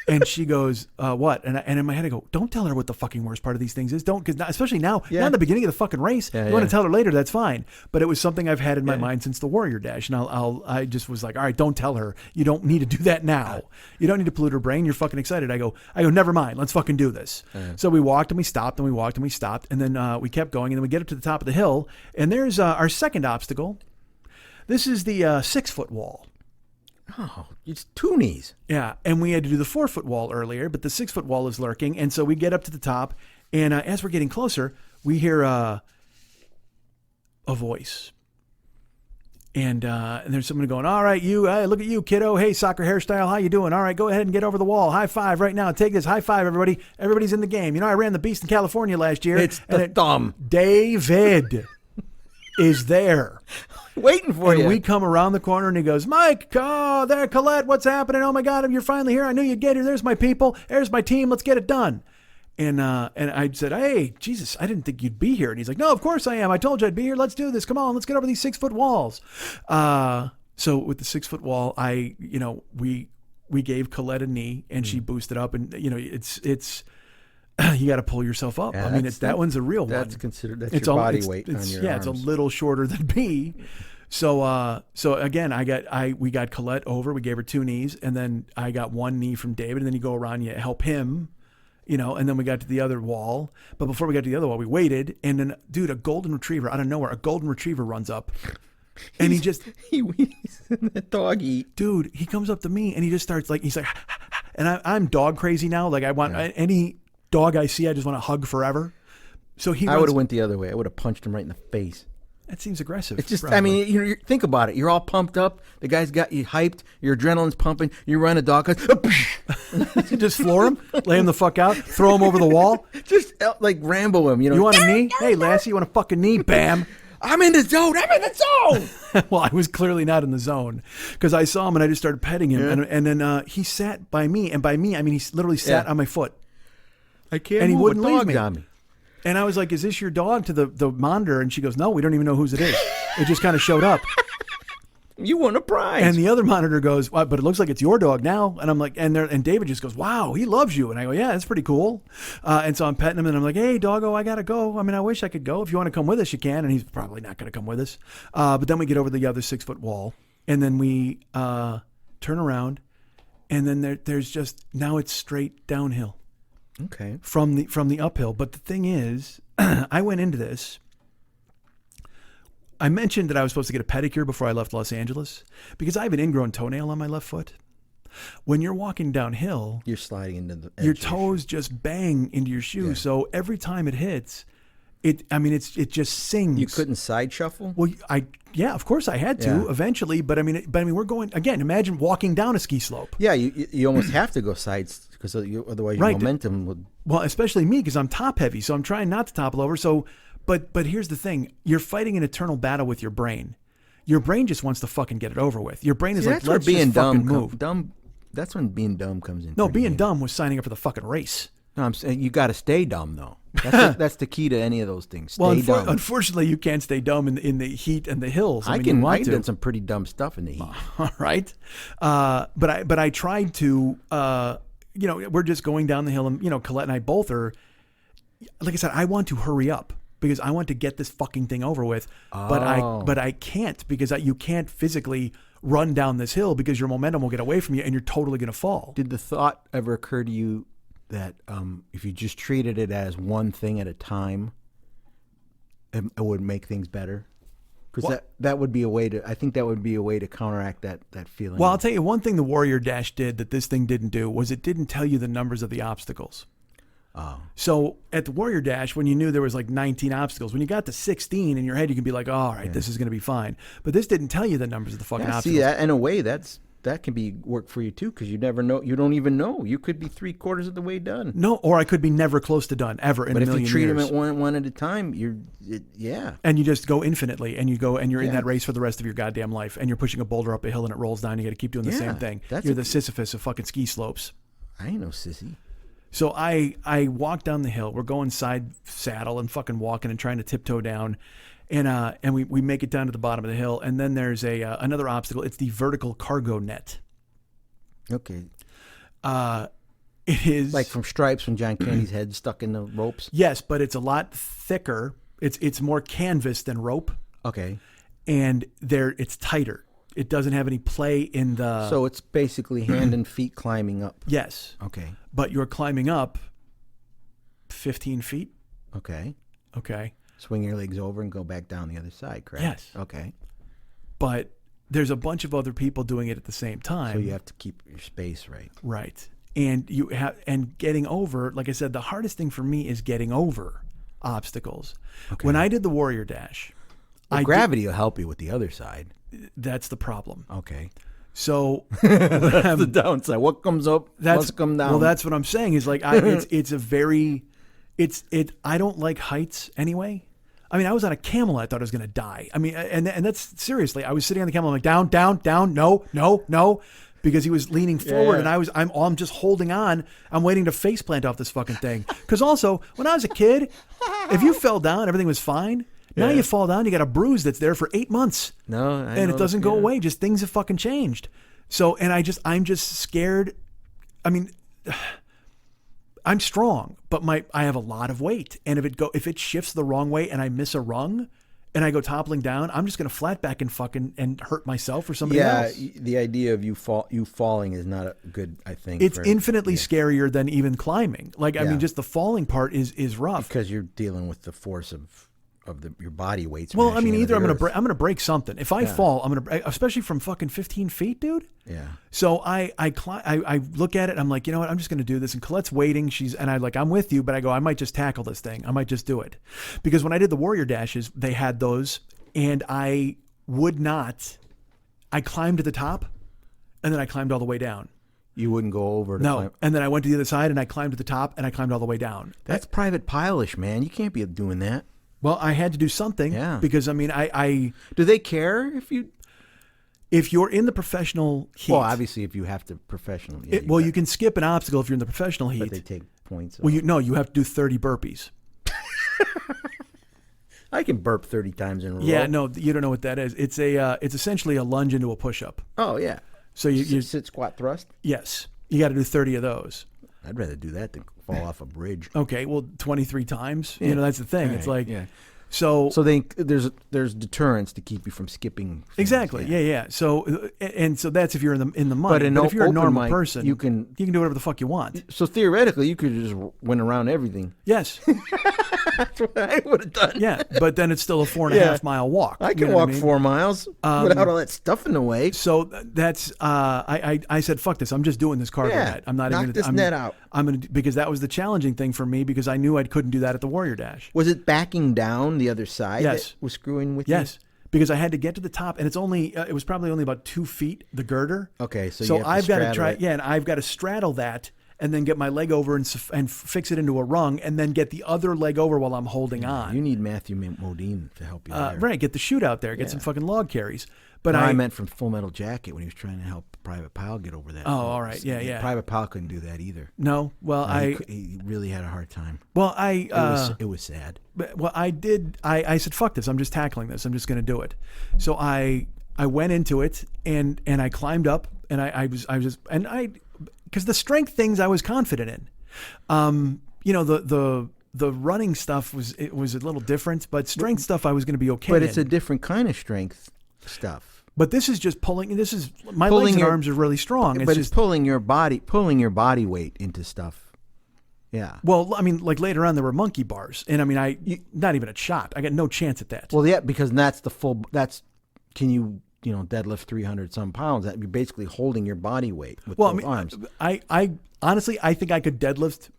And she goes, what? And in my head, I go, don't tell her what the fucking worst part of these things is. Don't, because especially now, not in the beginning of the fucking race. You want to tell her later, that's fine. But it was something I've had in my mind since the Warrior Dash. And I just was like, all right, don't tell her. You don't need to do that now. You don't need to pollute her brain. You're fucking excited. I go, never mind. Let's fucking do this. So we walked and we stopped and we walked and we stopped. And then we kept going. And then we get up to the top of the hill. And there's our second obstacle. This is the 6-foot wall. Oh, it's two knees. Yeah, and we had to do the 4-foot wall earlier, but the 6-foot wall is lurking, and so we get up to the top, and as we're getting closer, we hear a voice, and there's someone going, "All right, you, look at you, kiddo. Hey, soccer hairstyle, how you doing? All right, go ahead and get over the wall. High five right now. Take this. High five, everybody. Everybody's in the game. You know, I ran the Beast in California last year. It's the thumb. David is there." Waiting for you. And we come around the corner and he goes, Mike, there, Colette, what's happening? Oh my God, you're finally here. I knew you'd get here. There's my people. There's my team. Let's get it done. And I said, hey, Jesus, I didn't think you'd be here. And he's like, no, of course I am. I told you I'd be here. Let's do this. Come on, let's get over these 6-foot walls. So with the 6-foot wall, we gave Colette a knee and she boosted up, and it's you got to pull yourself up. Yeah, I mean, that one's a real one. That's considered. That's your body weight on your Yeah, it's a arms. little shorter than B. So again, we got Colette over. We gave her 2 knees, and then I got 1 knee from David, and then you go around, you help him, and then we got to the other wall. But before we got to the other wall, we waited, and then, dude, a golden retriever out of nowhere, a golden retriever runs up, and he's the dog eat. dude, he comes up to me, and he just starts he's like, and I'm dog crazy now. Like I want any dog I see, I just want to hug forever. So I would have went the other way. I would have punched him right in the face. That seems aggressive. It's just, probably. I mean, you think about it. You're all pumped up. The guy's got you hyped. Your adrenaline's pumping. You run a dog. Just floor him, lay him the fuck out, throw him over the wall. Just like Rambo him. You want a knee? Hey, Lassie, you want a fucking knee? Bam. I'm in the zone. I'm in the zone. Well, I was clearly not in the zone because I saw him and I just started petting him. And then he sat by me. And by me, I mean, he literally sat on my foot. I can't And he move. wouldn't A leave dog's me. on me. And I was like, is this your dog, to the monitor? And she goes, no, we don't even know whose it is. It just kind of showed up. You won a prize. And the other monitor goes, well, but it looks like it's your dog now. And I'm like, and David just goes, wow, he loves you. And I go, yeah, that's pretty cool. And so I'm petting him and I'm like, hey, doggo, I got to go. I mean, I wish I could go. If you want to come with us, you can. And he's probably not going to come with us. But then we get over the other 6-foot wall and then we turn around and then there's just, now it's straight downhill. Okay. From the uphill. But the thing is, I went into this. I mentioned that I was supposed to get a pedicure before I left Los Angeles because I have an ingrown toenail on my left foot. When you're walking downhill, You're sliding into the edge your of toes just bang into your shoe. Yeah. So every time it hits, it just sings. You couldn't side shuffle? Well, yeah, of course I had to Yeah. eventually, but I mean, we're going again. Imagine walking down a ski slope. Yeah, you almost have to go sides because otherwise your Right. momentum would. Well, especially me because I'm top heavy, so I'm trying not to topple over. So, but here's the thing: you're fighting an eternal battle with your brain. Your brain just wants to fucking get it over with. Your brain is See, like, that's where let's being just fucking dumb, move. dumb. That's when being dumb comes in. No, pretty being handy. dumb was signing up for the fucking race. No, I'm saying you got to stay dumb though. That's the key to any of those things. Stay Well, dumb. unfortunately, you can't stay dumb in the heat and the hills. I mean, can. you want I've to. done some pretty dumb stuff in the heat. All right, but I tried to. We're just going down the hill, and Colette and I both are. Like I said, I want to hurry up because I want to get this fucking thing over with. But I can't because you can't physically run down this hill because your momentum will get away from you and you're totally going to fall. Did the thought ever occur to you that if you just treated it as one thing at a time, it would make things better? Because that would be a way to. I think that would be a way to counteract that feeling. Well, I'll tell you one thing the Warrior Dash did that this thing didn't do was it didn't tell you the numbers of the obstacles. Oh. So at the Warrior Dash, when you knew there was like 19 obstacles, when you got to 16 in your head, you can be like, oh, all right, this is going to be fine. But this didn't tell you the numbers of the fucking obstacles. See, that in a way, that can be work for you too, because you never know. You don't even know. You could be 3/4 of the way done. No, or I could be never close to done ever in But a if million you treat years. them at one at a time, yeah. And you just go infinitely, and you're in Yeah. that race for the rest of your goddamn life, and you're pushing a boulder up a hill and it rolls down. You got to keep doing the Yeah, same thing. that's You're a- the Sisyphus of fucking ski slopes. I ain't no sissy. So I walk down the hill. We're going side saddle and fucking walking and trying to tiptoe down. And we make it down to the bottom of the hill. And then there's another obstacle. It's the vertical cargo net. Okay. It is Like from Stripes when John Candy's head stuck in the ropes? Yes, but it's a lot thicker. It's more canvas than rope. Okay. And it's tighter. It doesn't have any play in the... So it's basically hand and feet climbing up. Yes. Okay. But you're climbing up 15 feet. Okay. Okay. Swing your legs over and go back down the other side, correct? Yes. Okay. But there's a bunch of other people doing it at the same time. So you have to keep your space right. Right. And getting over, like I said, the hardest thing for me is getting over obstacles. Okay. When I did the Warrior Dash, Well, gravity will help you with the other side. That's the problem. Okay. So That's the downside. What comes up must come down. Well, that's what I'm saying is like I don't like heights anyway. I mean, I was on a camel. I thought I was going to die. I mean, and that's seriously. I was sitting on the camel. I'm like down, no, because he was leaning forward, and I'm just holding on. I'm waiting to face plant off this fucking thing. Because also, when I was a kid, if you fell down, everything was fine. Now you fall down, you got a bruise that's there for 8 months. No, and it doesn't go away. Just things have fucking changed. So, and I'm just scared. I mean, I'm strong, but I have a lot of weight, and if it shifts the wrong way and I miss a rung, and I go toppling down, I'm just gonna flat back and hurt myself or somebody else. Yeah, the idea of you falling is not a good. I think it's infinitely scarier than even climbing. Like I mean, just the falling part is rough because you're dealing with the force of your body weight. Well, I mean, either I'm gonna break something. If I fall, I'm gonna, especially from fucking 15 feet, dude. Yeah. So I look at it. And I'm like, you know what? I'm just gonna do this. And Colette's waiting. I'm with you, but I go, I might just tackle this thing. I might just do it, because when I did the Warrior Dashes, they had those, and I would not. I climbed to the top, and then I climbed all the way down. You wouldn't go over. No, and then I went to the other side, and I climbed to the top, and I climbed all the way down. That's private pile-ish, man. You can't be doing that. Well, I had to do something. Yeah. Because I mean, I do they care if you're in the professional heat? Well, obviously, if you have to professionally. You can skip an obstacle if you're in the professional heat. But they take points. Well, you have to do 30 burpees. I can burp 30 times in a row. Yeah, no, you don't know what that is. It's essentially a lunge into a push-up. Oh yeah. So you sit, squat, thrust. Yes, you got to do 30 of those. I'd rather do that than fall off a bridge. Okay, well, 23 times. Yeah. That's the thing. It's like, So there's deterrents to keep you from skipping things. Exactly. Yeah. So that's if you're in the money. But if you're a normal person, you can do whatever the fuck you want. So theoretically, you could just went around everything. Yes. That's what I would have done. Yeah, but then it's still a 4.5 mile walk. I can walk 4 miles without all that stuff in the way. So that's I said, fuck this. I'm just doing this cargo net. I'm not knock even this net out. I'm gonna, because that was the challenging thing for me, because I knew I couldn't do that at the Warrior Dash. Was it backing down the other side? Yes. That was screwing with you? Yes. Because I had to get to the top, and it was probably only about 2 feet, the girder. Okay, so you have I've got to try, it. and I've got to straddle that, and then get my leg over and fix it into a rung, and then get the other leg over while I'm holding on. You need Matthew Modine to help you there. Right, get the chute out there, get some fucking log carries. But I meant from Full Metal Jacket when he was trying to help Private Pile get over that. Oh, all right, yeah. Private Pile couldn't do that either. No, well, he really had a hard time. Well, it was sad. Well, I did. I said, "Fuck this! I'm just tackling this. I'm just going to do it." So I went into it, and I climbed up, and because the strength things I was confident in. The running stuff was a little different, but strength stuff I was going to be okay. But it's a different kind of strength stuff. But this is just pulling. My legs and arms are really strong. But it's pulling your body weight into stuff. Yeah. Well, I mean, like later on there were monkey bars, and I mean, not even a shot. I got no chance at that. Well, yeah, because can you deadlift 300 some pounds? That you're basically holding your body weight with both arms. I honestly, I think I could deadlift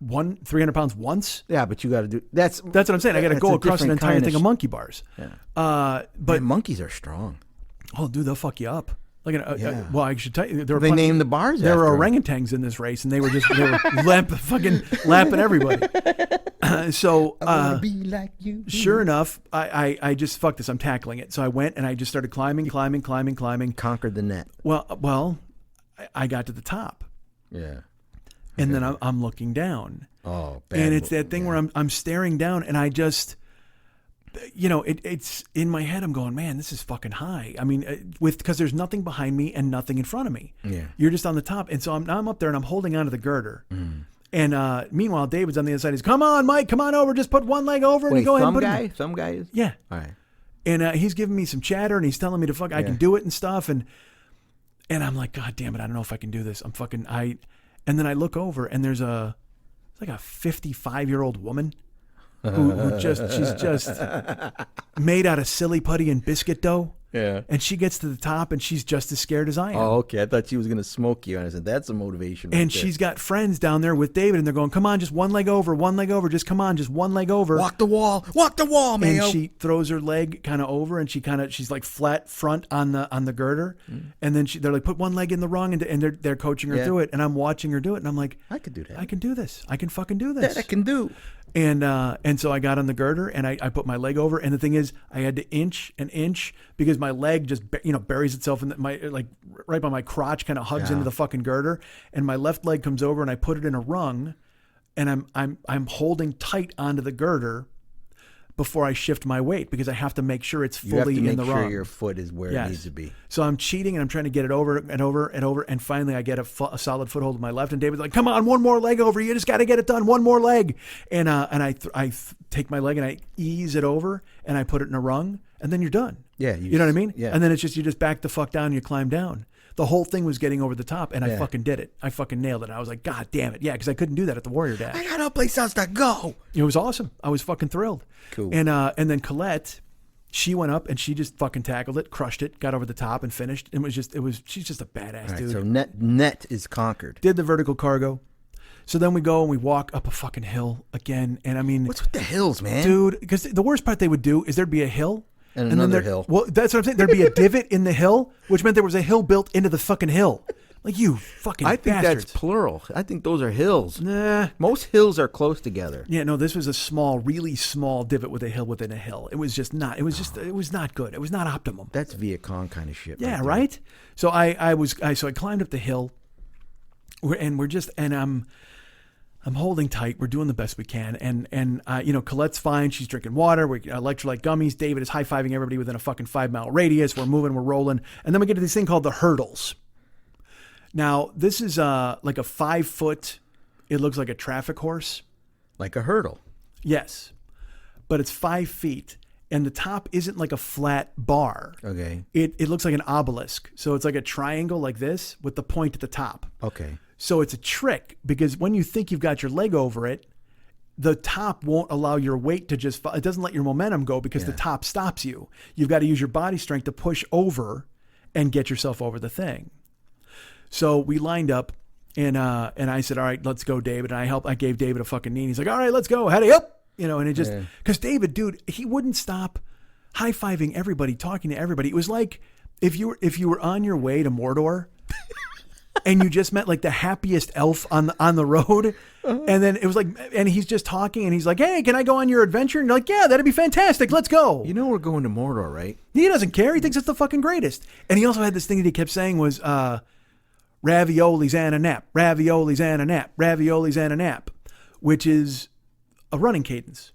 300 pounds once. Yeah, but you got to do that's what I'm saying. I got to go across an entire thing of monkey bars. Yeah. But monkeys are strong. Oh, dude, they'll fuck you up. Well, I should tell you, they named the bars. There were orangutans in this race, and they were fucking lapping everybody. So, I wanna be like you. Sure enough, I just fuck this. I'm tackling it. So I went and I just started climbing. Conquered the net. Well, I got to the top. Yeah. and then I'm looking down. Oh, bad. And it's that thing where I'm staring down, and I just, it's in my head. I'm going, man, this is fucking high. I mean, because there's nothing behind me and nothing in front of me. Yeah. You're just on the top, and so I'm up there and I'm holding onto the girder. And meanwhile, David's on the other side. He's, come on, Mike, come on over. Just put one leg over and Wait, you go ahead and put guy? it. Some guy is? Yeah. All right. And he's giving me some chatter, and he's telling me to I can do it and stuff. And I'm like, God damn it, I don't know if I can do this. And then I look over, and there's it's like a 55-year-old woman she's just made out of silly putty and biscuit dough. Yeah. And she gets to the top, and she's just as scared as I am. Oh, okay. I thought she was going to smoke you. And I said, that's a motivation. And she's got friends down there with David, and they're going, come on, just one leg over. Just come on, just one leg over. Walk the wall, man. And she throws her leg kind of over, and she's like flat front on the girder. And then they're like, put one leg in the rung, and they're coaching her through it. And I'm watching her do it, and I'm like, I could do that. I can do this. I can fucking do this. That I can do. And so I got on the girder, and I put my leg over, and the thing is, I had to inch because my leg just buries itself in my like right by my crotch, kind of hugs into the fucking girder, and my left leg comes over, and I put it in a rung, and I'm holding tight onto the girder before I shift my weight, because I have to make sure it's fully in the rung. You have to make sure your foot is where it needs to be. So I'm cheating, and I'm trying to get it over and over and over, and finally I get a solid foothold with my left, and David's like, come on, one more leg over. You just got to get it done. One more leg. And I take my leg, and I ease it over, and I put it in a rung, and then you're done. Yeah. You know what I mean? Yeah. And then it's just, you just back the fuck down, and you climb down. The whole thing was getting over the top, and I fucking did it. I fucking nailed it. I was like, God damn it. Yeah, because I couldn't do that at the Warrior Dash. I got no place else to go. It was awesome. I was fucking thrilled. Cool. And then Colette, she went up, and she just fucking tackled it, crushed it, got over the top, and finished. She's just a badass dude. So net is conquered. Did the vertical cargo. So then we go and we walk up a fucking hill again. And I mean, what's with the hills, man? Dude, because the worst part they would do is there'd be a hill. And another hill. Well, that's what I'm saying. There'd be a divot in the hill, which meant there was a hill built into the fucking hill. Like, you fucking I think bastards. that's plural. I think those are hills. Nah. Most hills are close together. Yeah, no, this was a really small divot with a hill within a hill. It was not good. It was not optimum. That's Viet Cong kind of shit. Yeah, right? So I climbed up the hill, and I'm holding tight. We're doing the best we can. And Colette's fine. She's drinking water. We're electrolyte gummies. David is high-fiving everybody within a fucking 5-mile radius. We're moving, we're rolling. And then we get to this thing called the hurdles. Now, this is like a 5-foot, it looks like a traffic horse. Like a hurdle. Yes. But it's 5 feet. And the top isn't like a flat bar. Okay. It looks like an obelisk. So it's like a triangle like this with the point at the top. Okay. So it's a trick, because when you think you've got your leg over it, the top won't allow your weight to just fall. It doesn't let your momentum go, because the top stops you. You've got to use your body strength to push over and get yourself over the thing. So we lined up, and I said, all right, let's go, David. And I gave David a fucking knee, and he's like, all right, let's go. Howdy up. And it just, because David, dude, he wouldn't stop high-fiving everybody, talking to everybody. It was like if you were on your way to Mordor and you just met like the happiest elf on the road. And then it was like, and he's just talking, and he's like, hey, can I go on your adventure? And you're like, yeah, that'd be fantastic. Let's go. You know we're going to Mordor, right? He doesn't care. He thinks it's the fucking greatest. And he also had this thing that he kept saying was, raviolis and a nap, raviolis and a nap, raviolis and a nap, which is a running cadence.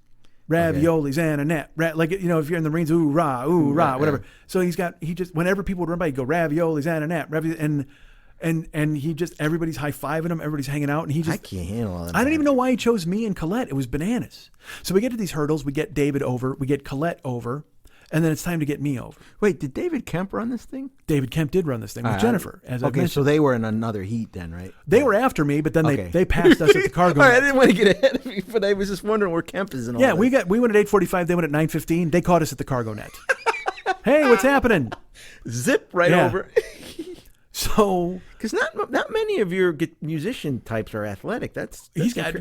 Raviolis and a nap. Like, if you're in the Marines, ooh, rah, whatever. Yeah. So he just, whenever people would run by, he'd go, raviolis and a nap, and he just, everybody's high-fiving him, everybody's hanging out, and he just, I can't handle all that. I don't even know why he chose me and Colette. It was bananas. So we get to these hurdles, we get David over, we get Colette over, and then it's time to get me over. Wait, did David Kemp run this thing? David Kemp did run this thing with Jennifer. Okay, so they were in another heat then, right? They were after me, but then they passed us at the cargo. All right, I didn't want to get ahead of you, but I was just wondering where Kemp is and all that. Yeah, we went at 8:45. They went at 9:15. They caught us at the cargo net. Hey, what's happening? Zip right over. So, because not many of your musician types are athletic. He's got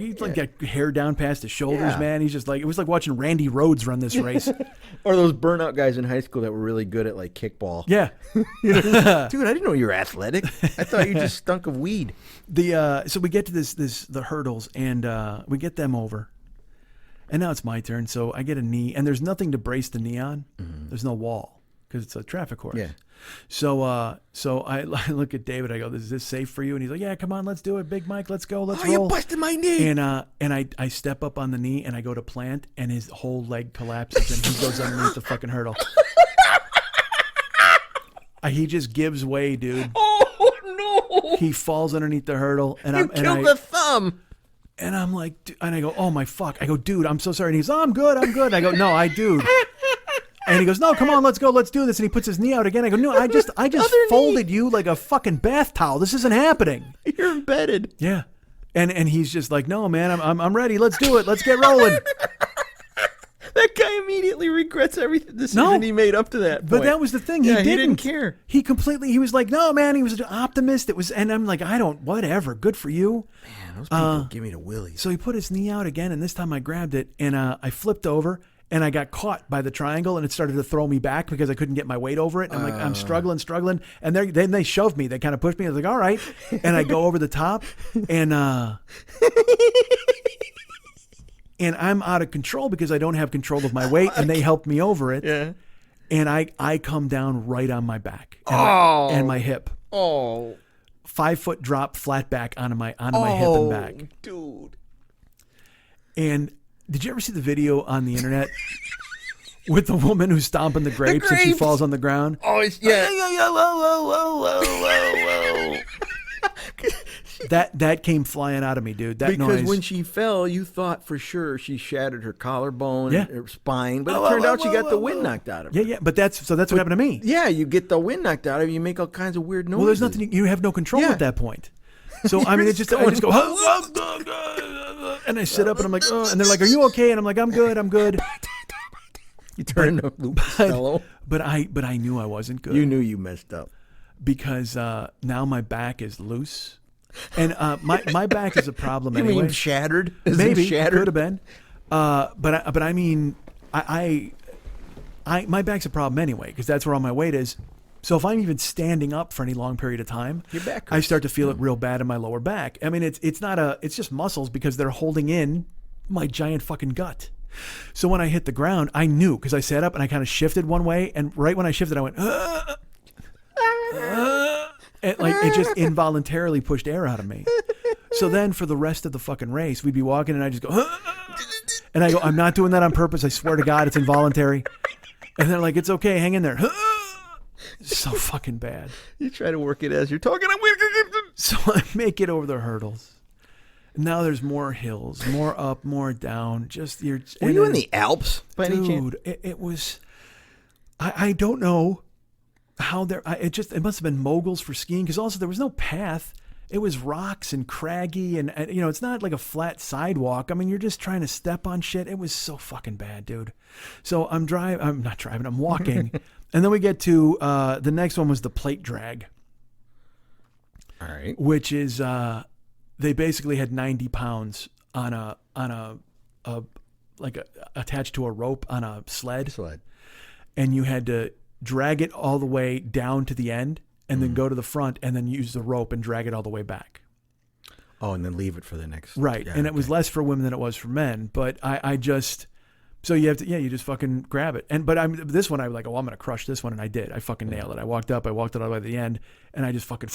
hair down past his shoulders, man. He's just like, it was like watching Randy Rhoads run this race, or those burnout guys in high school that were really good at like kickball. Yeah, dude, I didn't know you were athletic. I thought you just stunk of weed. So we get to the hurdles, and we get them over, and now it's my turn. So I get a knee, and there's nothing to brace the knee on. Mm-hmm. There's no wall because it's a traffic course. Yeah. So I look at David. I go, "Is this safe for you?" And he's like, "Yeah, come on, let's do it, Big Mike. Let's go. Let's roll." You busted my knee. And I step up on the knee and I go to plant, and his whole leg collapses and he goes underneath the fucking hurdle. He just gives way, dude. Oh no! He falls underneath the hurdle, and You killed the thumb. And I'm like, and I go, "Oh my fuck!" I go, "Dude, I'm so sorry." And he's, "Oh, I'm good. I go, "No, dude." And he goes, "No, come on, let's go, let's do this." And he puts his knee out again. I go, "No, I just folded you like a fucking bath towel. This isn't happening." You're embedded. Yeah, and he's just like, "No, man, I'm ready. Let's do it. Let's get rolling." That guy immediately regrets everything decision he made up to that point. But that was the thing. Yeah, he didn't care. He was like, "No, man." He was an optimist. And I'm like, whatever. Good for you. Man, those people give me the willies. So he put his knee out again, and this time I grabbed it, and I flipped over, and I got caught by the triangle, and it started to throw me back because I couldn't get my weight over it. And I'm like, I'm struggling, and then they shoved me. They kind of pushed me. I was like, all right, and I go over the top, and and I'm out of control because I don't have control of my weight, and they helped me over it. Yeah. And I come down right on my back and my hip. Oh. 5 foot drop flat back onto my hip and back. Dude. And did you ever see the video on the internet with the woman who's stomping the grapes and she falls on the ground? Oh, it's, yeah. That came flying out of me, dude. That because noise. when she fell, you thought for sure she shattered her collarbone, Yeah. her spine, but it turned out she got the wind knocked out of her. Yeah, but that's what happened to me. Yeah, you get the wind knocked out of you, you make all kinds of weird noises. Well, there's nothing you have no control Yeah. at that point. So I mean, I just go, and I sit up and I'm like, oh, and they're like, "Are you okay?" And I'm like, "I'm good." You turn into Lupicello. But I knew I wasn't good. You knew you messed up. Because now my back is loose, and my back is a problem You anyway. mean shattered? Is it Maybe shattered? could have been, but I mean, I my back's a problem anyway because that's where all my weight is. So if I'm even standing up for any long period of time, Your back I hurts. start to feel it real bad in my lower back. I mean, it's just muscles because they're holding in my giant fucking gut. So when I hit the ground, I knew because I sat up and I kind of shifted one way, and right when I shifted, I went. And like it just involuntarily pushed air out of me. So then for the rest of the fucking race, we'd be walking and I just go, and I go, "I'm not doing that on purpose. I swear to God, it's involuntary." And they're like, "It's okay, hang in there." So fucking bad. You try to work it as you're talking. So I make it over the hurdles. Now there's more hills, more up, more down. Just Were you in the Alps by any chance? dude? It was. I don't know how there. It must have been moguls for skiing because also there was no path. It was rocks and craggy and it's not like a flat sidewalk. I mean, you're just trying to step on shit. It was so fucking bad, dude. So I'm not driving. I'm walking, and then we get to the next one was the plate drag. All right. Which is they basically had 90 pounds on a attached to a rope on a sled, and you had to drag it all the way down to the end and then go to the front and then use the rope and drag it all the way back. Oh, and then leave it for the next. Right. Yeah, and it was less for women than it was for men, but I just so you have to you just fucking grab it. But this one I was like, "Oh, I'm going to crush this one," and I did. I fucking nailed it. I walked it all the way to the end and I just fucking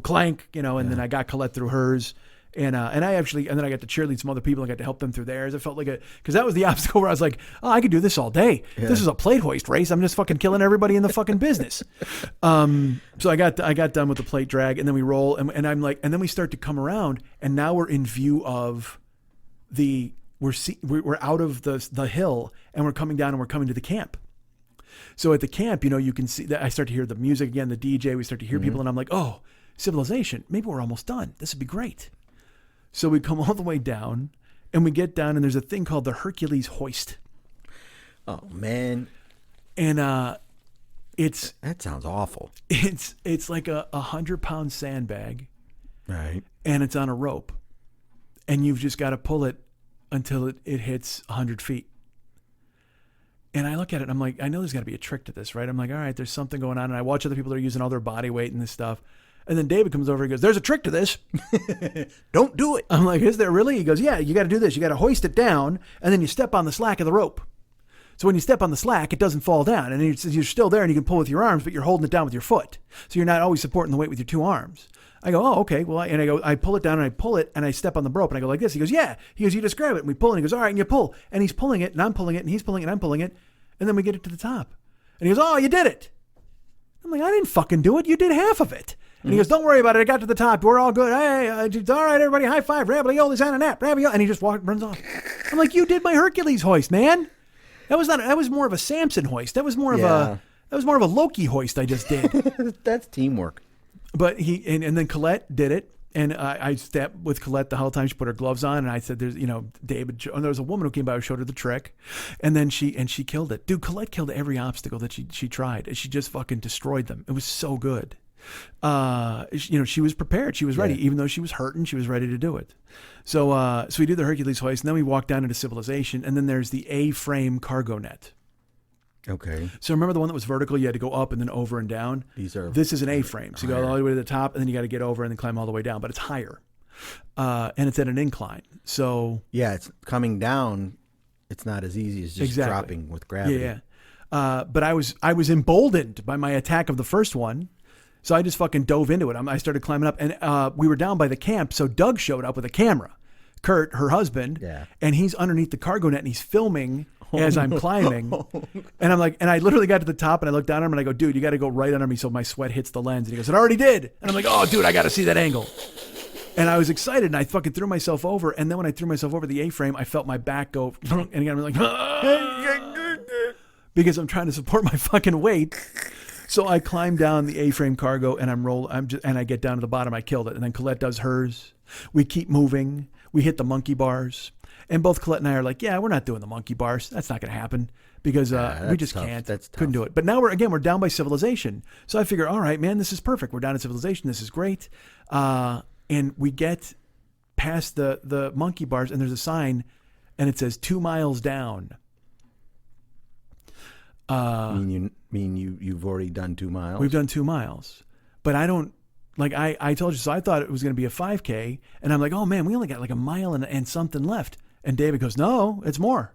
clank, and then I got Colette through hers. And then I got to cheerlead some other people. I got to help them through theirs. It felt like because that was the obstacle where I was like, "Oh, I could do this all day. Yeah. This is a plate hoist race. I'm just fucking killing everybody in the fucking business." So I got done with the plate drag, and then we roll, and I'm like, and then we start to come around, and now we're in view of we're out of the hill, and we're coming down, and we're coming to the camp. So at the camp, you can see that I start to hear the music again, the DJ. We start to hear people, and I'm like, "Oh, civilization. Maybe we're almost done. This would be great." So we come all the way down, and we get down, and there's a thing called the Hercules hoist. Oh man, and that sounds awful. It's like a 100-pound sandbag, Right. and it's on a rope, and you've just got to pull it until it hits 100 feet. And I look at it, and I'm like, I know there's got to be a trick to this, right? I'm like, all right, there's something going on, and I watch other people that are using all their body weight and this stuff. And then David comes over and goes, "There's a trick to this." Don't do it. I'm like, "Is there really?" He goes, "Yeah, you got to do this. You got to hoist it down, and then you step on the slack of the rope." So when you step on the slack, it doesn't fall down, and you're still there, and you can pull with your arms, but you're holding it down with your foot. So you're not always supporting the weight with your two arms. I go, oh, okay. Well, and I pull it down, and I pull it, and I step on the rope, and I go like this. He goes, yeah. He goes, you just grab it, and we pull, and he goes, all right, and you pull, and he's pulling it, and I'm pulling it, and he's pulling it, and I'm pulling it, and then we get it to the top, and he goes, oh, you did it. I'm like, I didn't fucking do it. You did half of it. And he goes, don't worry about it. I got to the top. We're all good. Hey, all right, everybody, high five. Ravioli's on a nap. Ravioli. And he just runs off. I'm like, you did my Hercules hoist, man. That was more of a Samson hoist. That was more of a Loki hoist I just did. That's teamwork. But and then Colette did it. And I stepped with Colette the whole time. She put her gloves on, and I said, "There's, David." And there was a woman who came by who showed her the trick, and then she killed it. Dude, Colette killed every obstacle that she tried, and she just fucking destroyed them. It was so good. She was prepared. She was ready, even though she was hurting. She was ready to do it. So we do the Hercules hoist, and then we walk down into Civilization, and then there's the A-frame cargo net. Okay. So remember the one that was vertical? You had to go up and then over and down. This is an A-frame. So you go all the way to the top, and then you got to get over and then climb all the way down. But it's higher, and it's at an incline. So yeah, it's coming down. It's not as easy as just dropping with gravity. Yeah. But I was emboldened by my attack of the first one. So I just fucking dove into it. I started climbing up, and we were down by the camp. So Doug showed up with a camera, Kurt, her husband, and he's underneath the cargo net, and he's filming as I'm climbing. And I'm like, and I literally got to the top, and I looked down at him, and I go, dude, you got to go right under me so my sweat hits the lens. And he goes, it already did. And I'm like, oh, dude, I got to see that angle. And I was excited, and I fucking threw myself over. And then when I threw myself over the A-frame, I felt my back go, and again, I'm like, because I'm trying to support my fucking weight. So I climb down the A-frame cargo, and and I get down to the bottom. I killed it. And then Colette does hers. We keep moving. We hit the monkey bars. And both Colette and I are like, yeah, we're not doing the monkey bars. That's not going to happen because we just can't. That's tough. Couldn't do it. But now we're down by Civilization. So I figure, all right, man, this is perfect. We're down at Civilization. This is great. And we get past the monkey bars, and there's a sign, and it says 2 miles down. You've already done 2 miles? We've done 2 miles. But I don't, like I told you, so I thought it was going to be a 5K, and I'm like, oh man, we only got like a mile and something left. And David goes, no, it's more.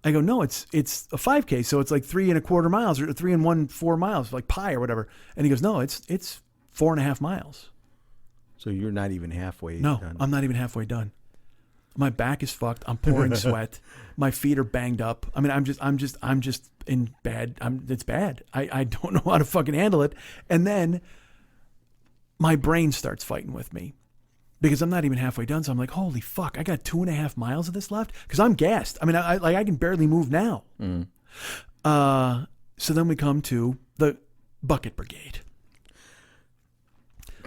I go, no, it's a 5K, so it's like 3 1/4 miles or 3 1/4 miles, like pi or whatever. And he goes, no, it's 4.5 miles. So you're not even halfway done. No, I'm not even halfway done. My back is fucked. I'm pouring sweat. My feet are banged up. I mean, I'm just in bad. It's bad. I don't know how to fucking handle it. And then my brain starts fighting with me because I'm not even halfway done. So I'm like, holy fuck, I got 2.5 miles of this left because I'm gassed. I mean, I can barely move now. So then we come to the bucket brigade,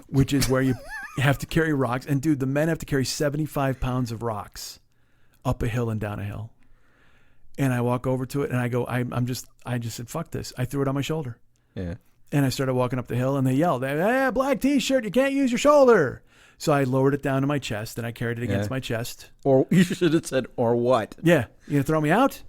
which is where you have to carry rocks. And dude, the men have to carry 75 pounds of rocks up a hill and down a hill. And I walk over to it, and I go, I just said, fuck this. I threw it on my shoulder. Yeah. And I started walking up the hill, and they yelled, hey, black t-shirt, you can't use your shoulder. So I lowered it down to my chest, and I carried it against my chest. Or you should have said, or what? Yeah. You going to throw me out?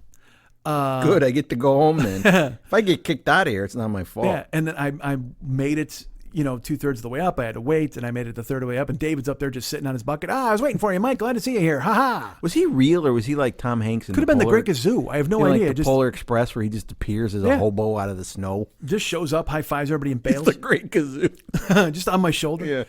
Good, I get to go home then. If I get kicked out of here, it's not my fault. Yeah, and then I made it, 2/3 of the way up. I had to wait, and I made it the third of the way up, and David's up there just sitting on his bucket. I was waiting for you, Mike. Glad to see you here. Ha ha. Was he real, or was he like Tom Hanks in Could have been the Great Gazoo. I have no idea. Like the Polar Express, where he just appears as a hobo out of the snow. Just shows up, high fives everybody, and bails. It's the Great Gazoo. Just on my shoulder. Yeah.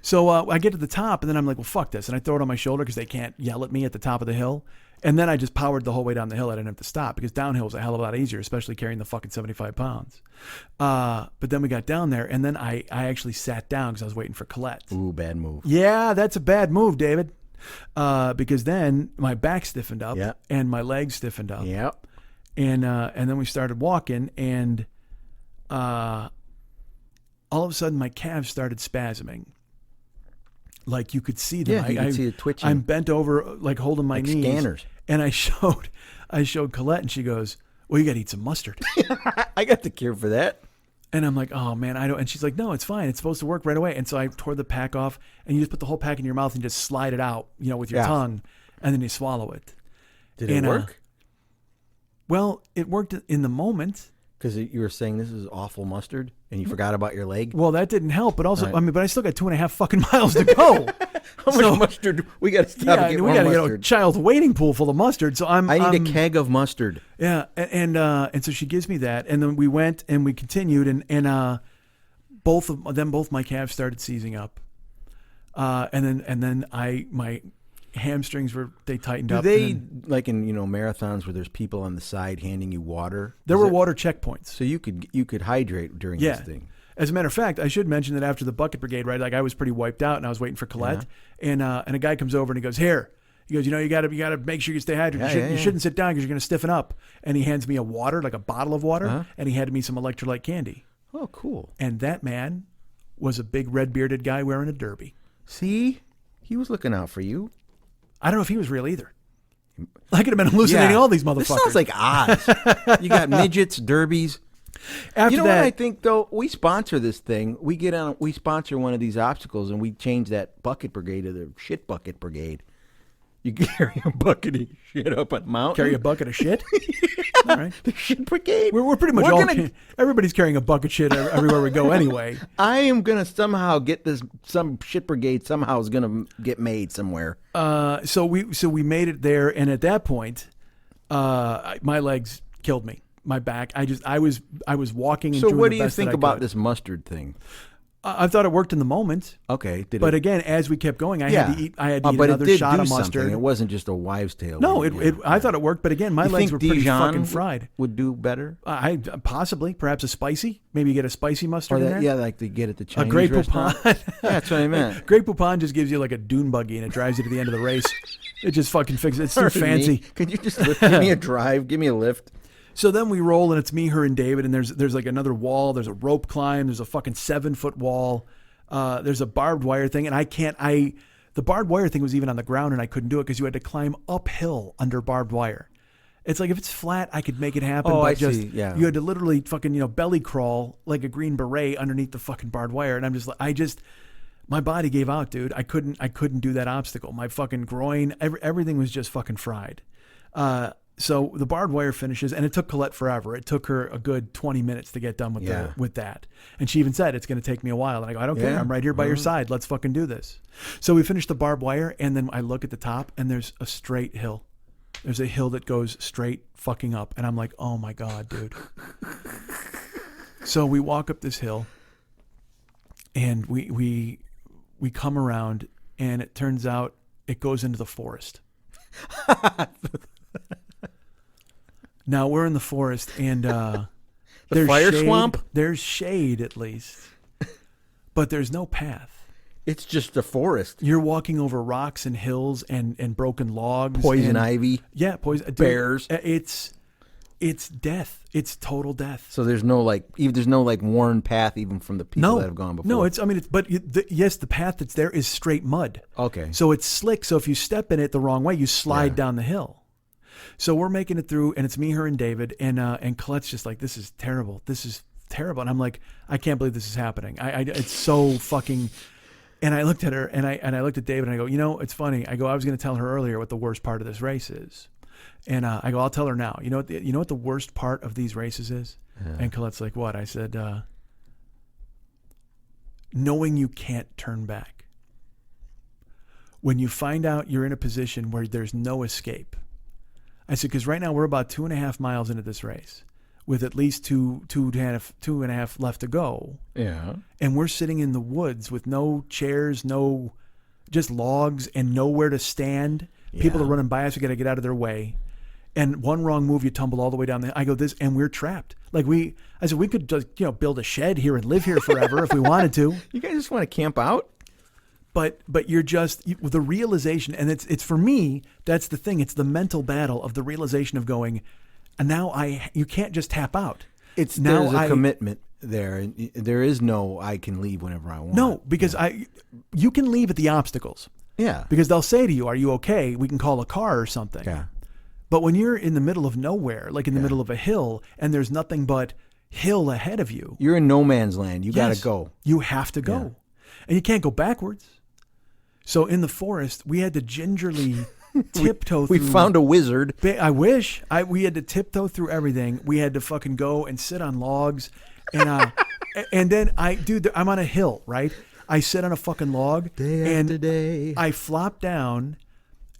So I get to the top, and then I'm like, well, fuck this. And I throw it on my shoulder because they can't yell at me at the top of the hill. And then I just powered the whole way down the hill. I didn't have to stop because downhill was a hell of a lot easier, especially carrying the fucking 75 pounds. But then we got down there, and then I actually sat down because I was waiting for Colette. Ooh, bad move. Yeah, that's a bad move, David. Because then my back stiffened up and my legs stiffened up. Yep. And then we started walking, and all of a sudden my calves started spasming. Like you could see them. Yeah, you could see it twitching. I'm bent over, like holding my knees. Scanners. And I showed Colette, and she goes, well, you got to eat some mustard. I got the cure for that. And I'm like, oh man, I don't. And she's like, no, it's fine. It's supposed to work right away. And so I tore the pack off, and you just put the whole pack in your mouth and just slide it out, with your tongue, and then you swallow it. Did it work? Well, it worked in the moment. Because you were saying this is awful mustard, and you forgot about your leg. Well, that didn't help, but also, Right. I mean, but I still got 2.5 fucking miles to go. How much mustard? We got to stop Yeah, and get we more got to get a mustard. child's wading pool full of mustard. So I need a keg of mustard. Yeah, and so she gives me that, and then we went and we continued, and both my calves started seizing up, and then my hamstrings they tightened Do up. they, and then like in marathons where there's people on the side handing you water? there were water checkpoints. So you could hydrate during Yeah. this thing. As a matter of fact, I should mention that after the bucket brigade, right? Like I was pretty wiped out, and I was waiting for Colette, and a guy comes over and he goes, "Here." He goes, you got to make sure you stay hydrated. You shouldn't sit down because you're going to stiffen up. And he hands me a water, like a bottle of water, and he handed me some electrolyte candy. Oh, cool. And that man was a big red bearded guy wearing a derby. See, he was looking out for you. I don't know if he was real either. I could have been hallucinating all these motherfuckers. This sounds like Oz. You got midgets, derbies. After You know that, what I think though? We sponsor this thing. We sponsor one of these obstacles, and we change that bucket brigade to the shit bucket brigade. You carry a bucket of shit up a mountain. carry a bucket of shit. All right. The shit brigade. We're pretty much everybody's carrying a bucket of shit everywhere we go anyway. I am gonna somehow get this. Some shit brigade somehow is gonna get made somewhere. So we made it there, and at that point, my legs killed me. My back. I was walking. And So doing what the do you best that think I about could. this mustard thing? I thought it worked in the moment, Okay, but again, as we kept going, I had to eat but another it did shot do of something. mustard. It wasn't just a wives' tale. No, Yeah. I thought it worked, but again, my You legs think were pretty Dijon fucking fried. would do better? I possibly, perhaps a spicy. Maybe you get a spicy mustard Or in that, there. yeah, like they get at the A Chinese Grey restaurant. Poupon. Yeah, that's what I meant. Grey Poupon just gives you like a dune buggy and it drives you to the end of the race. It just fucking fixes it. It's too Pardon me. fancy. Could you just give me a drive? Give me a lift. So then we roll and it's me, her, and David, and there's like another wall. There's a rope climb. There's a fucking 7-foot wall. There's a barbed wire thing, and the barbed wire thing was even on the ground, and I couldn't do it because you had to climb uphill under barbed wire. It's like if it's flat, I could make it happen. Oh, but I just, see, yeah. You had to literally fucking belly crawl like a Green Beret underneath the fucking barbed wire, and I'm just like, my body gave out, dude. I couldn't do that obstacle. My fucking groin, everything was just fucking fried. So the barbed wire finishes, and it took Colette forever. It took her a good 20 minutes to get done with that. And she even said, it's going to take me a while. And I go, I don't care. I'm right here by your side. Let's fucking do this. So we finished the barbed wire, and then I look at the top, and there's a straight hill. There's a hill that goes straight fucking up. And I'm like, oh my God, dude. So we walk up this hill, and we come around, and it turns out it goes into the forest. Now we're in the forest, and there's fire shade, swamp? There's shade at least, but there's no path. It's just a forest. You're walking over rocks and hills and broken logs, Poison and, ivy. Yeah, poison. Dude, Bears. It's death. It's total death. So there's no worn path even from the people that have gone before. No, yes, the path that's there is straight mud. Okay. So it's slick. So if you step in it the wrong way, you slide down the hill. So we're making it through, and it's me, her, and David, and Colette's just like, this is terrible. This is terrible. And I'm like, I can't believe this is happening. It's so fucking. And I looked at her, and I looked at David, and I go, it's funny. I go, I was going to tell her earlier what the worst part of this race is, and I go, I'll tell her now. You know what the worst part of these races is? Yeah. And Colette's like, what? I said, knowing you can't turn back. When you find out you're in a position where there's no escape. I said, because right now we're about 2.5 miles into this race with at least two and a half left to go. Yeah. And we're sitting in the woods with no chairs, just logs and nowhere to stand. Yeah. People are running by us. We got to get out of their way. And one wrong move, you tumble all the way down. I go, and we're trapped. I said, we could just, build a shed here and live here forever if we wanted to. You guys just want to camp out? But you're the realization, and it's for me, that's the thing. It's the mental battle of the realization of going, and now you can't just tap out. There's a commitment there. There is no, I can leave whenever I want. No, because you can leave at the obstacles. Yeah. Because they'll say to you, are you okay? We can call a car or something. Yeah. But when you're in the middle of nowhere, like in the middle of a hill, and there's nothing but hill ahead of you. You're in no man's land. You got to go. You have to go. Yeah. And you can't go backwards. So in the forest, we had to gingerly tiptoe We through. found a wizard. I wish. We had to tiptoe through everything. We had to fucking go and sit on logs. And and then I'm on a hill, right? I sit on a fucking log. Day after day. I flop down.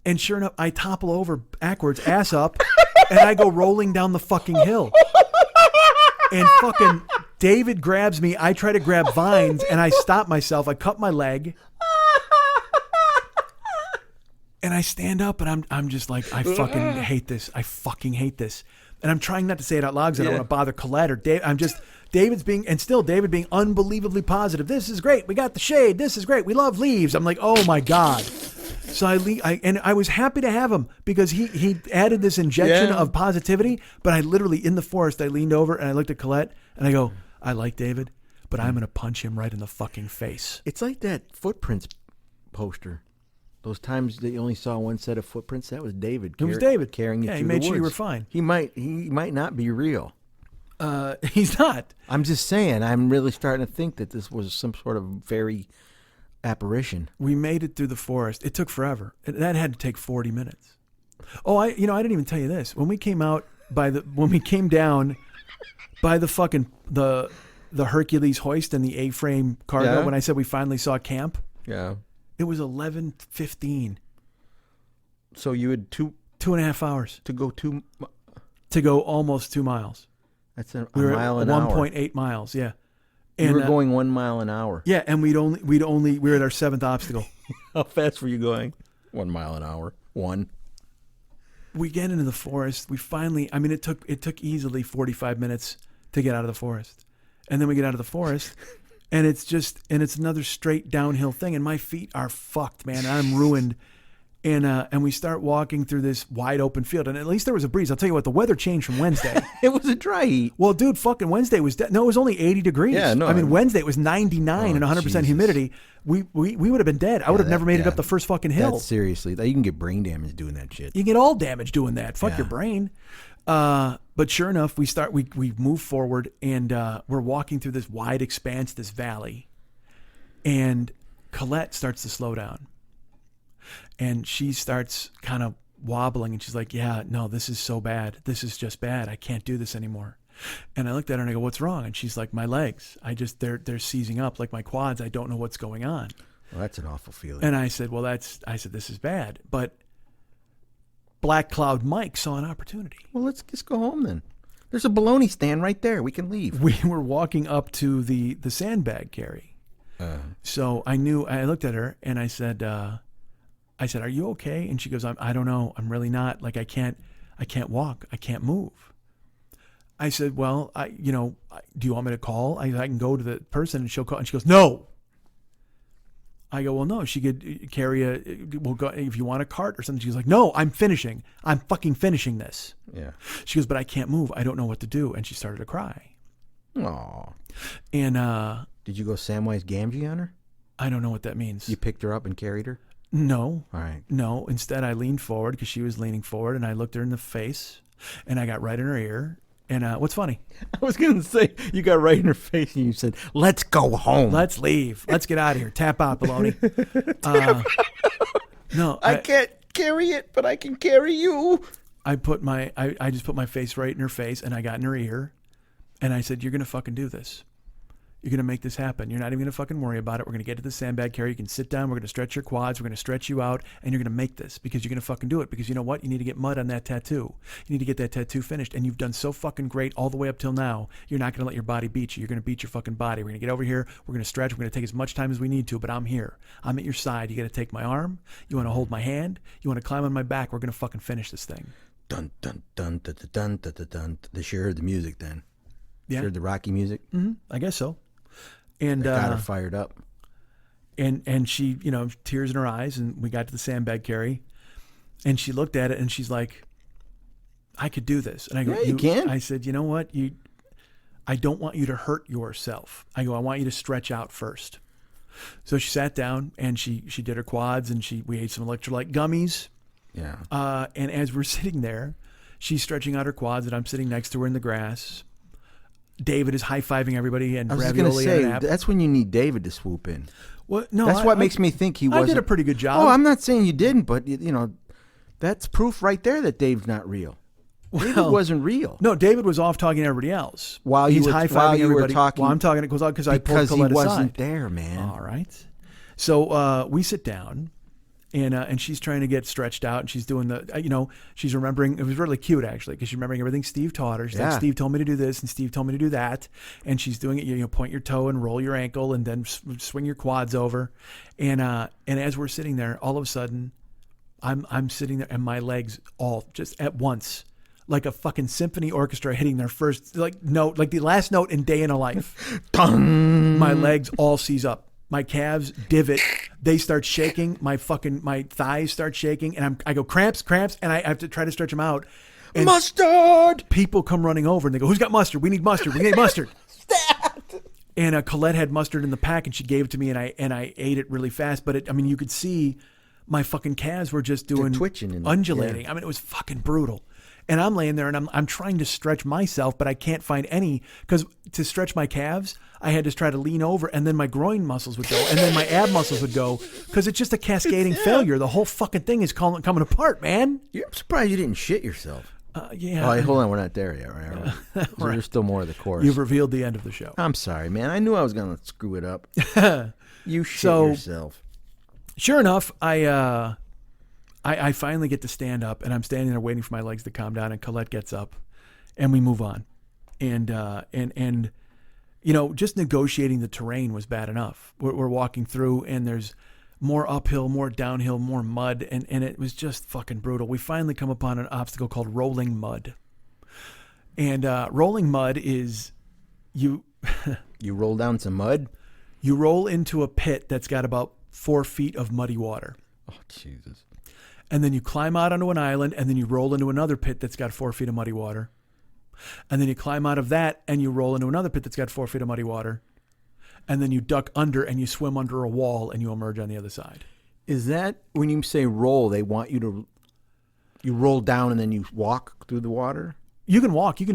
And sure enough, I topple over backwards, ass up, and I go rolling down the fucking hill. And fucking David grabs me. I try to grab vines, and I stop myself. I cut my leg. And I stand up, and I'm just like, I fucking hate this. I fucking hate this. And I'm trying not to say it out loud because I don't want to bother Colette or Dave. David being unbelievably positive. This is great. We got the shade. This is great. We love leaves. I'm like, oh my God. So I was happy to have him because he added this injection of positivity. But I literally, in the forest, I leaned over and I looked at Colette and I go, I like David, but I'm going to punch him right in the fucking face. It's like that footprints poster. Those times that you only saw one set of footprints, that was David. It was David carrying you he through made the sure you were woods. fine. He might not be real. He's not. I'm just saying. I'm really starting to think that this was some sort of fairy apparition. We made it through the forest. It took forever. That had to take 40 minutes. Oh, I didn't even tell you this. When we came down by the fucking the Hercules hoist and the A-frame cargo, when I said we finally saw camp, it was 11:15. So you had 2.5 hours to go to go almost 2 miles. That's a We were mile at an hour. 1.8 miles. Yeah. You And were going 1 mile an hour. Yeah, and we were at our 7th obstacle. How fast were you going? 1 mile an hour. One. We get into the forest. We finally, it took easily 45 minutes to get out of the forest. And then we get out of the forest and it's another straight downhill thing. And my feet are fucked, man. I'm ruined. And we start walking through this wide open field. And at least there was a breeze. I'll tell you what, the weather changed from Wednesday. It was a dry heat. Well, dude, fucking Wednesday was, it was only 80 degrees. Yeah, no. Wednesday it was 99 and 100% Jesus. humidity. We would have been dead. I would have never made it up the first fucking hill. That's seriously. You can get brain damage doing that shit. You get all damage doing that. Fuck your brain. But sure enough, we move forward and we're walking through this wide expanse, this valley. And Colette starts to slow down. And she starts kind of wobbling and she's like, yeah, no, this is so bad. This is just bad. I can't do this anymore. And I looked at her and I go, what's wrong? And she's like, my legs. They're seizing up, like my quads. I don't know what's going on. Well, that's an awful feeling. And I said, this is bad. But Black Cloud Mike saw an opportunity. Well, let's just go home then. There's a bologna stand right there. We can leave. We were walking up to the sandbag carry. So I looked at her and I said, are you okay? And she goes, I don't know. I'm really not. Like, I can't walk. I can't move. I said, well, do you want me to call? I can go to the person and she'll call. And she goes, no. I go, well, no, she could carry we'll go if you want a cart or something. She's like, no, I'm fucking finishing this. Yeah. She goes, but I can't move. I don't know what to do. And she started to cry. Aw. And, did you go Samwise Gamgee on her? I don't know what that means. You picked her up and carried her? No. All right. No. Instead, I leaned forward because she was leaning forward, and I looked her in the face, and I got right in her ear. And what's funny? I was going to say, you got right in her face, and you said, let's go home. Let's leave. Let's get out of here. Tap out, baloney. No. I can't carry it, but I can carry you. I just put my face right in her face, and I got in her ear, and I said, you're going to fucking do this. You're going to make this happen. You're not even going to fucking worry about it. We're going to get to the sandbag carry. You can sit down. We're going to stretch your quads. We're going to stretch you out, and you're going to make this because you're going to fucking do it because you know what? You need to get mud on that tattoo. You need to get that tattoo finished, and you've done so fucking great all the way up till now. You're not going to let your body beat you. You're going to beat your fucking body. We're going to get over here. We're going to stretch. We're going to take as much time as we need to, but I'm here. I'm at your side. You got to take my arm. You want to hold my hand. You want to climb on my back. We're going to fucking finish this thing. Dun, dun, dun, dun, dun, dun, dun, dun. They sure heard the music then. Yeah. Heard the Rocky music? Mm-hmm. I guess so. And got her fired up. And she, tears in her eyes, and we got to the sandbag carry, and she looked at it and she's like, I could do this. And I go, yeah, you can. I said, you know what? I don't want you to hurt yourself. I go, I want you to stretch out first. So she sat down and she did her quads and we ate some electrolyte gummies. Yeah. And as we're sitting there, she's stretching out her quads and I'm sitting next to her in the grass. David is high-fiving everybody and I was going to ravioli say, and an apple. that's when you need David to swoop in. Well, no, That's what makes me think he wasn't. I did a pretty good job. Oh, I'm not saying you didn't, but, That's proof right there that Dave's not real. David Well, wasn't real. No, David was off talking to everybody else. While he's you were- high-fiving while you were everybody. talking- While I'm talking because I pulled Because he Colette wasn't aside. there, man. All right. So we sit down, and she's trying to get stretched out, and she's doing she's remembering. It was really cute actually, because she's remembering everything Steve taught her. She's like, Yeah. Steve told me to do this, and Steve told me to do that, and she's doing it. Point your toe and roll your ankle, and then swing your quads over, and as we're sitting there, all of a sudden, I'm sitting there, and my legs all just at once. Like a fucking symphony orchestra hitting their first note, like the last note in Day in a Life. My legs all seize up. My calves divot. They start shaking. My thighs start shaking, and I go cramps, and I have to try to stretch them out. And Mustard! people come running over, and they go, "Who's got mustard? We need mustard. We need mustard." And Colette had mustard in the pack, and she gave it to me, and I ate it really fast. But you could see my fucking calves were just doing twitching and undulating. yeah. It was fucking brutal. And I'm laying there, and I'm trying to stretch myself, but I can't find any, because to stretch my calves, I had to try to lean over, and then my groin muscles would go, and then my ab muscles would go, because it's just a cascading failure. The whole fucking thing is coming apart, man. I'm surprised you didn't shit yourself. Yeah. Oh, wait, hold on. We're not there yet, right? So there's still more of the chorus. You've revealed the end of the show. I'm sorry, man. I knew I was going to screw it up. You shit yourself. Sure enough, I finally get to stand up, and I'm standing there waiting for my legs to calm down, and Colette gets up, and we move on. And just negotiating the terrain was bad enough. We're walking through, and there's more uphill, more downhill, more mud, and it was just fucking brutal. We finally come upon an obstacle called rolling mud. And rolling mud is you roll down some mud? You roll into a pit that's got about 4 feet of muddy water. Oh, Jesus. And then you climb out onto an island, and then you roll into another pit that's got 4 feet of muddy water. And then you climb out of that, and you roll into another pit that's got 4 feet of muddy water. And then you duck under, and you swim under a wall, and you emerge on the other side. Is that when you say roll, they want you roll down and then you walk through the water? You can walk. You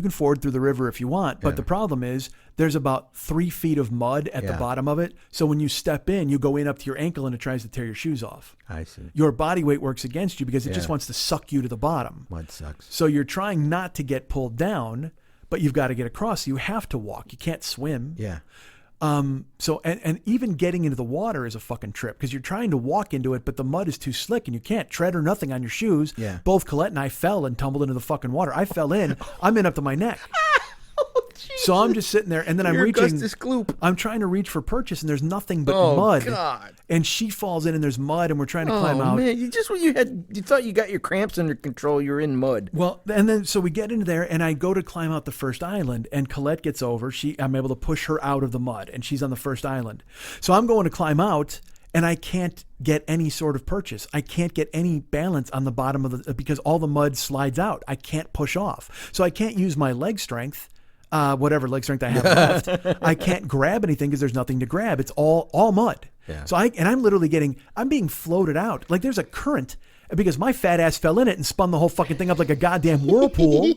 can ford through the river if you want. But the problem is there's about 3 feet of mud at the bottom of it. So when you step in, you go in up to your ankle, and it tries to tear your shoes off. I see. Your body weight works against you because it just wants to suck you to the bottom. Mud sucks. So you're trying not to get pulled down, but you've got to get across. So you have to walk. You can't swim. Yeah. So even getting into the water is a fucking trip, because you're trying to walk into it, but the mud is too slick, and you can't tread or nothing on your shoes. Yeah. Both Colette and I fell and tumbled into the fucking water. I fell in. I'm in up to my neck. So I'm just sitting there, and then I'm reaching. Augustus Gloop. I'm trying to reach for purchase, and there's nothing but Oh, mud. God. And she falls in, and there's mud, and we're trying to climb out. Oh man, you thought you got your cramps under control. You're in mud. Well, and then so we get into there, and I go to climb out the first island, and Colette gets over. I'm able to push her out of the mud, and she's on the first island. So I'm going to climb out, and I can't get any sort of purchase. I can't get any balance on the bottom of because all the mud slides out. I can't push off. So I can't use my leg strength. Whatever leg strength I have left, I can't grab anything because there's nothing to grab. It's all mud. Yeah. So I'm being floated out. Like there's a current, because my fat ass fell in it and spun the whole fucking thing up like a goddamn whirlpool.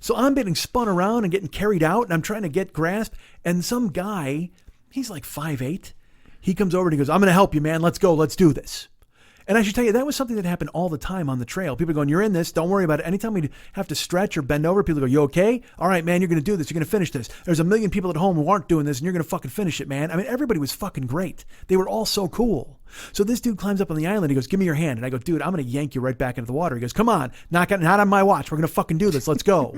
So I'm getting spun around and getting carried out, and I'm trying to get grasp. And some guy, he's like 5'8", he comes over and he goes, "I'm going to help you, man. Let's go. Let's do this." And I should tell you, that was something that happened all the time on the trail. People are going, "You're in this. Don't worry about it." Anytime we have to stretch or bend over, people go, "You okay? All right, man, you're going to do this. You're going to finish this. There's a million people at home who aren't doing this, and you're going to fucking finish it, man." Everybody was fucking great. They were all so cool. So this dude climbs up on the island. He goes, "Give me your hand." And I go, "Dude, I'm going to yank you right back into the water." He goes, "Come on, not on my watch. We're going to fucking do this. Let's go."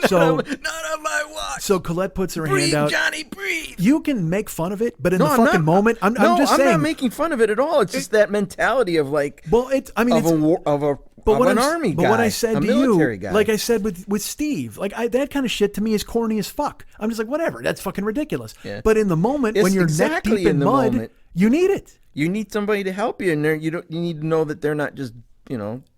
Not on my watch. So Colette puts her Breathe, hand out. Johnny, breathe. You can make fun of it, but in the I'm fucking not. moment, I'm just saying. I'm not making fun of it at all. It's just that mentality of like, well, an army guy. But what I said a to military you, guy. like I said with Steve, that kind of shit to me is corny as fuck. I'm just like, whatever, that's fucking ridiculous. Yeah. But in the moment, It's when you're exactly neck deep in in the mud, moment. you need it. You need somebody to help you, and you need to know that they're not just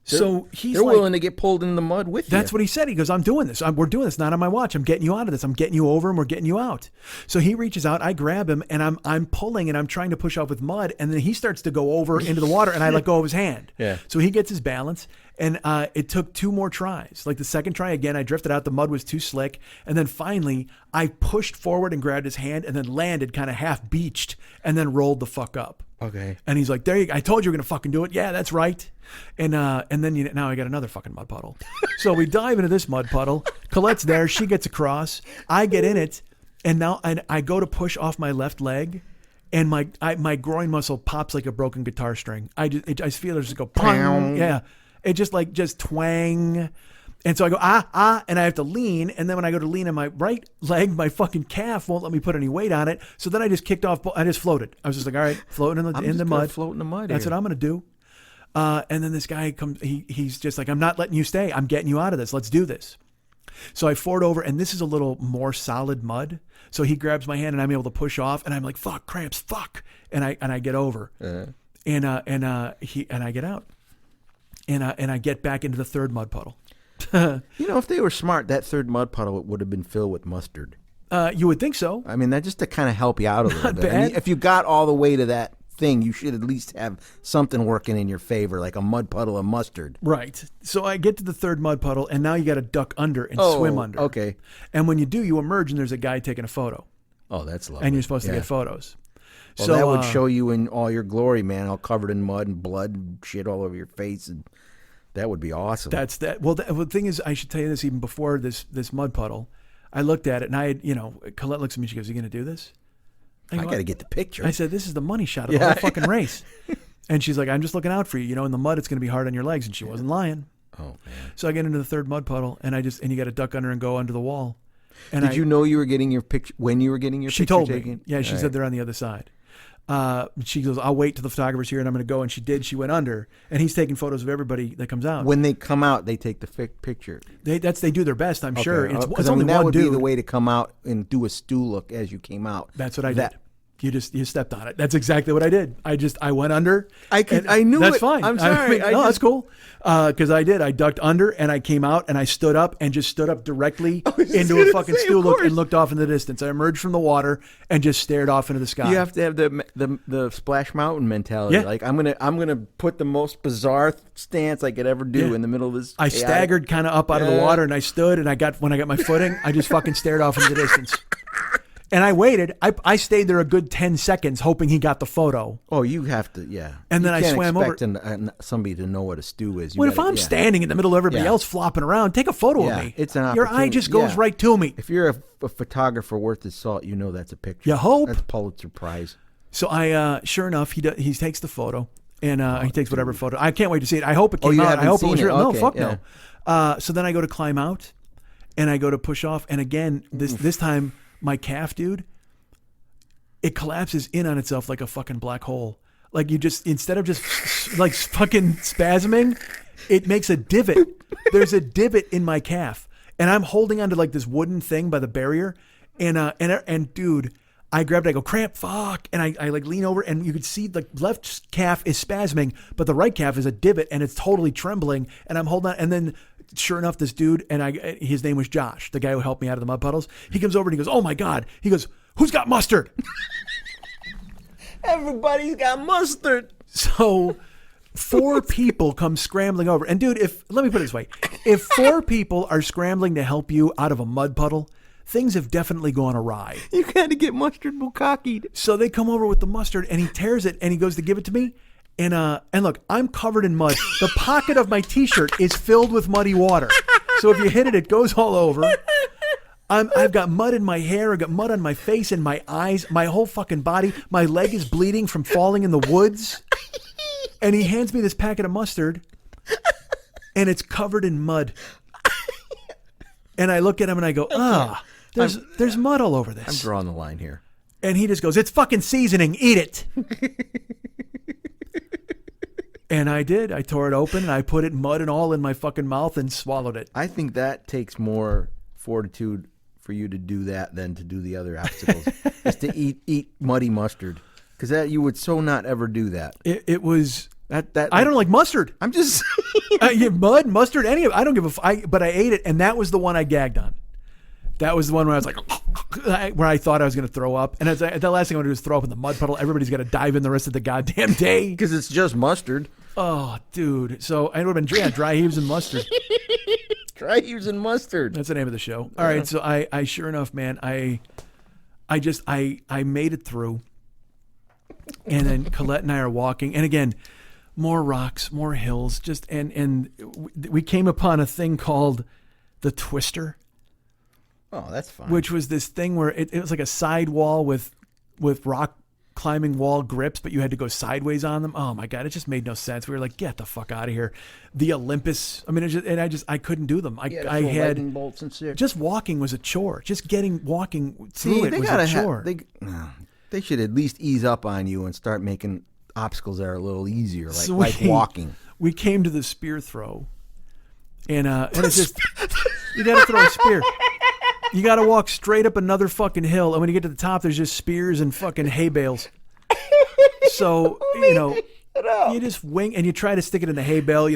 So he's they're like, willing to get pulled in the mud with you. That's what he said. He goes, "I'm doing this. We're doing this. Not on my watch. I'm getting you out of this. I'm getting you over, and we're getting you out." So he reaches out. I grab him, and I'm pulling, and I'm trying to push off with mud, and then he starts to go over into the water, and I let go of his hand. Yeah. So he gets his balance, and it took 2 more tries. Like the second try again, I drifted out. The mud was too slick, and then finally I pushed forward and grabbed his hand, and then landed kind of half beached, and then rolled the fuck up. Okay. And he's like, there you go. I told you we're going to fucking do it. Yeah, that's right. And then now I got another fucking mud puddle. So we dive into this mud puddle. Colette's there. She gets across. I get in it. And now I go to push off my left leg. And my groin muscle pops like a broken guitar string. I just feel it just go pong. Yeah. It just twang. And so I go, and I have to lean. And then when I go to lean on my right leg, my fucking calf won't let me put any weight on it. So then I just kicked off. I just floated. I was just like, all right, floating in the mud. Float in the mud. That's what I'm going to do. And then this guy comes, he's just like, I'm not letting you stay. I'm getting you out of this. Let's do this. So I ford over, and this is a little more solid mud. So he grabs my hand, and I'm able to push off, and I'm like, fuck, cramps, fuck. And I get over. And I get out. And I get back into the third mud puddle. If they were smart, that third mud puddle would have been filled with mustard. You would think so. I mean, that just to kind of help you out a little bit. Bad. I mean, if you got all the way to that thing, you should at least have something working in your favor, like a mud puddle of mustard. Right. So I get to the third mud puddle, and now you got to duck under and swim under. Okay. And when you do, you emerge, and there's a guy taking a photo. Oh, that's lovely. And you're supposed to get photos. Well, so that would show you in all your glory, man, all covered in mud and blood and shit all over your face, and that would be awesome. That's that. Well, the thing is, I should tell you this even before this mud puddle. I looked at it, and I had, Colette looks at me, she goes, "You going to do this?" I got to get the picture. I said, "This is the money shot of the whole fucking race." And she's like, "I'm just looking out for you. In the mud, it's going to be hard on your legs." And she wasn't lying. Oh, man. So I get into the third mud puddle, and you got to duck under and go under the wall. And Did you know you were getting your picture when you were getting your she picture told taken? me. Yeah, she said they're on the other side. She goes, "I'll wait till the photographer's here, and I'm going to go." And she did. She went under, and he's taking photos of everybody that comes out. When they come out, they take the picture. They do their best, I'm sure. It's Because only that one would dude. be the way to come out and do a stew look as you came out. That's what I did. You stepped on it. That's exactly what I did. I went under. I knew that's it. Fine. I'm sorry. That's cool. Because I did. I ducked under and I came out and I stood up and just stood up directly into a fucking stew look and looked off in the distance. I emerged from the water and just stared off into the sky. You have to have the Splash Mountain mentality. Yeah. Like I'm gonna put the most bizarre stance I could ever do in the middle of this. I staggered kind of up out of the water and I stood and when I got my footing, I just fucking stared off into the distance. And I waited. I stayed there a good 10 seconds hoping he got the photo. Oh, you have to, yeah. And then I swam over. Somebody to know what a stew is. If I'm standing in the middle of everybody else flopping around, take a photo of me. It's an Your eye just goes right to me. If you're a photographer worth his salt, you know that's a picture. You hope. That's Pulitzer Prize. So sure enough, he takes the photo and he takes whatever photo. I can't wait to see it. I hope it came out. I hope it was real. No, fuck no. So then I go to climb out and I go to push off. And again, this time my calf, dude, it collapses in on itself like a fucking black hole. Like you just, instead of just like fucking spasming, it makes a divot. There's a divot in my calf. And I'm holding onto like this wooden thing by the barrier. And dude, I grabbed it, I go, cramp, fuck. And I like lean over and you could see the left calf is spasming, but the right calf is a divot and it's totally trembling. And I'm holding on. And then sure enough, this dude, his name was Josh, the guy who helped me out of the mud puddles. He comes over and he goes, "Oh my God." He goes, "Who's got mustard?" Everybody's got mustard. So 4 people come scrambling over. And dude, let me put it this way. If 4 people are scrambling to help you out of a mud puddle, things have definitely gone awry. You got to get mustard bukkakied. So they come over with the mustard and he tears it and he goes to give it to me. And look, I'm covered in mud. The pocket of my t-shirt is filled with muddy water. So if you hit it, it goes all over. I've got mud in my hair. I've got mud on my face and my eyes, my whole fucking body. My leg is bleeding from falling in the woods. And he hands me this packet of mustard and it's covered in mud. And I look at him and I go, there's mud all over this. I'm drawing the line here. And he just goes, "It's fucking seasoning. Eat it." And I did. I tore it open and I put it mud and all in my fucking mouth and swallowed it. I think that takes more fortitude for you to do that than to do the other obstacles. Just to eat muddy mustard. Because that you would so not ever do that. It was... That I don't like mustard. I'm just... Mud, mustard, any of it. I don't give a... But I ate it and that was the one I gagged on. That was the one where I was like... where I thought I was going to throw up. And the last thing I want to do is throw up in the mud puddle. Everybody's got to dive in the rest of the goddamn day. Because it's just mustard. Oh, dude. So I would have been dry heaves and mustard. Dry heaves and mustard. That's the name of the show. All right. So I sure enough, man, I made it through. And then Colette and I are walking, and again, more rocks, more hills, just and we came upon a thing called the Twister. Oh, that's fine. Which was this thing where it was like a side wall with rock climbing wall grips, but you had to go sideways on them. Oh my God, it just made no sense. We were like, get the fuck out of here. The Olympus. I mean, I couldn't do them. I had lightning bolts and shit. Just walking was a chore. Just walking through it was a chore. They should at least ease up on you and start making obstacles that are a little easier, like walking. We came to the spear throw, and it's just you got to throw a spear. You got to walk straight up another fucking hill, and when you get to the top, there's just spears and fucking hay bales. So you just wing and you try to stick it in the hay bale.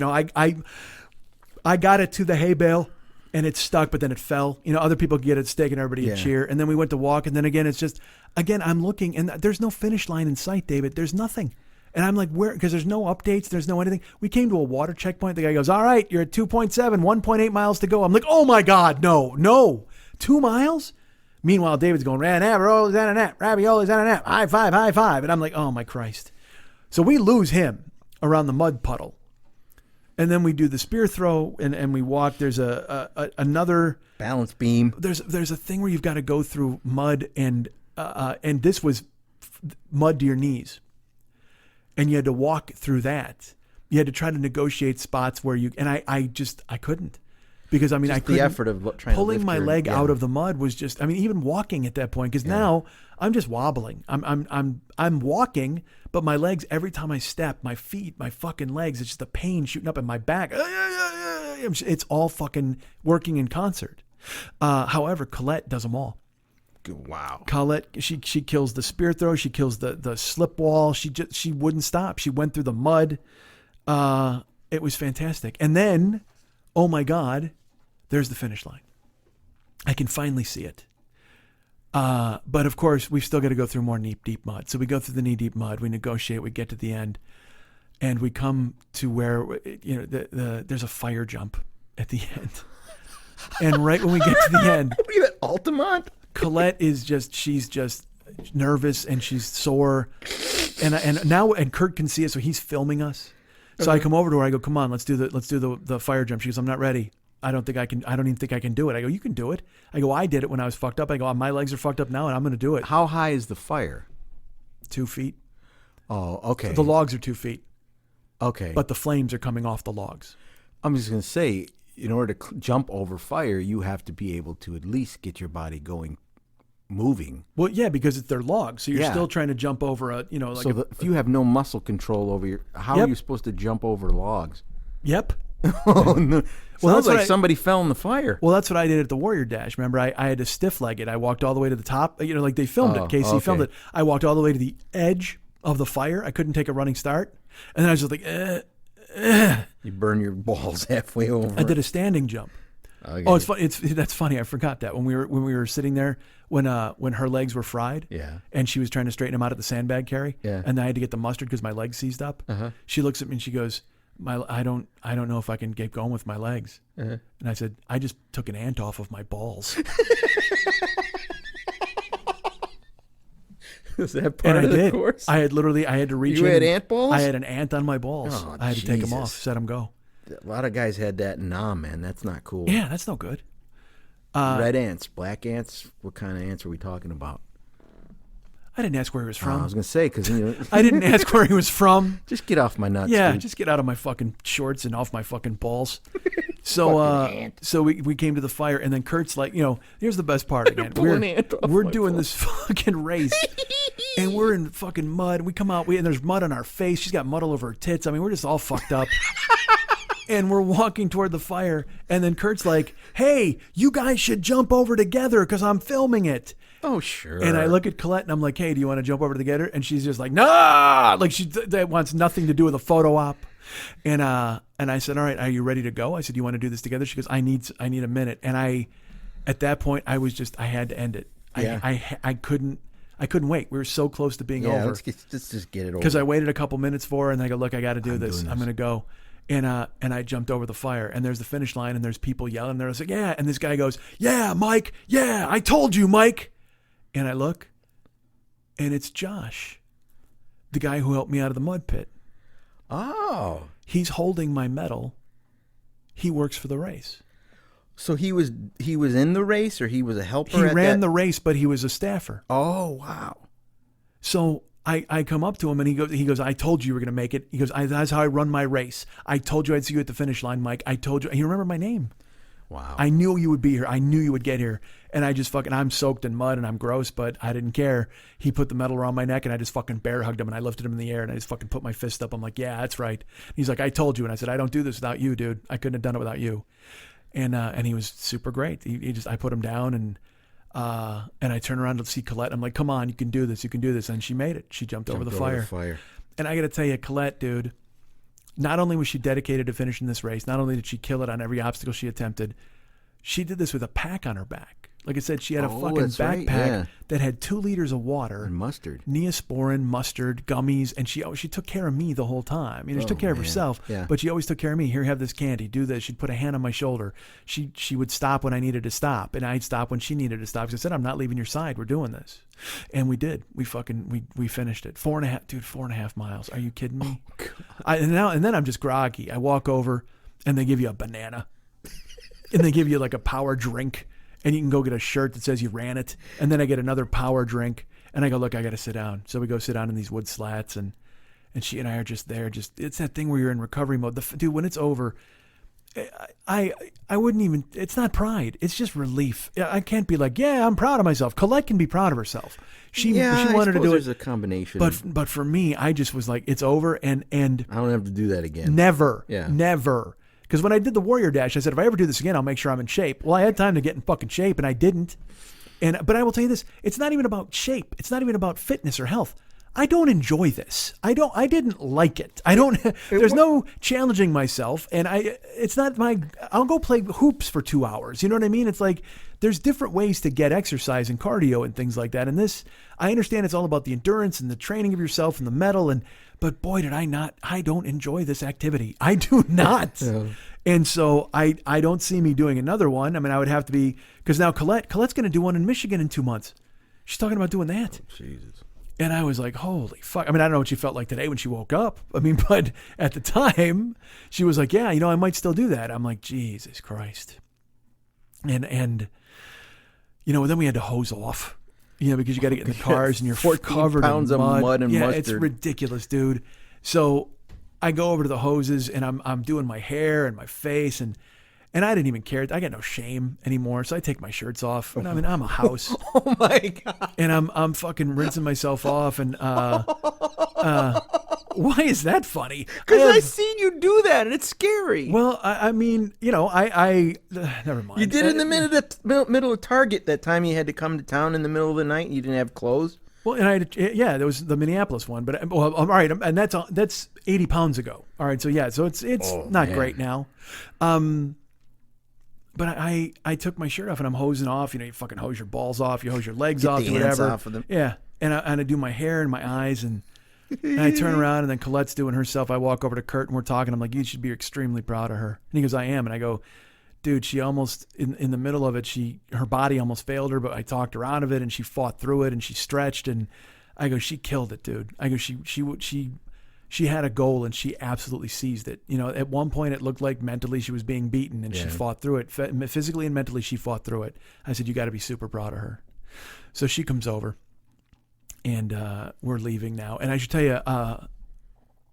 I got it to the hay bale, and it stuck, but then it fell. Other people get it stick, and everybody would cheer. And then we went to walk, and then again, it's just I'm looking, and there's no finish line in sight, David. There's nothing. And I'm like, where? Because there's no updates. There's no anything. We came to a water checkpoint. The guy goes, all right, you're at 2.7, 1.8 miles to go. I'm like, oh my God, no. 2 miles? Meanwhile, David's going, raviolis and a nap, raviolis and a nap, high five. And I'm like, oh my Christ. So we lose him around the mud puddle. And then we do the spear throw and we walk. There's another balance beam. There's a thing where you've got to go through mud and this was mud to your knees. And you had to walk through that. You had to try to negotiate spots where I couldn't. Because I couldn't. The effort of trying pulling to lift my leg out of the mud was just. Even walking at that point. Because now I'm just wobbling. I'm walking, but my legs. Every time I step, my feet, my fucking legs. It's just a pain shooting up in my back. It's all fucking working in concert. However, Colette does them all. Wow. Colette, she kills the spear throw. She kills the slip wall. She wouldn't stop. She went through the mud. It was fantastic. And then, oh my God. There's the finish line. I can finally see it. But of course, we've still got to go through more knee-deep mud. So we go through the knee-deep mud. We negotiate. We get to the end. And we come to where, there's a fire jump at the end. And right when we get to the end. What are you at Altamont? Colette she's just nervous and she's sore. And Kurt can see it, so he's filming us. So I come over to her. I go, come on, let's do the fire jump. She goes, I'm not ready. I don't even think I can do it. I go, you can do it. I go, I did it when I was fucked up. I go, my legs are fucked up now and I'm going to do it. How high is the fire? 2 feet. Oh, okay. The logs are 2 feet. Okay. But the flames are coming off the logs. I'm just going to say, in order to jump over fire, you have to be able to at least get your body moving. Well, yeah, because it's their logs. So you're still trying to jump over if you have no muscle control over how are you supposed to jump over logs? Yep. Oh, no. Well, that's like somebody fell in the fire. Well, that's what I did at the Warrior Dash. Remember, I had to stiff leg it. I walked all the way to the top. Like they filmed it. KC filmed it. I walked all the way to the edge of the fire. I couldn't take a running start. And then I was just like, You burn your balls halfway over. I did a standing jump. Okay. Oh, it's funny. That's funny. I forgot that when we were sitting there when her legs were fried. Yeah. And she was trying to straighten them out at the sandbag carry. Yeah. And I had to get the mustard because my legs seized up. Uh-huh. She looks at me and she goes, I don't know if I can get going with my legs. Uh-huh. And I said, I just took an ant off of my balls. Is that part of the course? I had to reach in. You had ant balls? I had an ant on my balls. Oh, I had to take them off, set them go. A lot of guys had that. Nah, man, that's not cool. Yeah, that's no good. Red ants, black ants. What kind of ants are we talking about? I didn't ask where he was from. I was going to say, because I didn't ask where he was from. Just get off my nuts. Yeah, dude. just get out of my fucking shorts and off my fucking balls. So we came to the fire, and then Kurt's like, here's the best part again. We're doing this fucking race, and we're in fucking mud. And we come out, and there's mud on our face. She's got mud all over her tits. I mean, we're just all fucked up. And we're walking toward the fire, and then Kurt's like, hey, you guys should jump over together because I'm filming it. Oh, sure. And I look at Colette and I'm like, hey, do you want to jump over together? And she's just like, nah, like that wants nothing to do with a photo op. And I said, all right, are you ready to go? I said, you want to do this together? She goes, I need a minute. And at that point, I had to end it. Yeah. I couldn't wait. We were so close to being over. Let's just get it over. Because I waited a couple minutes for her and I go, look, I got to do this. I'm going to go. And I jumped over the fire, and there's the finish line, and there's people yelling. They're like, yeah. And this guy goes, yeah, Mike. Yeah, I told you, Mike. And I look, and it's Josh. the guy who helped me out of the mud pit. Oh. He's holding my medal. He works for the race. So he was in the race, or he was a helper? He ran the race, but he was a staffer. Oh, wow. So I come up to him and he goes, I told you were going to make it. He goes, that's how I run my race. I told you I'd see you at the finish line, Mike. I told you. He remembered my name. Wow. I knew you would be here. I knew you would get here. And I just I'm soaked in mud and I'm gross, but I didn't care. He put the medal around my neck and I just fucking bear hugged him and I lifted him in the air and I just fucking put my fist up. I'm like, yeah, that's right. He's like, I told you. And I said, I don't do this without you, dude. I couldn't have done it without you. And he was super great. I put him down and I turn around to see Colette. I'm like, come on, you can do this. You can do this. And she made it. She jumped over the fire. And I got to tell you, Colette, dude, not only was she dedicated to finishing this race, not only did she kill it on every obstacle she attempted, she did this with a pack on her back. Like I said, she had a fucking backpack that had 2 liters of water, and mustard, Neosporin, mustard, gummies, and she took care of me the whole time. She took care of herself, but she always took care of me. Here, have this candy. Do this. She'd put a hand on my shoulder. She would stop when I needed to stop, and I'd stop when she needed to stop. Because I said, I'm not leaving your side. We're doing this, and we did. We finished it. 4.5 miles. Are you kidding me? Oh, and then I'm just groggy. I walk over, and they give you a banana, and they give you like a power drink. And you can go get a shirt that says you ran it. And then I get another power drink. And I go, look, I got to sit down. So we go sit down in these wood slats. And she and I are just there. It's that thing where you're in recovery mode. Dude, when it's over, I wouldn't even, it's not pride. It's just relief. I can't be like, yeah, I'm proud of myself. Colette can be proud of herself. She wanted to do it. There's a combination. But for me, I just was like, it's over. And I don't have to do that again. Never. Yeah. Never. Because when I did the Warrior Dash, I said, if I ever do this again, I'll make sure I'm in shape. Well, I had time to get in fucking shape, and I didn't. But I will tell you this, it's not even about shape. It's not even about fitness or health. I don't enjoy this. I didn't like it. There's no challenging myself, and I'll go play hoops for 2 hours. You know what I mean? It's like, there's different ways to get exercise and cardio and things like that. And this, I understand it's all about the endurance and the training of yourself and the medal, but boy, I don't enjoy this activity. I do not. Yeah. And so I don't see me doing another one. I mean, I would have to be, because now Colette's going to do one in Michigan in 2 months. She's talking about doing that. Oh, Jesus. And I was like, holy fuck. I mean, I don't know what she felt like today when she woke up. I mean, but at the time, she was like, yeah, I might still do that. I'm like, Jesus Christ. And then we had to hose off. Because you got to get in the cars and you're covered pounds in mud. Of mud and mustard. It's ridiculous, dude. So I go over to the hoses and I'm doing my hair and my face and I didn't even care. I got no shame anymore. So I take my shirts off. And I'm a house. Oh my God. And I'm fucking rinsing myself off and why is that funny? Because I've seen you do that and it's scary. Well, I mean, I never mind. You did it in the middle of Target that time you had to come to town in the middle of the night and you didn't have clothes. Well, and there was the Minneapolis one, but all right, and that's 80 pounds ago. All right, so it's not great now. But I took my shirt off and I'm hosing off. You fucking hose your balls off, you hose your legs off, the whatever. Off of them. Yeah, and I do my hair and my eyes and I turn around and then Colette's doing herself. I walk over to Kurt and we're talking. I'm like, you should be extremely proud of her. And he goes, I am. And I go, dude, she almost in the middle of it, her body almost failed her, but I talked her out of it and she fought through it and she stretched and I go, she killed it, dude. I go, she had a goal and she absolutely seized it. At one point it looked like mentally she was being beaten and she fought through it. Physically and mentally she fought through it. I said, you got to be super proud of her. So she comes over and we're leaving now. And I should tell you,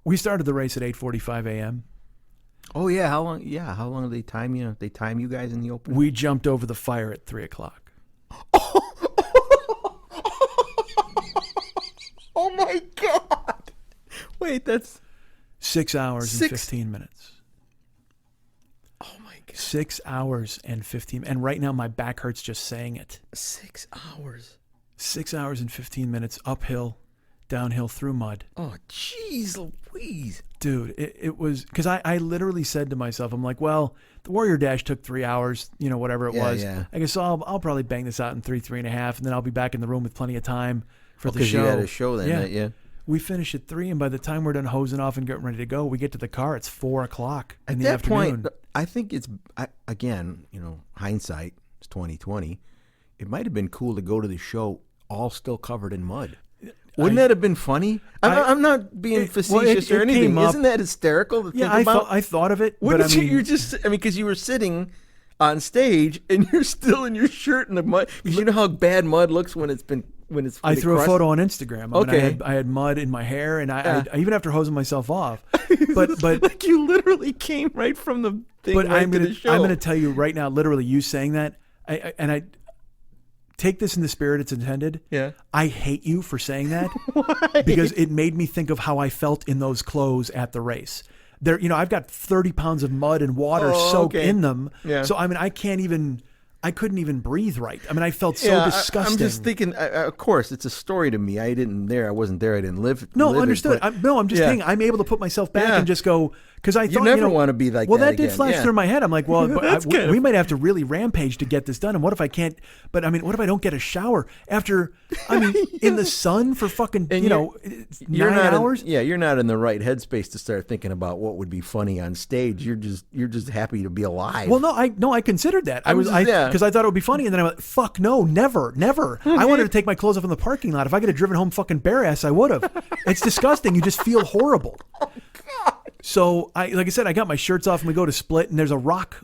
we started the race at 8:45 a.m. Oh yeah, how long? Yeah, how long did they time you? They time you guys in the open? We jumped over the fire at 3:00. Oh my God! Wait, that's 6 hours and 15 minutes. Oh my God! 6 hours and 15. And right now my back hurts just saying it. 6 hours. 6 hours and 15 minutes uphill, downhill through mud. Oh, jeez Louise. Dude, it was, because I literally said to myself, I'm like, well, the Warrior Dash took 3 hours, whatever it was. Yeah. I guess I'll probably bang this out in 3.5, and then I'll be back in the room with plenty of time for the show. Because you had a show that night, yeah. We finish at 3, and by the time we're done hosing off and getting ready to go, we get to the car, it's 4:00 in the afternoon. At that point, I think it's, again, hindsight, it's 2020. It might have been cool to go to the show all still covered in mud. Wouldn't that have been funny? I'm not being facetious or anything. Isn't that hysterical to think about? I thought of it. Wouldn't you just, because you were sitting on stage and you're still in your shirt in the mud. Because you know how bad mud looks when it's I threw a photo on Instagram. Okay. I had mud in my hair, and I even after hosing myself off. But like you literally came right from the thing. But I'm going to tell you right now, literally, you saying that, I take this in the spirit it's intended. Yeah. I hate you for saying that. Why? Because it made me think of how I felt in those clothes at the race. There, I've got 30 pounds of mud and water soaked in them. Yeah. So I couldn't even breathe right. I felt so disgusting. I'm just thinking, of course, it's a story to me. I wasn't there. I didn't live. No, understood. I'm just saying I'm able to put myself back and just go, because I thought, you never want to be like that. Well, that again. did flash through my head. I'm like, well, we might have to really rampage to get this done. And what if I can't? But what if I don't get a shower after? In the sun for fucking 9 hours. You're not in the right headspace to start thinking about what would be funny on stage. You're just happy to be alive. Well, I considered that. Because I thought it would be funny, and then I'm like, fuck no, never. I wanted to take my clothes off in the parking lot. If I could have driven home fucking bare ass, I would have. It's disgusting. You just feel horrible. Oh God. So like I said, I got my shirts off and we go to Split, and there's a rock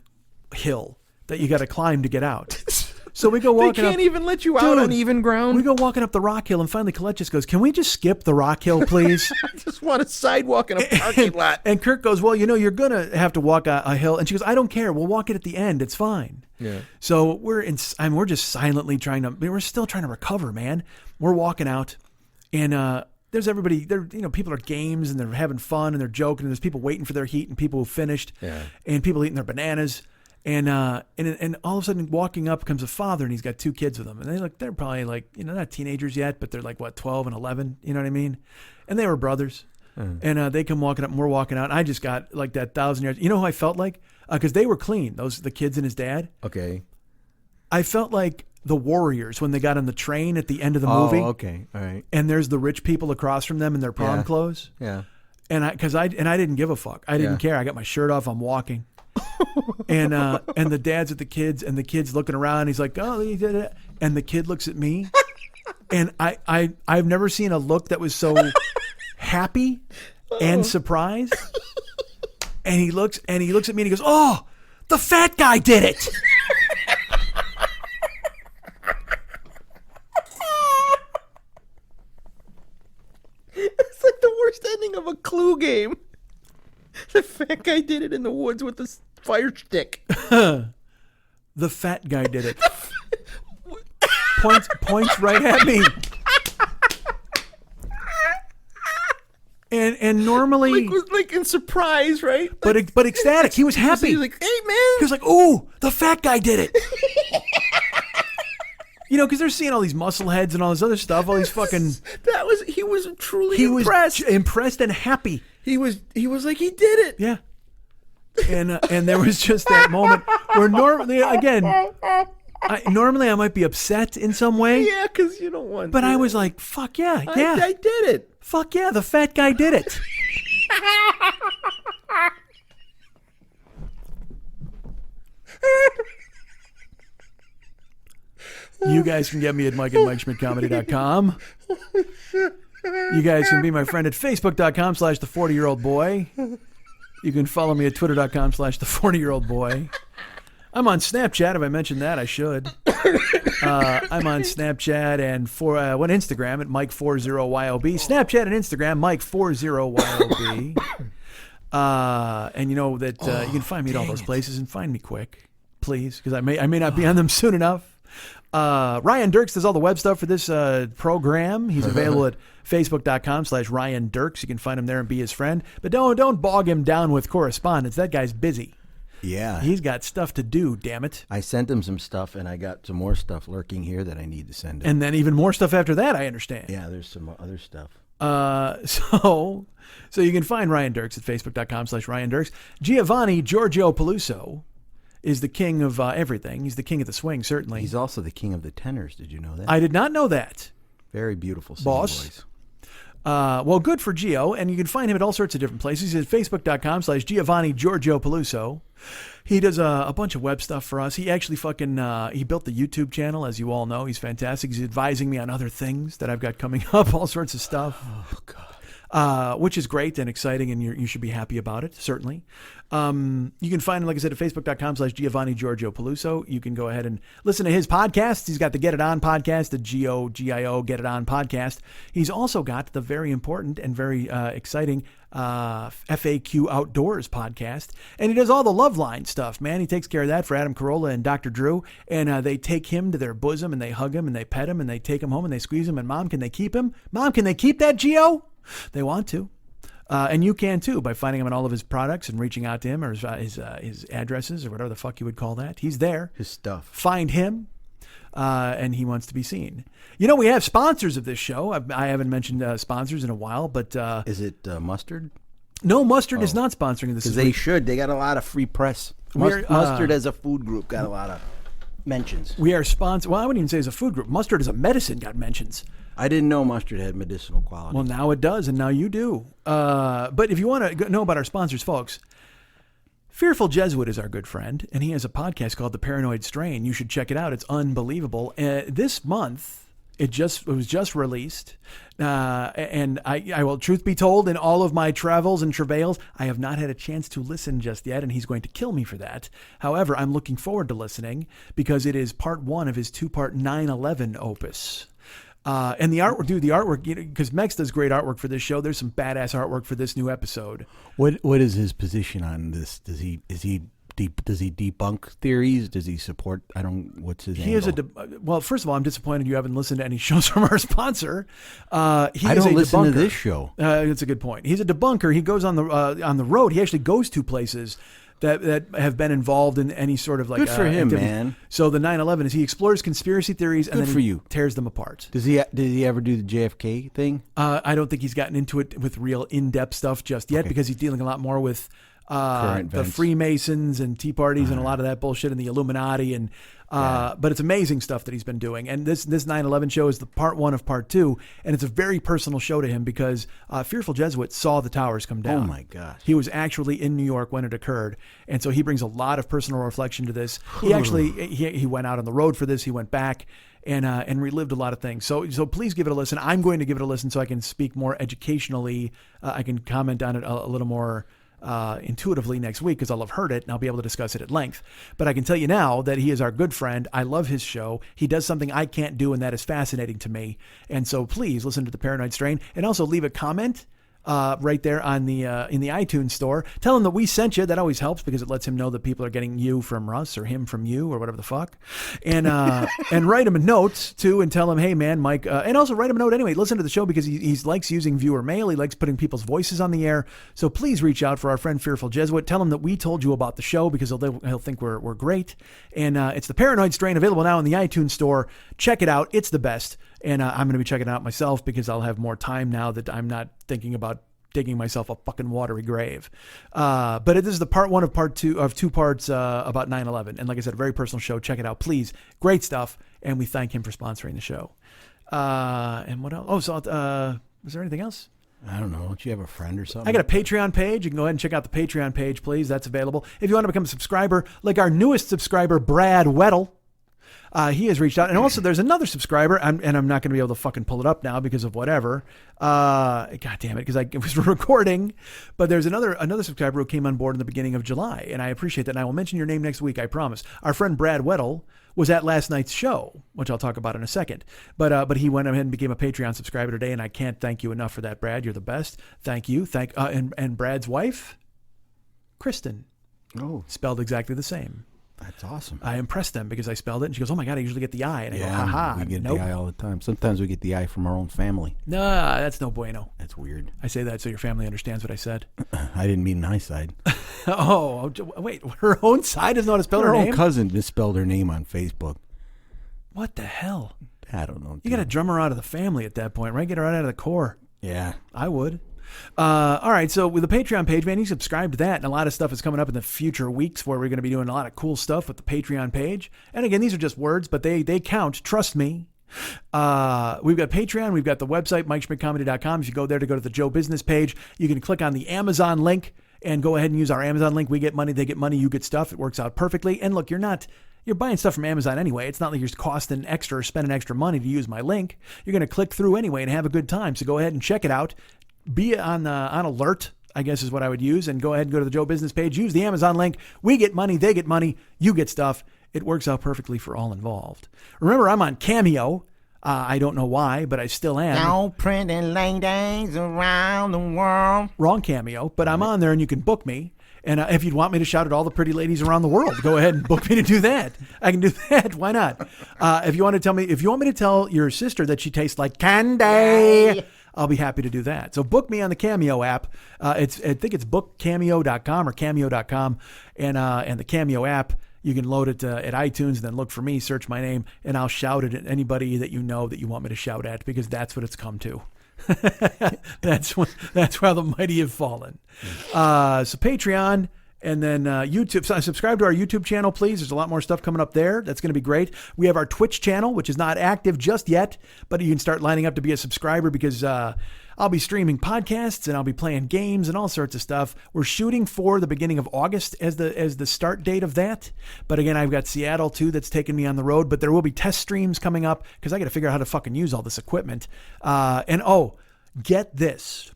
hill that you got to climb to get out. So we go walking up. They can't even let you out on even ground. We go walking up the rock hill, and finally Colette just goes, "Can we just skip the rock hill, please?" I just want a sidewalk in a parking lot. And Kirk goes, "Well, you're going to have to walk a hill." And she goes, "I don't care. We'll walk it at the end. It's fine." Yeah. So we're just silently we're still trying to recover, man. We're walking out, and there's everybody there. People are games and they're having fun and they're joking. And there's people waiting for their heat and people who finished, and people eating their bananas. And all of a sudden, walking up comes a father, and he's got 2 kids with him. And they're probably like, not teenagers yet, but they're like, 12 and 11, you know what I mean? And they were brothers. And they come walking up, and we're walking out. And I just got like that 1,000 yards. You know who I felt like? Because they were clean, the kids and his dad. Okay. I felt like the Warriors when they got on the train at the end of the movie. Oh, okay. All right. And there's the rich people across from them in their prom clothes. Yeah. And I didn't give a fuck. I didn't care. I got my shirt off. I'm walking. And the dad's at the kids, and the kid's looking around. He's like, "Oh, he did it." And the kid looks at me, and I've never seen a look that was so happy and surprised. And he looks at me and he goes, "Oh, the fat guy did it." It's like the worst ending of a Clue game. The fat guy did it in the woods with the fire stick. The fat guy did it. Points right at me. And normally, like in surprise, right? But ecstatic. He was happy. He was like, "Hey, man!" He was like, "Ooh, the fat guy did it." Because they're seeing all these muscle heads and all this other stuff. All these fucking. He was truly impressed. He was impressed and happy. He was like, he did it. Yeah. And there was just that moment where normally I might be upset in some way. Yeah, because you don't want. But I was like, "Fuck yeah, yeah, I did it. Fuck yeah, the fat guy did it." You guys can get me at Mike@MikeSchmidtComedy.com. You guys can be my friend at Facebook.com/the40year-old-boy. You can follow me at Twitter.com/the40year-old-boy. I'm on Snapchat. If I mentioned that, I should. I'm on Snapchat and Instagram at Mike40YOB. Snapchat and Instagram, Mike40YOB. And you know that you can find me at all those places, and find me quick, please, because I may not be on them soon enough. Ryan Dirks does all the web stuff for this program. He's available at Facebook.com/Ryan Dirks. You can find him there and be his friend. But don't bog him down with correspondence. That guy's busy. Yeah. He's got stuff to do, damn it. I sent him some stuff, and I got some more stuff lurking here that I need to send him. And then even more stuff after that, I understand. Yeah, there's some other stuff. So you can find Ryan Dirks at Facebook.com/Ryan Dirks. Giovanni Giorgio Peluso is the king of everything. He's the king of the swing, certainly. He's also the king of the tenors. Did you know that? I did not know that. Very beautiful singing Boss. voice. Well, good for Gio, and you can find him at all sorts of different places. He's at Facebook.com/Giovanni Giorgio Peluso. He does a bunch of web stuff for us. He actually he built the YouTube channel, as you all know. He's fantastic. He's advising me on other things that I've got coming up, all sorts of stuff. Oh, God. Which is great and exciting, and you should be happy about it, certainly. You can find him, like I said, at facebook.com/Giovanni Giorgio Peluso. You can go ahead and listen to his podcasts. He's got the Get It On podcast, the GIO Get It On podcast. He's also got the very important and very exciting FAQ Outdoors podcast. And he does all the Love Line stuff, man. He takes care of that for Adam Carolla and Dr. Drew. And they take him to their bosom, and they hug him, and they pet him, and they take him home, and they squeeze him. And Mom, can they keep him? Mom, can they keep that Gio? They want to. And you can too, by finding him on all of his products and reaching out to him, or his addresses, or whatever the fuck you would call that. He's there. His stuff. Find him. And he wants to be seen. You know, we have sponsors of this show. I haven't mentioned sponsors in a while, but is it Mustard? No, Mustard is not sponsoring this. Because they should. They got a lot of free press. Mustard as a food group got a lot of mentions. We are sponsored. Well, I wouldn't even say as a food group. Mustard as a medicine got mentions. I didn't know mustard had medicinal qualities. Well, now it does, and now you do. But if you want to know about our sponsors, folks, Fearful Jesuit is our good friend, and he has a podcast called The Paranoid Strain. You should check it out. It's unbelievable. This month, it was just released, and I will, truth be told, in all of my travels and travails, I have not had a chance to listen just yet, and he's going to kill me for that. However, I'm looking forward to listening because it is part 1 of his 2-part 9/11 opus. And the artwork, because Mex does great artwork for this show. There's some badass artwork for this new episode. What is his position on this? Does he debunk theories? Does he support? What's his angle? Well, first of all, I'm disappointed you haven't listened to any shows from our sponsor. I don't listen to this show. That's a good point. He's a debunker. He goes on the road. He actually goes to places that have been involved in any sort of good for him, activity. Man. So the 9/11 is he explores conspiracy theories and then he tears them apart. Did he ever do the JFK thing? I don't think he's gotten into it with real in-depth stuff just yet because he's dealing a lot more with the Freemasons and Tea Parties and a lot of that bullshit and the Illuminati and but it's amazing stuff that he's been doing. And this 9/11 show is the part 1 of part 2, and it's a very personal show to him because Fearful Jesuit saw the towers come down. Oh my gosh. He was actually in New York when it occurred, and so he brings a lot of personal reflection to this. He actually he went out on the road for this. He went back and relived a lot of things. So please give it a listen. I'm going to give it a listen so I can speak more educationally. I can comment on it a little more intuitively next week because I'll have heard it and I'll be able to discuss it at length. But I can tell you now that he is our good friend. I love his show. He does something I can't do, and that is fascinating to me. And so please listen to The Paranoid Strain and also leave a comment right there on the in the iTunes store. Tell him that we sent you. That always helps because it lets him know that people are getting you from Russ or him from you or whatever the fuck. And and write him a note too and tell him, hey man, Mike, and also write him a note anyway. Listen to the show because he likes using viewer mail. He likes putting people's voices on the air. So please reach out for our friend Fearful Jesuit. Tell him that we told you about the show because he'll think we're great. And it's The Paranoid Strain, available now in the iTunes store. Check it out. It's the best. And I'm going to be checking it out myself because I'll have more time now that I'm not thinking about digging myself a fucking watery grave. But this is the part 1 of part 2 of 2 parts about 9/11. And like I said, a very personal show. Check it out, please. Great stuff. And we thank him for sponsoring the show. And what else? Oh, so is there anything else? I don't know. Don't you have a friend or something? I got a Patreon page. You can go ahead and check out the Patreon page, please. That's available. If you want to become a subscriber, like our newest subscriber, Brad Weddle, he has reached out. And also there's another subscriber, and I'm not going to be able to fucking pull it up now because of whatever. God damn it, because I was recording. But there's another subscriber who came on board in the beginning of July, and I appreciate that. And I will mention your name next week, I promise. Our friend Brad Weddle was at last night's show, which I'll talk about in a second. But he went ahead and became a Patreon subscriber today, and I can't thank you enough for that, Brad. You're the best. Thank you. And Brad's wife, Kristen, spelled exactly the same. That's awesome. I impressed them because I spelled it, and she goes, "Oh my god, I usually get the I," and I go, "Haha." We get the I all the time. Sometimes we get the I from our own family. Nah, that's no bueno. That's weird. I say that so your family understands what I said. I didn't mean my side. Oh, wait, her own side doesn't know how to spell her name? Her own cousin misspelled her name on Facebook. What the hell? I don't know. You got to drum her out of the family at that point, right? Get her right out of the core. Yeah. I would. All right, so with the Patreon page, man, you subscribe to that, and a lot of stuff is coming up in the future weeks where we're going to be doing a lot of cool stuff with the Patreon page. And again, these are just words, but they count. Trust me. We've got Patreon. We've got the website, MikeSchmidtComedy.com. If you go there to the Joe Business page, you can click on the Amazon link, and go ahead and use our Amazon link. We get money, they get money, you get stuff. It works out perfectly. And look, you're buying stuff from Amazon anyway. It's not like you're costing extra or spending extra money to use my link. You're going to click through anyway and have a good time. So go ahead and check it out. Be on alert, I guess is what I would use. And go ahead and go to the Joe Business page. Use the Amazon link. We get money, they get money, you get stuff. It works out perfectly for all involved. Remember, I'm on Cameo. I don't know why, but I still am. No pretty ladies around the world. Wrong Cameo, but I'm on there and you can book me. And if you'd want me to shout at all the pretty ladies around the world, go ahead and book me to do that. I can do that. Why not? If you want me to tell your sister that she tastes like candy, I'll be happy to do that. So book me on the Cameo app. I think it's bookcameo.com or cameo.com, and the Cameo app. You can load it at iTunes and then look for me, search my name, and I'll shout it at anybody that you know that you want me to shout at, because that's what it's come to. That's where the mighty have fallen. So Patreon and then YouTube. Subscribe to our YouTube channel, please. There's a lot more stuff coming up there. That's going to be great. We have our Twitch channel, which is not active just yet, but you can start lining up to be a subscriber, because I'll be streaming podcasts and I'll be playing games and all sorts of stuff. We're shooting for the beginning of August as the start date of that. But again, I've got Seattle too that's taking me on the road, but there will be test streams coming up because I got to figure out how to fucking use all this equipment. Get this.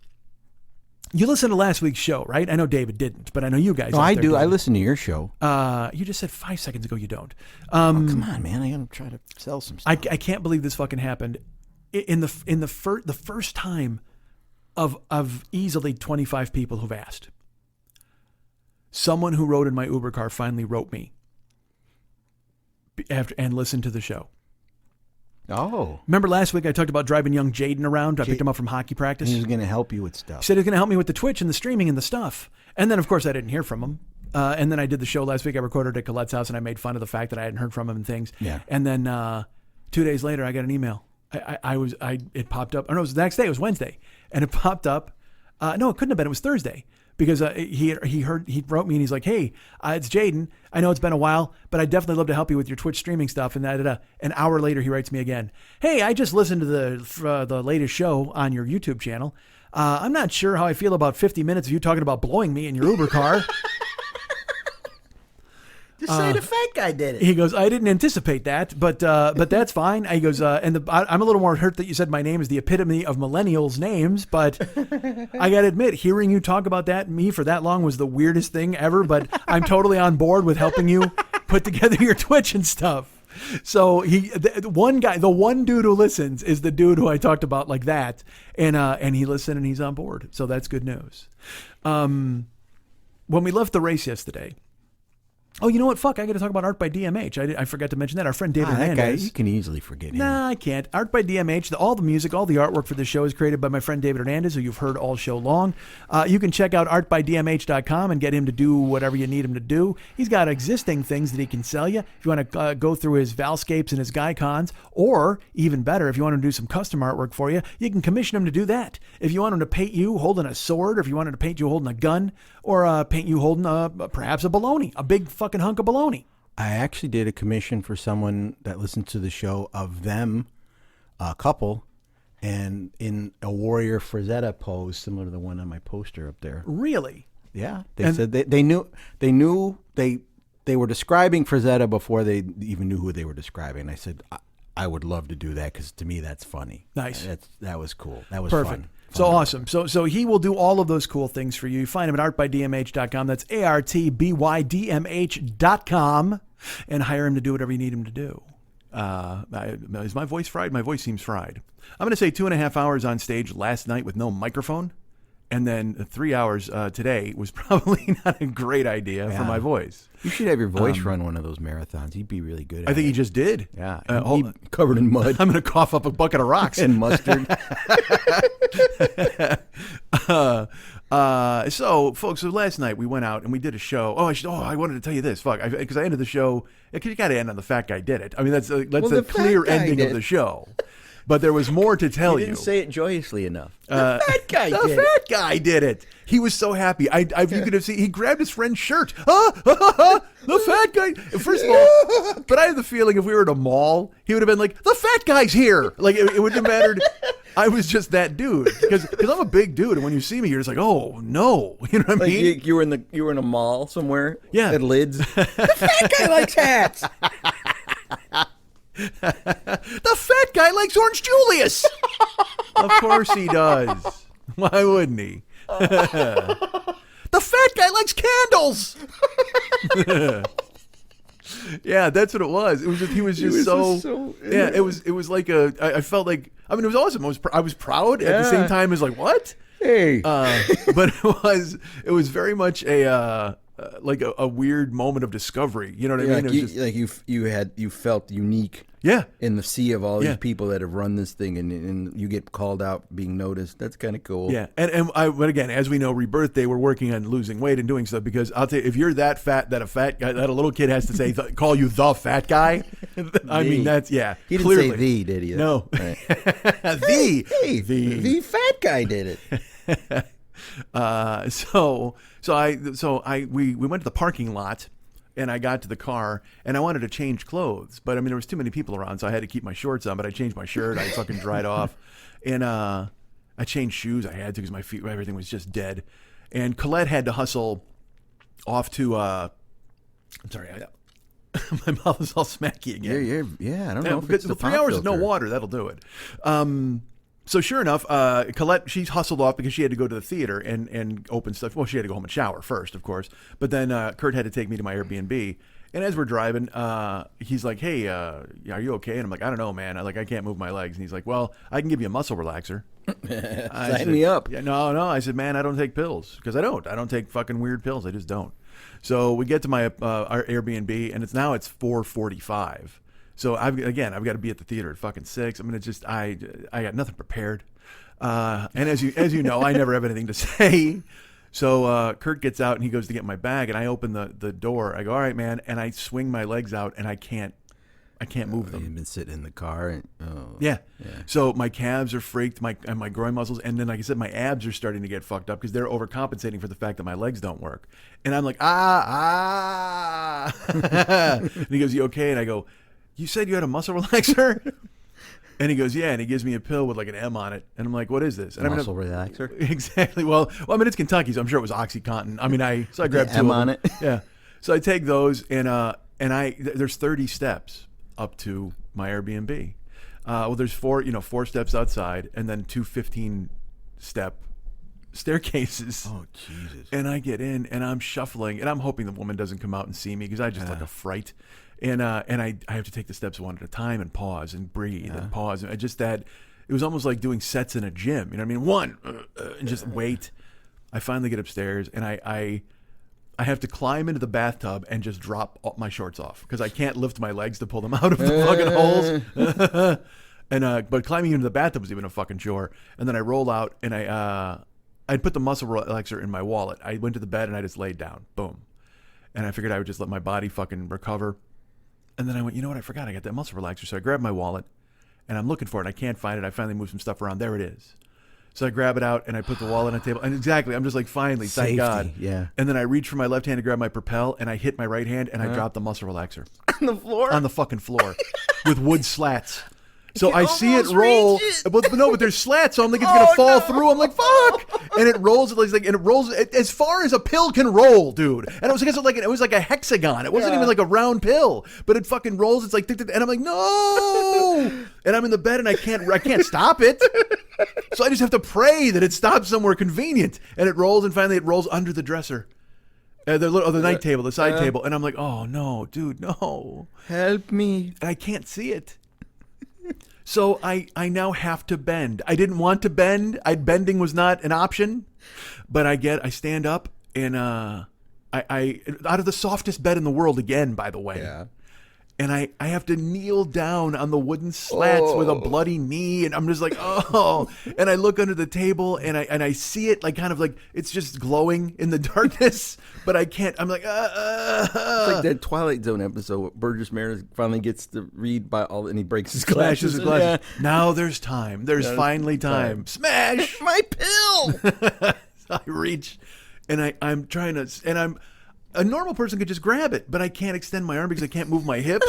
You listened to last week's show, right? I know David didn't, but I know you guys. No, I do. I listen to your show. You just said 5 seconds ago you don't. Come on, man. I got to try to sell some stuff. I can't believe this fucking happened. In the first time of easily 25 people who've asked. Someone who rode in my Uber car finally wrote me after and listened to the show. Oh. Remember last week I talked about driving young Jaden around? I picked him up from hockey practice. He was going to help you with stuff. He said he was going to help me with the Twitch and the streaming and the stuff. And then, of course, I didn't hear from him. And then I did the show last week. I recorded at Colette's house and I made fun of the fact that I hadn't heard from him and things. Yeah. And then 2 days later, I got an email. It popped up. Or no, it was the next day. It was Wednesday. And it popped up. No, it couldn't have been. It was Thursday. Because he wrote me and he's like, hey, it's Jaden. I know it's been a while, but I'd definitely love to help you with your Twitch streaming stuff. And an hour later, he writes me again. Hey, I just listened to the latest show on your YouTube channel. I'm not sure how I feel about 50 minutes of you talking about blowing me in your Uber car. Just say the fat guy did it. He goes, I didn't anticipate that, but that's fine. He goes, I'm a little more hurt that you said my name is the epitome of millennials' names, but I got to admit, hearing you talk about me for that long was the weirdest thing ever, but I'm totally on board with helping you put together your Twitch and stuff. So the one dude who listens is the dude who I talked about like that, and he listened and he's on board. So that's good news. When we left the race yesterday, oh, you know what? Fuck, I got to talk about Art by DMH. I forgot to mention that. Our friend David Hernandez. That guy, you can easily forget him. Nah, I can't. Art by DMH, all the music, all the artwork for the show is created by my friend David Hernandez, who you've heard all show long. You can check out artbydmh.com and get him to do whatever you need him to do. He's got existing things that he can sell you. If you want to go through his Valscapes and his Gycons, or even better, if you want him to do some custom artwork for you, you can commission him to do that. If you want him to paint you holding a sword, or if you want him to paint you holding a gun, or paint you holding perhaps a bologna, a big fucking hunk of bologna. I actually did a commission for someone that listened to the show of them, a couple, and in a Warrior Frazetta pose similar to the one on my poster up there. Really? Yeah. They said they knew they were describing Frazetta before they even knew who they were describing. I said I would love to do that because to me that's funny. Nice. That was cool. That was perfect. Fun. So awesome. So he will do all of those cool things for you. You find him at artbydmh.com. That's artbydmh.com, and hire him to do whatever you need him to do. Is my voice fried? My voice seems fried. I'm going to say 2.5 hours on stage last night with no microphone, and then 3 hours today was probably not a great idea for my voice. You should have your voice run one of those marathons. He'd be really good at it. I think he just did. Yeah. Covered in mud. I'm going to cough up a bucket of rocks. And mustard. So, folks, last night we went out and we did a show. I wanted to tell you this. Fuck. Because I ended the show. Because you got to end on the fat guy did it. I mean, that's a clear ending of the show. But there was more to tell you. You didn't say it joyously enough. The fat guy did it. He was so happy. You could have seen. He grabbed his friend's shirt. The fat guy. First of all, but I have the feeling if we were at a mall, he would have been like, "The fat guy's here." Like it wouldn't have mattered. I was just that dude because I'm a big dude, and when you see me, you're just like, oh no, you know what I Like mean? you were in a mall somewhere. Yeah. At Lids. The fat guy likes hats. The fat guy likes Orange Julius. Of course he does. Why wouldn't he? The fat guy likes candles. Yeah, that's what it was. It was just he was just so yeah. It was like I felt like it was awesome. I was proud at the same time as like what? Hey, But it was very much like a weird moment of discovery. You know what I mean? It was you felt unique. Yeah. In the sea of all these Yeah. people that have run this thing, and you get called out, being noticed. That's kind of cool. Yeah, but again, as we know, Rebirth Day, we're working on losing weight and doing stuff because I'll tell you, if you're that fat that a fat guy, that a little kid has to say, call you the fat guy. I mean, that's He didn't clearly. say the, did he? No, Right. the fat guy did it. We went to the parking lot. And I got to the car, and I wanted to change clothes, but I mean there was too many people around, so I had to keep my shorts on. But I changed my shirt, I fucking dried off, and I changed shoes. I had to because my feet, everything was just dead. And Colette had to hustle off to. I'm sorry, my mouth is all smacky again. Yeah, I don't know. If Because it's the 3 pop hours of no filter. water, that'll do it. So sure enough, Colette, she hustled off because she had to go to the theater and open stuff. Well, she had to go home and shower first, of course. But then Kurt had to take me to my Airbnb. And as we're driving, he's like, hey, are you okay? And I'm like, I don't know, man. I can't move my legs. And he's like, well, I can give you a muscle relaxer. Sign me up. Yeah, no. I said, man, I don't take pills because I don't take fucking weird pills. I just don't. So we get to my our Airbnb, and it's 4:45. So I've got to be at the theater at fucking 6. I mean, it's just I got nothing prepared, and as you know, I never have anything to say. So Kurt gets out and he goes to get my bag, and I open the door. I go, all right, man, and I swing my legs out, and I can't move them. You've been sitting in the car, and Yeah. So my calves are freaked, my groin muscles, and then like I said, my abs are starting to get fucked up because they're overcompensating for the fact that my legs don't work. And I'm like, and he goes, you okay? And I go, you said you had a muscle relaxer? And he goes, yeah. And he gives me a pill with like an M on it. And I'm like, what is this? And muscle relaxer. Exactly. Well, I mean, it's Kentucky, so I'm sure it was OxyContin. I mean, I grabbed two M of on them. it. Yeah. So I take those, and there's 30 steps up to my Airbnb. Well, there's four steps outside, and then 2 15-step staircases. Oh, Jesus. And I get in, and I'm shuffling, and I'm hoping the woman doesn't come out and see me because I just like a fright. And I have to take the steps one at a time and pause and breathe and pause. And it was almost like doing sets in a gym. You know what I mean? One, and just wait. I finally get upstairs, and I have to climb into the bathtub and just drop all my shorts off because I can't lift my legs to pull them out of the fucking holes. And but climbing into the bathtub was even a fucking chore. And then I roll out, and I'd put the muscle relaxer in my wallet. I went to the bed and I just laid down. Boom. And I figured I would just let my body fucking recover. And then I went, you know what? I forgot I got that muscle relaxer. So I grabbed my wallet, and I'm looking for it. And I can't find it. I finally moved some stuff around. There it is. So I grab it out, and I put the wallet on the table. And exactly, I'm just like, finally, Safety, thank God. yeah. And then I reach for my left hand to grab my propel, and I hit my right hand, and I drop the muscle relaxer. On the floor? On the fucking floor with wood slats. So I see it roll, but there's slats, so I'm like, it's gonna fall through. I'm like, fuck, and it rolls as far as a pill can roll, dude. And it was like a hexagon. It wasn't even like a round pill, but it fucking rolls. It's like, and I'm like, no, and I'm in the bed and I can't stop it. So I just have to pray that it stops somewhere convenient, and it rolls, and finally it rolls under the dresser. The night table, the side table, and I'm like, oh no, dude, no, help me! And I can't see it. So I now have to bend. I didn't want to bend. Bending was not an option, but I stand up, and I out of the softest bed in the world again, by the way. Yeah. And I have to kneel down on the wooden slats with a bloody knee, and I'm just like, oh. And I look under the table, and I see it like kind of like it's just glowing in the darkness, but I can't. I'm like, It's like that Twilight Zone episode where Burgess Meredith finally gets to read by all, and he breaks his glasses. Smashes his glasses. Now there's time. There's finally time. Smash My pill. So I reach, and I'm trying to, and a normal person could just grab it, but I can't extend my arm because I can't move my hips.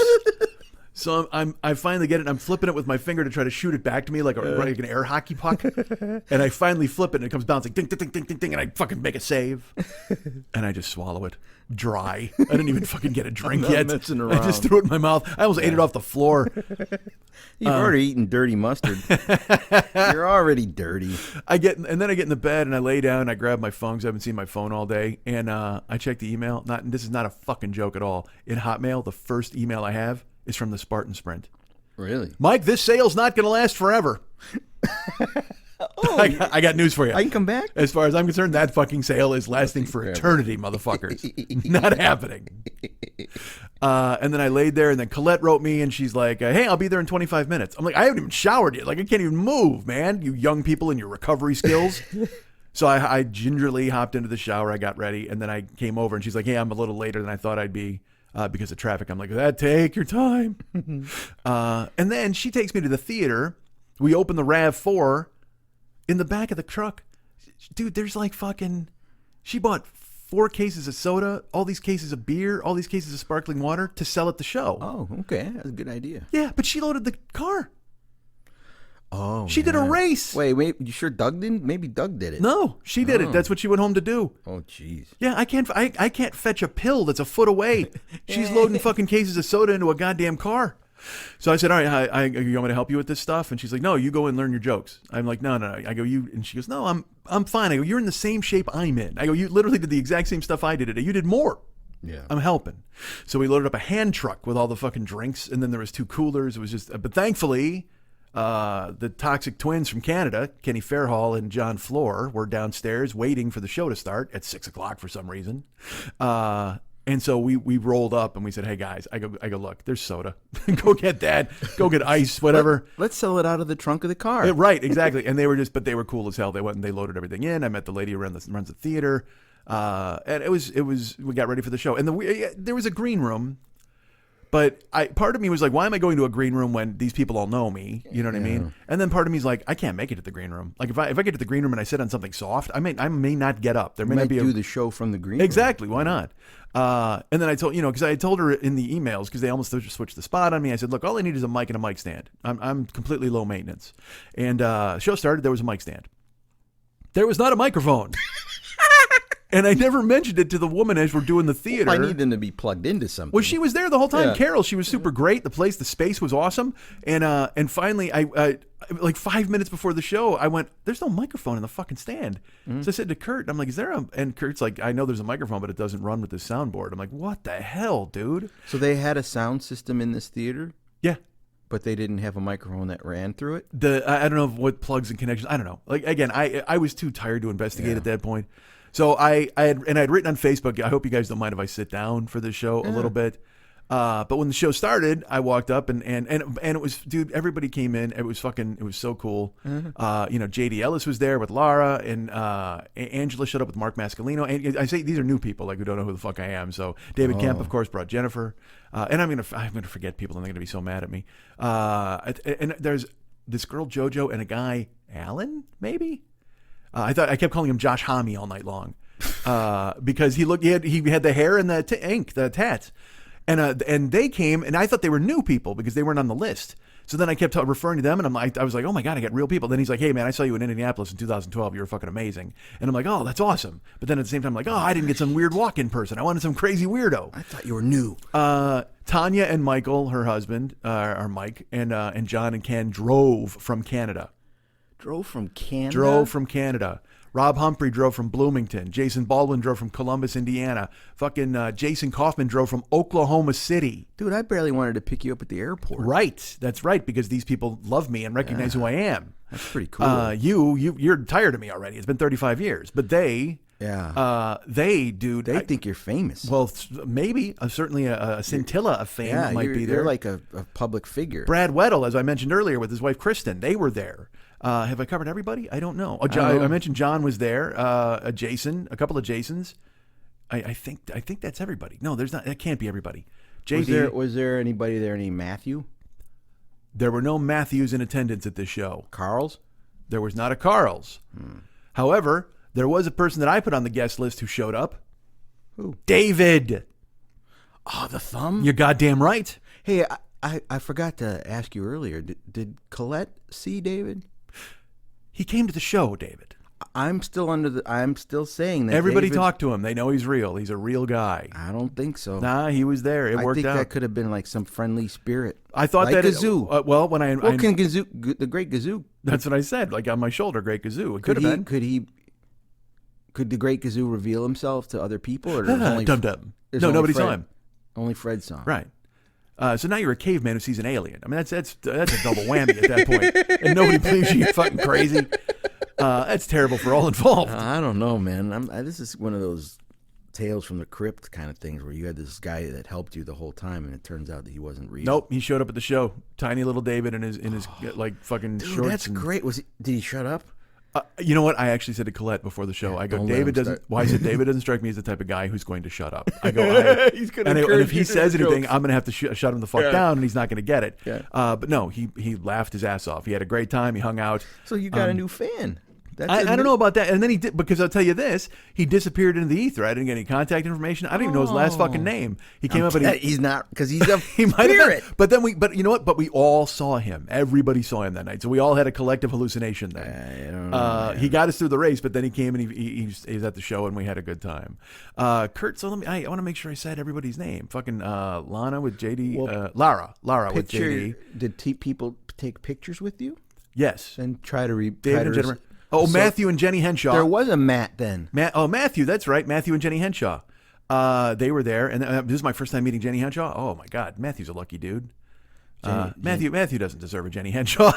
So I finally get it. And I'm flipping it with my finger to try to shoot it back to me like an air hockey puck. And I finally flip it and it comes bouncing, ding, ding, ding, ding, ding, ding, and I fucking make a save. And I just swallow it dry. I didn't even fucking get a drink yet. Messing I around. just threw it in my mouth. I almost ate it off the floor. You've already eaten dirty mustard. You're already dirty. And then I get in the bed and I lay down and I grab my phone because I haven't seen my phone all day. And I check the email. This is not a fucking joke at all. In Hotmail, the first email I have is from the Spartan Sprint. Really? Mike, this sale's not going to last forever. I got news for you. I can come back? As far as I'm concerned, that fucking sale is lasting for eternity, motherfuckers. Not happening. And then I laid there, and then Colette wrote me, and she's like, hey, I'll be there in 25 minutes. I'm like, I haven't even showered yet. Like, I can't even move, man. You young people and your recovery skills. So I gingerly hopped into the shower. I got ready, and then I came over, and she's like, hey, I'm a little later than I thought I'd be. Because of traffic. I'm like, take your time. And then she takes me to the theater. We open the RAV4 in the back of the truck. Dude, there's like fucking, she bought 4 cases of soda, all these cases of beer, all these cases of sparkling water to sell at the show. Oh, okay. That's a good idea. Yeah, but she loaded the car. Oh, She did a race. Wait, you sure Doug didn't? Maybe Doug did it. No, she did it. That's what she went home to do. Oh, jeez. Yeah, I can't fetch a pill that's a foot away. She's loading fucking cases of soda into a goddamn car. So I said, all right, you want me to help you with this stuff? And she's like, no, you go and learn your jokes. I'm like, no. I go, you, and she goes, no, I'm fine. I go, you're in the same shape I'm in. I go, you literally did the exact same stuff I did today. You did more. Yeah. I'm helping. So we loaded up a hand truck with all the fucking drinks, and then there was 2 coolers. It was just, but thankfully, the Toxic Twins from Canada, Kenny Fairhall and John Floor, were downstairs waiting for the show to start at 6:00 for some reason. And so we rolled up and we said, hey guys, I go, look, there's soda. Go get that. Go get ice, whatever. Let's sell it out of the trunk of the car. Yeah, right, exactly. And they were cool as hell. They went and they loaded everything in. I met the lady who runs the theater. And it was, we got ready for the show. And there was a green room. But part of me was like, why am I going to a green room when these people all know me? You know what I mean? And then part of me is like, I can't make it to the green room. Like if I get to the green room and I sit on something soft, I may not get up. There may not be do the show from the green room. Exactly. Why not? And then I told, because I told her in the emails, because they almost switched the spot on me. I said, look, all I need is a mic and a mic stand. I'm completely low maintenance. And show started, there was a mic stand. There was not a microphone. And I never mentioned it to the woman as we're doing the theater. I need them to be plugged into something. Well, she was there the whole time. Yeah. Carol, she was super great. The space was awesome. And finally, I like 5 minutes before the show, I went, there's no microphone in the fucking stand. So I said to Kurt, I'm like, is there a, and Kurt's like, I know there's a microphone, but it doesn't run with this soundboard. I'm like, what the hell, dude? So they had a sound system in this theater, Yeah. but they didn't have a microphone that ran through it? I don't know what plugs and connections. I don't know. Like, again, I was too tired to investigate at that point. So I had written on Facebook, I hope you guys don't mind if I sit down for this show a little bit. But when the show started, I walked up and it was, dude, everybody came in. It was so cool. JD Ellis was there with Lara, and Angela showed up with Mark Mascalino. And I say these are new people, like, who don't know who the fuck I am. So David Kemp, of course, brought Jennifer. And I'm gonna forget people, and they're gonna be so mad at me. And there's this girl JoJo and a guy Alan, maybe. I kept calling him Josh Homme all night long, because he had the hair and the ink, the tats, and they came, and I thought they were new people because they weren't on the list. So then I kept referring to them, and I was like, oh my God, I got real people. Then he's like, hey man, I saw you in Indianapolis in 2012. You were fucking amazing. And I'm like, oh, that's awesome. But then at the same time, I'm like, oh, I didn't get some weird walk-in person. I wanted some crazy weirdo. I thought you were new. Tanya and Michael, her husband, or Mike, and John and Ken drove from Canada. Drove from Canada. Rob Humphrey drove from Bloomington. Jason Baldwin drove from Columbus, Indiana. Fucking Jason Kaufman drove from Oklahoma City. Dude, I barely wanted to pick you up at the airport. Right. That's right, because these people love me and recognize who I am. That's pretty cool. You're tired of me already. It's been 35 years. But they... Yeah. They think you're famous. Well, maybe. Certainly a scintilla of fame might be there. You're like a public figure. Brad Weddle, as I mentioned earlier, with his wife Kristen, they were there. Have I covered everybody? I don't know. I mentioned John was there. Jason, a couple of Jasons. I think that's everybody. No, there's not. That can't be everybody. JD, was there anybody there named Matthew? There were no Matthews in attendance at this show. Carl's? There was not a Carl's. However, there was a person that I put on the guest list who showed up. Who? David. Oh, the thumb? You're goddamn right. Hey, I forgot to ask you earlier. Did Colette see David? He came to the show, David. I'm still saying that Everybody David, talked to him. They know he's real. He's a real guy. I don't think so. Nah, he was there. It worked out. I think that could have been like some friendly spirit. I thought like that Gazoo. Can Gazoo, the great Gazoo? That's what I said. Like on my shoulder, Great Gazoo. It could have been. Could the great Gazoo reveal himself to other people, or only Dum-dum. No, nobody saw him. Only Fred saw him. Right. So now you're a caveman who sees an alien. I mean, that's a double whammy at that point, and nobody believes you. You're fucking crazy. That's terrible for all involved. I don't know, man. This is one of those tales from the crypt kind of things where you had this guy that helped you the whole time, and it turns out that he wasn't real. Nope, he showed up at the show. Tiny little David in his like fucking Dude, shorts. that's great. Did he shut up? You know what? I actually said to Colette before the show, I go, David doesn't. Why I said David doesn't strike me as the type of guy who's going to shut up. I go, he's going and to. if he says anything, I'm going to have to shut him the fuck down, and he's not going to get it. Yeah. But no, he laughed his ass off. He had a great time. He hung out. So you got a new fan. I don't know about that. And then he did, because I'll tell you this, he disappeared into the ether. I didn't get any contact information. I don't even know his last fucking name. He came up and he's not, because he's a he might spirit. Have been, but you know what? But we all saw him. Everybody saw him that night. So we all had a collective hallucination then. I don't know, he got us through the race, but then he came and he was at the show and we had a good time. Kurt, so I want to make sure I said everybody's name. Fucking Lana with JD, Lara with JD. Did people take pictures with you? Yes. And try to David and Jennifer. Oh, so Matthew and Jenny Henshaw. There was a Matt then. Matthew, that's right. Matthew and Jenny Henshaw. They were there, and this is my first time meeting Jenny Henshaw. Oh my God, Matthew's a lucky dude. Matthew doesn't deserve a Jenny Henshaw.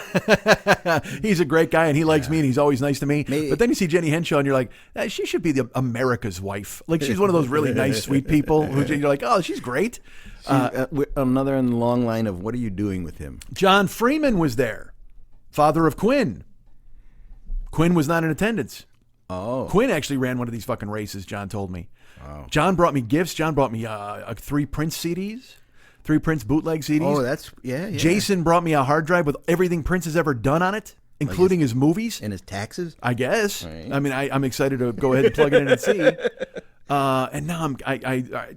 He's a great guy, and he likes me, and he's always nice to me. But then you see Jenny Henshaw, and you're like, she should be the America's wife. Like she's one of those really nice, sweet people who you're like, oh, she's great. Another in the long line of what are you doing with him? John Freeman was there, father of Quinn. Quinn was not in attendance. Oh. Quinn actually ran one of these fucking races, John told me. Oh. John brought me gifts. John brought me 3 Prince CDs, 3 Prince bootleg CDs. Oh, that's, yeah. Jason brought me a hard drive with everything Prince has ever done on it, including his movies. And his taxes? I guess. Right. I mean, I'm excited to go ahead and plug it in and see. And now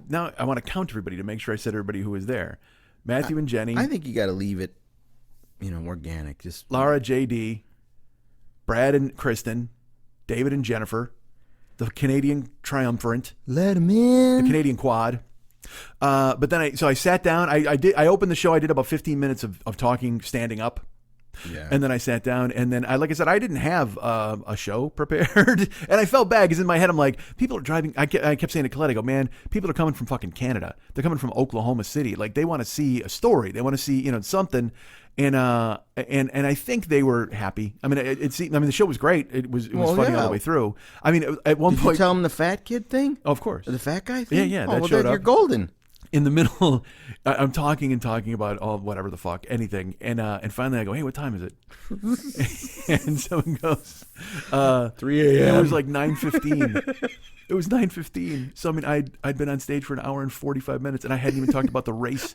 now I want to count everybody to make sure I said everybody who was there. Matthew and Jenny. I think you got to leave it, organic. Just Laura, JD, Brad and Kristen, David and Jennifer, the Canadian triumvirate, let him in, the Canadian quad. But then I sat down. I opened the show. I did about 15 minutes of talking, standing up. Yeah. And then I sat down, and then like I said, I didn't have a show prepared, and I felt bad because in my head I'm like, people are driving. I kept saying to Colette, I go, man, people are coming from fucking Canada. They're coming from Oklahoma City. Like they want to see a story. They want to see something. And I think they were happy. I mean, the show was great. It was funny all the way through. I mean, at one point, you tell them the fat kid thing? Oh, of course, the fat guy thing. Yeah. Oh, that showed up. You're golden. In the middle, I'm talking about whatever the fuck, anything, and finally I go, hey, what time is it? And someone goes, 3 a.m. It was like 9:15. It was 9:15. So I mean, I'd been on stage for an hour and 45 minutes, and I hadn't even talked about the race.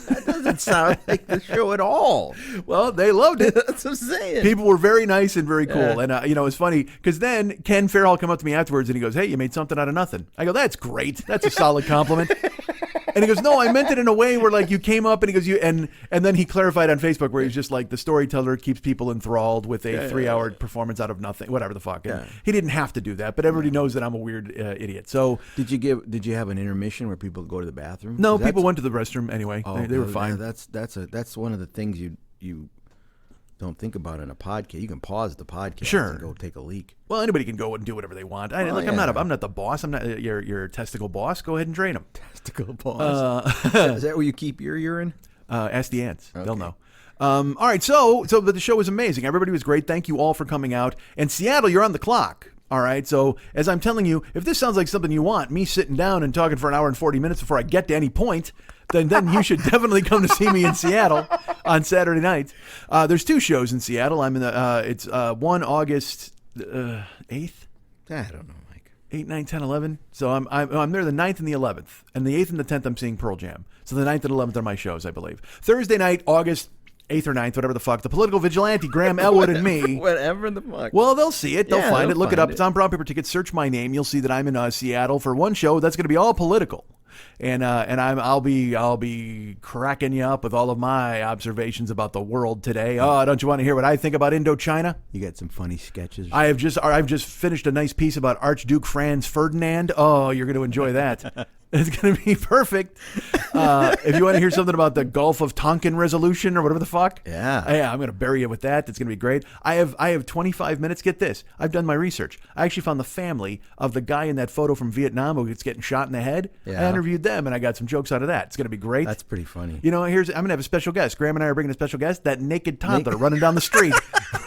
That doesn't sound like the show at all. Well, they loved it. That's what I'm saying. People were very nice and very cool, Yeah. and it's funny because then Ken Farrell come up to me afterwards and he goes, "Hey, you made something out of nothing." I go, "That's great. That's a solid compliment." And he goes, "No, I meant it in a way where like you came up," and he goes, "You," and then he clarified on Facebook where he's just like, the storyteller keeps people enthralled with a 3-hour performance out of nothing, whatever the fuck. And he didn't have to do that, but everybody knows that I'm a weird idiot. So did you have an intermission where people go to the bathroom? No, people went to the restroom anyway. They were fine. That's one of the things you don't think about in a podcast. You can pause the podcast Sure. and go take a leak. Well, anybody can go and do whatever they want. I'm not the boss. I'm not your testicle boss. Go ahead and drain them. Testicle boss. Is that where you keep your urine? Ask the ants. Okay. They'll know. All right. So but the show was amazing. Everybody was great. Thank you all for coming out. And Seattle, you're on the clock. All right. So as I'm telling you, if this sounds like something you want, me sitting down and talking for an hour and 40 minutes before I get to any point, then you should definitely come to see me in Seattle on Saturday night. There's 2 shows in Seattle. I'm in the it's 1 August 8th. I don't know, Mike. 8, 9, 10, 11. So I'm there the 9th and the 11th. And the 8th and the 10th I'm seeing Pearl Jam. So the 9th and 11th are my shows, I believe. Thursday night, August 8th or 9th, whatever the fuck, the political vigilante, Graham Elwood and me. Whatever the fuck. Well, they'll see it. They'll find it. Look it up. It. It's on Brown Paper Tickets. Search my name. You'll see that I'm in Seattle for one show. That's going to be all political. and I'll be cracking you up with all of my observations about the world today. Oh, don't you want to hear what I think about Indochina? You got some funny sketches. I've just finished a nice piece about Archduke Franz Ferdinand. Oh, you're going to enjoy that. It's going to be perfect. If you want to hear something about the Gulf of Tonkin resolution or whatever the fuck, Yeah, I'm going to bury you with that. It's going to be great. I have 25 minutes. Get this. I've done my research. I actually found the family of the guy in that photo from Vietnam who gets getting shot in the head. Yeah. I interviewed them, and I got some jokes out of that. It's going to be great. that's pretty funny. You know, I'm going to have a special guest. Graham and I are bringing a special guest. That naked toddler running down the street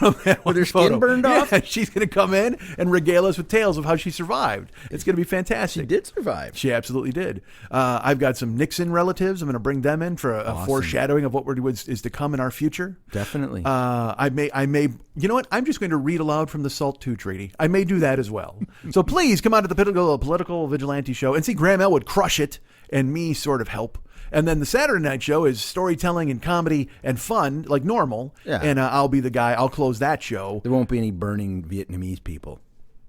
with her skin burned off? Yeah, she's going to come in and regale us with tales of how she survived. It's going to be fantastic. She did survive. She absolutely did. I've got some Nixon relatives. I'm going to bring them in for a foreshadowing of what is to come in our future. Definitely. I may. You know what? I'm just going to read aloud from the SALT II Treaty. I may do that as well. So please come out to the political vigilante show and see Graham Elwood crush it and me sort of help. And then the Saturday night show is storytelling and comedy and fun like normal. Yeah. And I'll be the guy. I'll close that show. There won't be any burning Vietnamese people.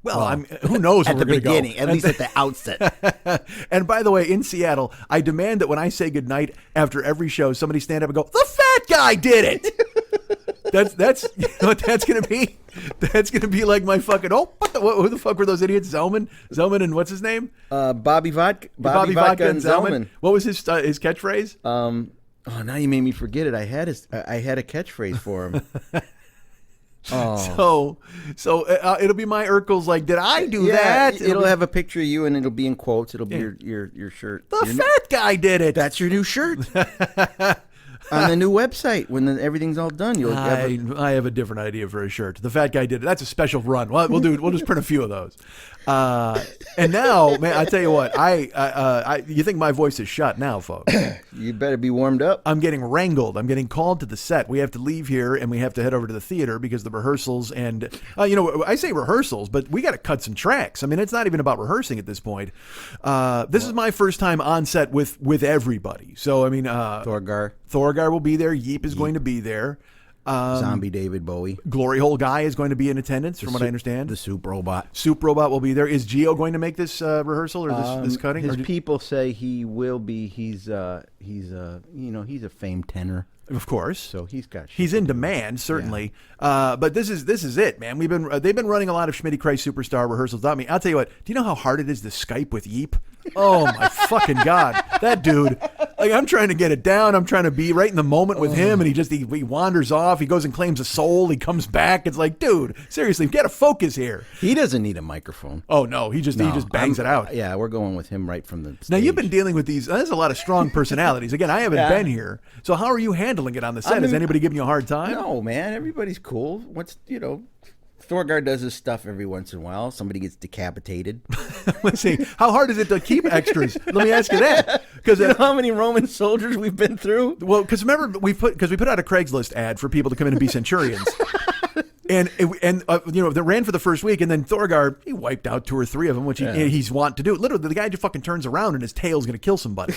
Well, who knows where At we're the going to go. beginning, at least at the outset. And by the way, in Seattle, I demand that when I say goodnight after every show, somebody stand up and go, "The fat guy did it." That's you know what that's going to be. That's going to be like my fucking who the fuck were those idiots? Zelman and what's his name? Bobby Vodka and Zellman. What was his catchphrase? Oh, now you made me forget it. I had a catchphrase for him. Oh. So it'll be my Urkel's like, did I do that? It'll have a picture of you and it'll be in quotes. It'll be your shirt. The fat guy did it. That's your new shirt. On the new website, when everything's all done, you'll I have a different idea for a shirt. The fat guy did it. That's a special run. We'll just print a few of those. And now, man, I tell you what, you think my voice is shut now, folks? You better be warmed up. I'm getting wrangled. I'm getting called to the set. We have to leave here and we have to head over to the theater because the rehearsals and I say rehearsals, but we got to cut some tracks. I mean, it's not even about rehearsing at this point. This is my first time on set with everybody. So I mean, Thorgar will be there. Yeep is going to be there. Zombie David Bowie. Glory Hole Guy is going to be in attendance, from what I understand. The Soup Robot. Soup Robot will be there. Is Gio going to make this rehearsal or this cutting? His people say he will be. He's a famed tenor. Of course. So he's in demand, certainly. Yeah. But this is it, man. They've been running a lot of Schmitty Christ Superstar rehearsals without me. I'll tell you what. Do you know how hard it is to Skype with Yeep? Oh my fucking God. That dude. Like, I'm trying to get it down. I'm trying to be right in the moment with him, and he wanders off. He goes and claims a soul. He comes back. It's like, dude, seriously, get a focus here. He doesn't need a microphone. Oh no, he just bangs it out. Yeah, we're going with him right from the stage. Now you've been dealing with these. There's a lot of strong personalities. Again, I haven't been here, so how are you handling it on the set? Is anybody giving you a hard time? No, man. Everybody's cool. Thorgar does his stuff every once in a while. Somebody gets decapitated. Let's see. How hard is it to keep extras? Let me ask you that. Because you know how many Roman soldiers we've been through? Well, because remember we put out a Craigslist ad for people to come in and be centurions. And they ran for the first week, and then Thorgar, he wiped out 2 or 3 of them, which he's wont to do. Literally, the guy just fucking turns around and his tail's going to kill somebody.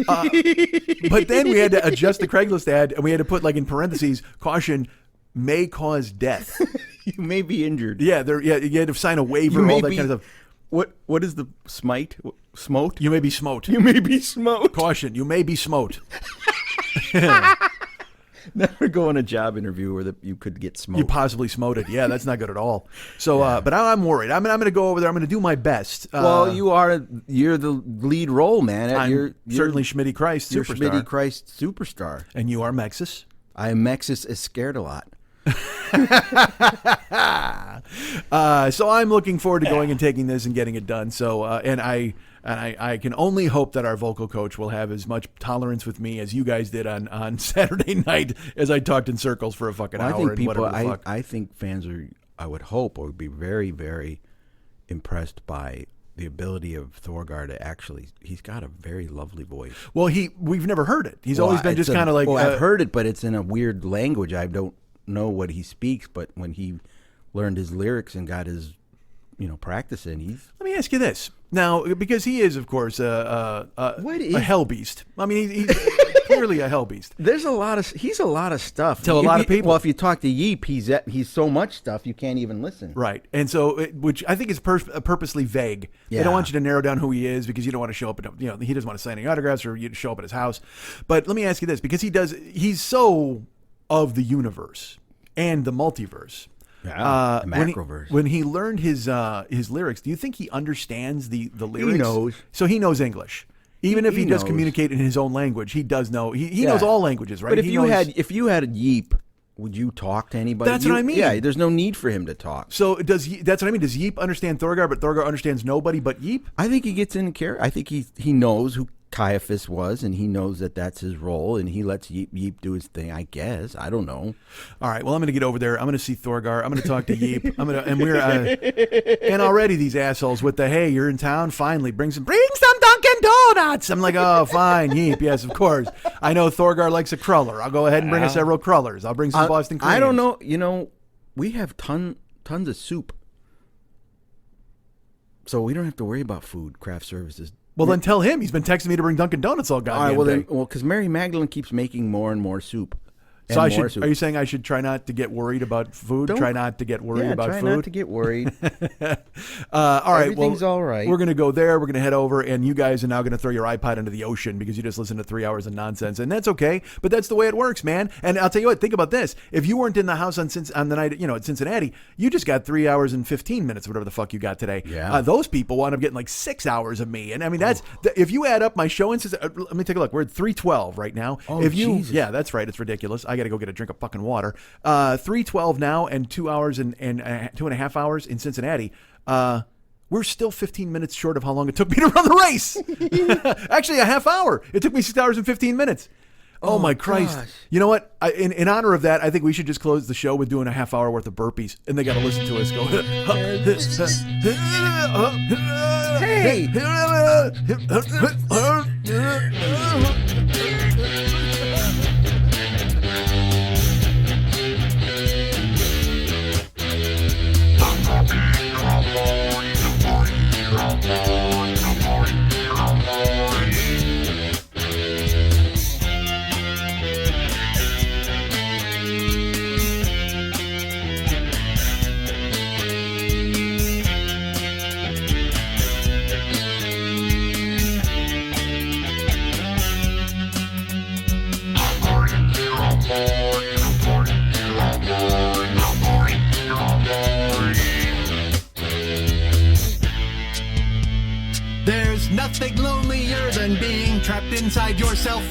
But then we had to adjust the Craigslist ad, and we had to put, like, in parentheses, caution, may cause death. You may be injured. Yeah, you had to sign a waiver, all that kind of stuff. What is the smite? Smote? You may be smote. You may be smote. Caution, you may be smote. Never go on a job interview where you could get smoked. You possibly smoted. Yeah, that's not good at all. So, but I'm worried. I'm going to go over there. I'm going to do my best. Well, you're the lead role, man. You're certainly Schmitty Christ superstar. You're Schmitty Christ superstar. And you are Mexis? I am Mexis is scared a lot. So I'm looking forward to going and taking this and getting it done. So, and I can only hope that our vocal coach will have as much tolerance with me as you guys did on Saturday night as I talked in circles for a fucking hour. I think fans would be very, very impressed by the ability of Thorgar to actually, he's got a very lovely voice. Well, we've never heard it. He's always been just kind of like... Well, I've heard it, but it's in a weird language. I don't know what he speaks, but when he learned his lyrics and got his, practice in, Let me ask you this. Now, because he is, of course, a hell beast. I mean, he's clearly a hell beast. He's a lot of stuff. To a lot of people. Well, if you talk to Yeep, he's so much stuff you can't even listen. Right. And so, which I think is purposely vague. They Yeah. don't want you to narrow down who he is because you don't want to show up at, he doesn't want to sign any autographs or you to show up at his house. But let me ask you this, because he's so of the universe and the multiverse. Yeah, the macroverse. When he learned his lyrics, do you think he understands the lyrics? He knows. So he knows English. Even if he does knows. communicate in his own language, he does know. He knows all languages, right? But if He you knows- had a Yeep, would you talk to anybody? That's what I mean. Yeah, there's no need for him to talk. So that's what I mean. Does Yeep understand Thorgar, but Thorgar understands nobody but Yeep? I think he gets in character. I think he knows who Caiaphas was, and he knows that that's his role, and he lets Yeep do his thing. I guess. I don't know. All right. Well, I'm going to get over there. I'm going to see Thorgar. I'm going to talk to Yeep. And already these assholes with the hey, you're in town. Finally, bring some Dunkin' Donuts. I'm like, oh, fine, Yeep. Yes, of course. I know Thorgar likes a cruller. I'll go ahead and bring us several crullers. I'll bring some Boston creams. I don't know. We have tons of soup, so we don't have to worry about food. Craft services. Well, then tell him. He's been texting me to bring Dunkin' Donuts all goddamn All right, day. because Mary Magdalene keeps making more and more soup. So I should. Are you saying I should try not to get worried about food? Try not to get worried about try food. not to get worried. All right. Everything's all right. We're going to go there. We're going to head over, and you guys are now going to throw your iPod into the ocean because you just listened to 3 hours of nonsense, and that's okay. But that's the way it works, man. And I'll tell you what. Think about this: if you weren't in the house on the night, at Cincinnati, you just got 3 hours and 15 minutes, whatever the fuck you got today. Yeah. Those people wound up getting like 6 hours of me, and I mean if you add up my show and let me take a look. We're at 312 right now. Jesus. Yeah, that's right. It's ridiculous. I got to go get a drink of fucking water. 312 now, and 2 hours and 2.5 hours in Cincinnati. We're still 15 minutes short of how long it took me to run the race. Actually, a half hour. It took me 6 hours and 15 minutes. Oh my Christ. gosh. You know what? In honor of that, I think we should just close the show with doing a half hour worth of burpees. And they got to listen to us go. Hey! There's nothing lonelier than being trapped inside yourself.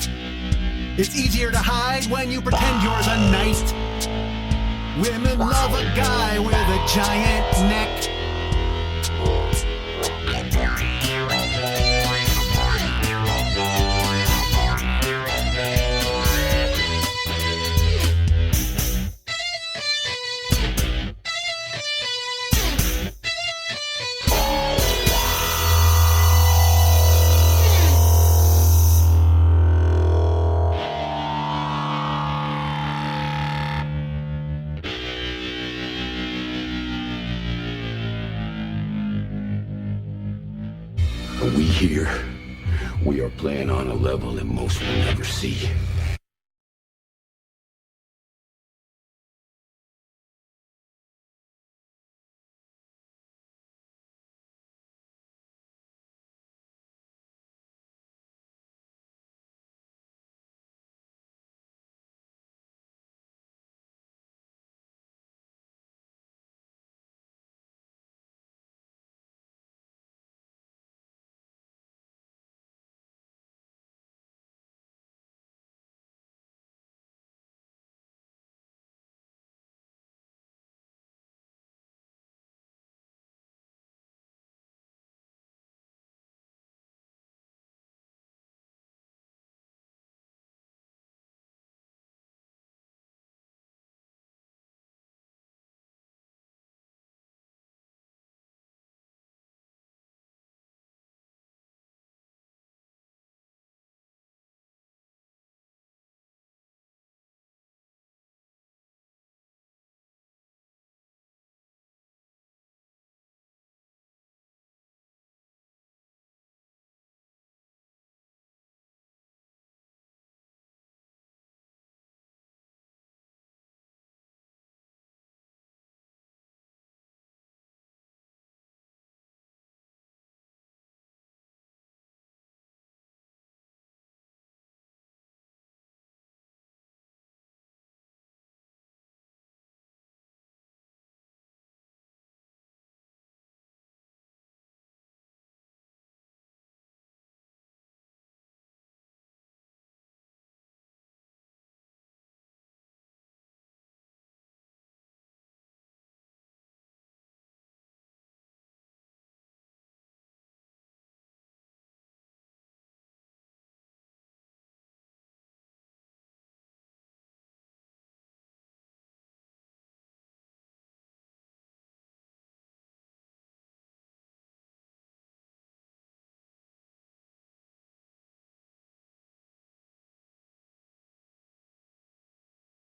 It's easier to hide when you pretend you're the knight. Women love a guy with a giant neck. We here, we are playing on a level that most will never see.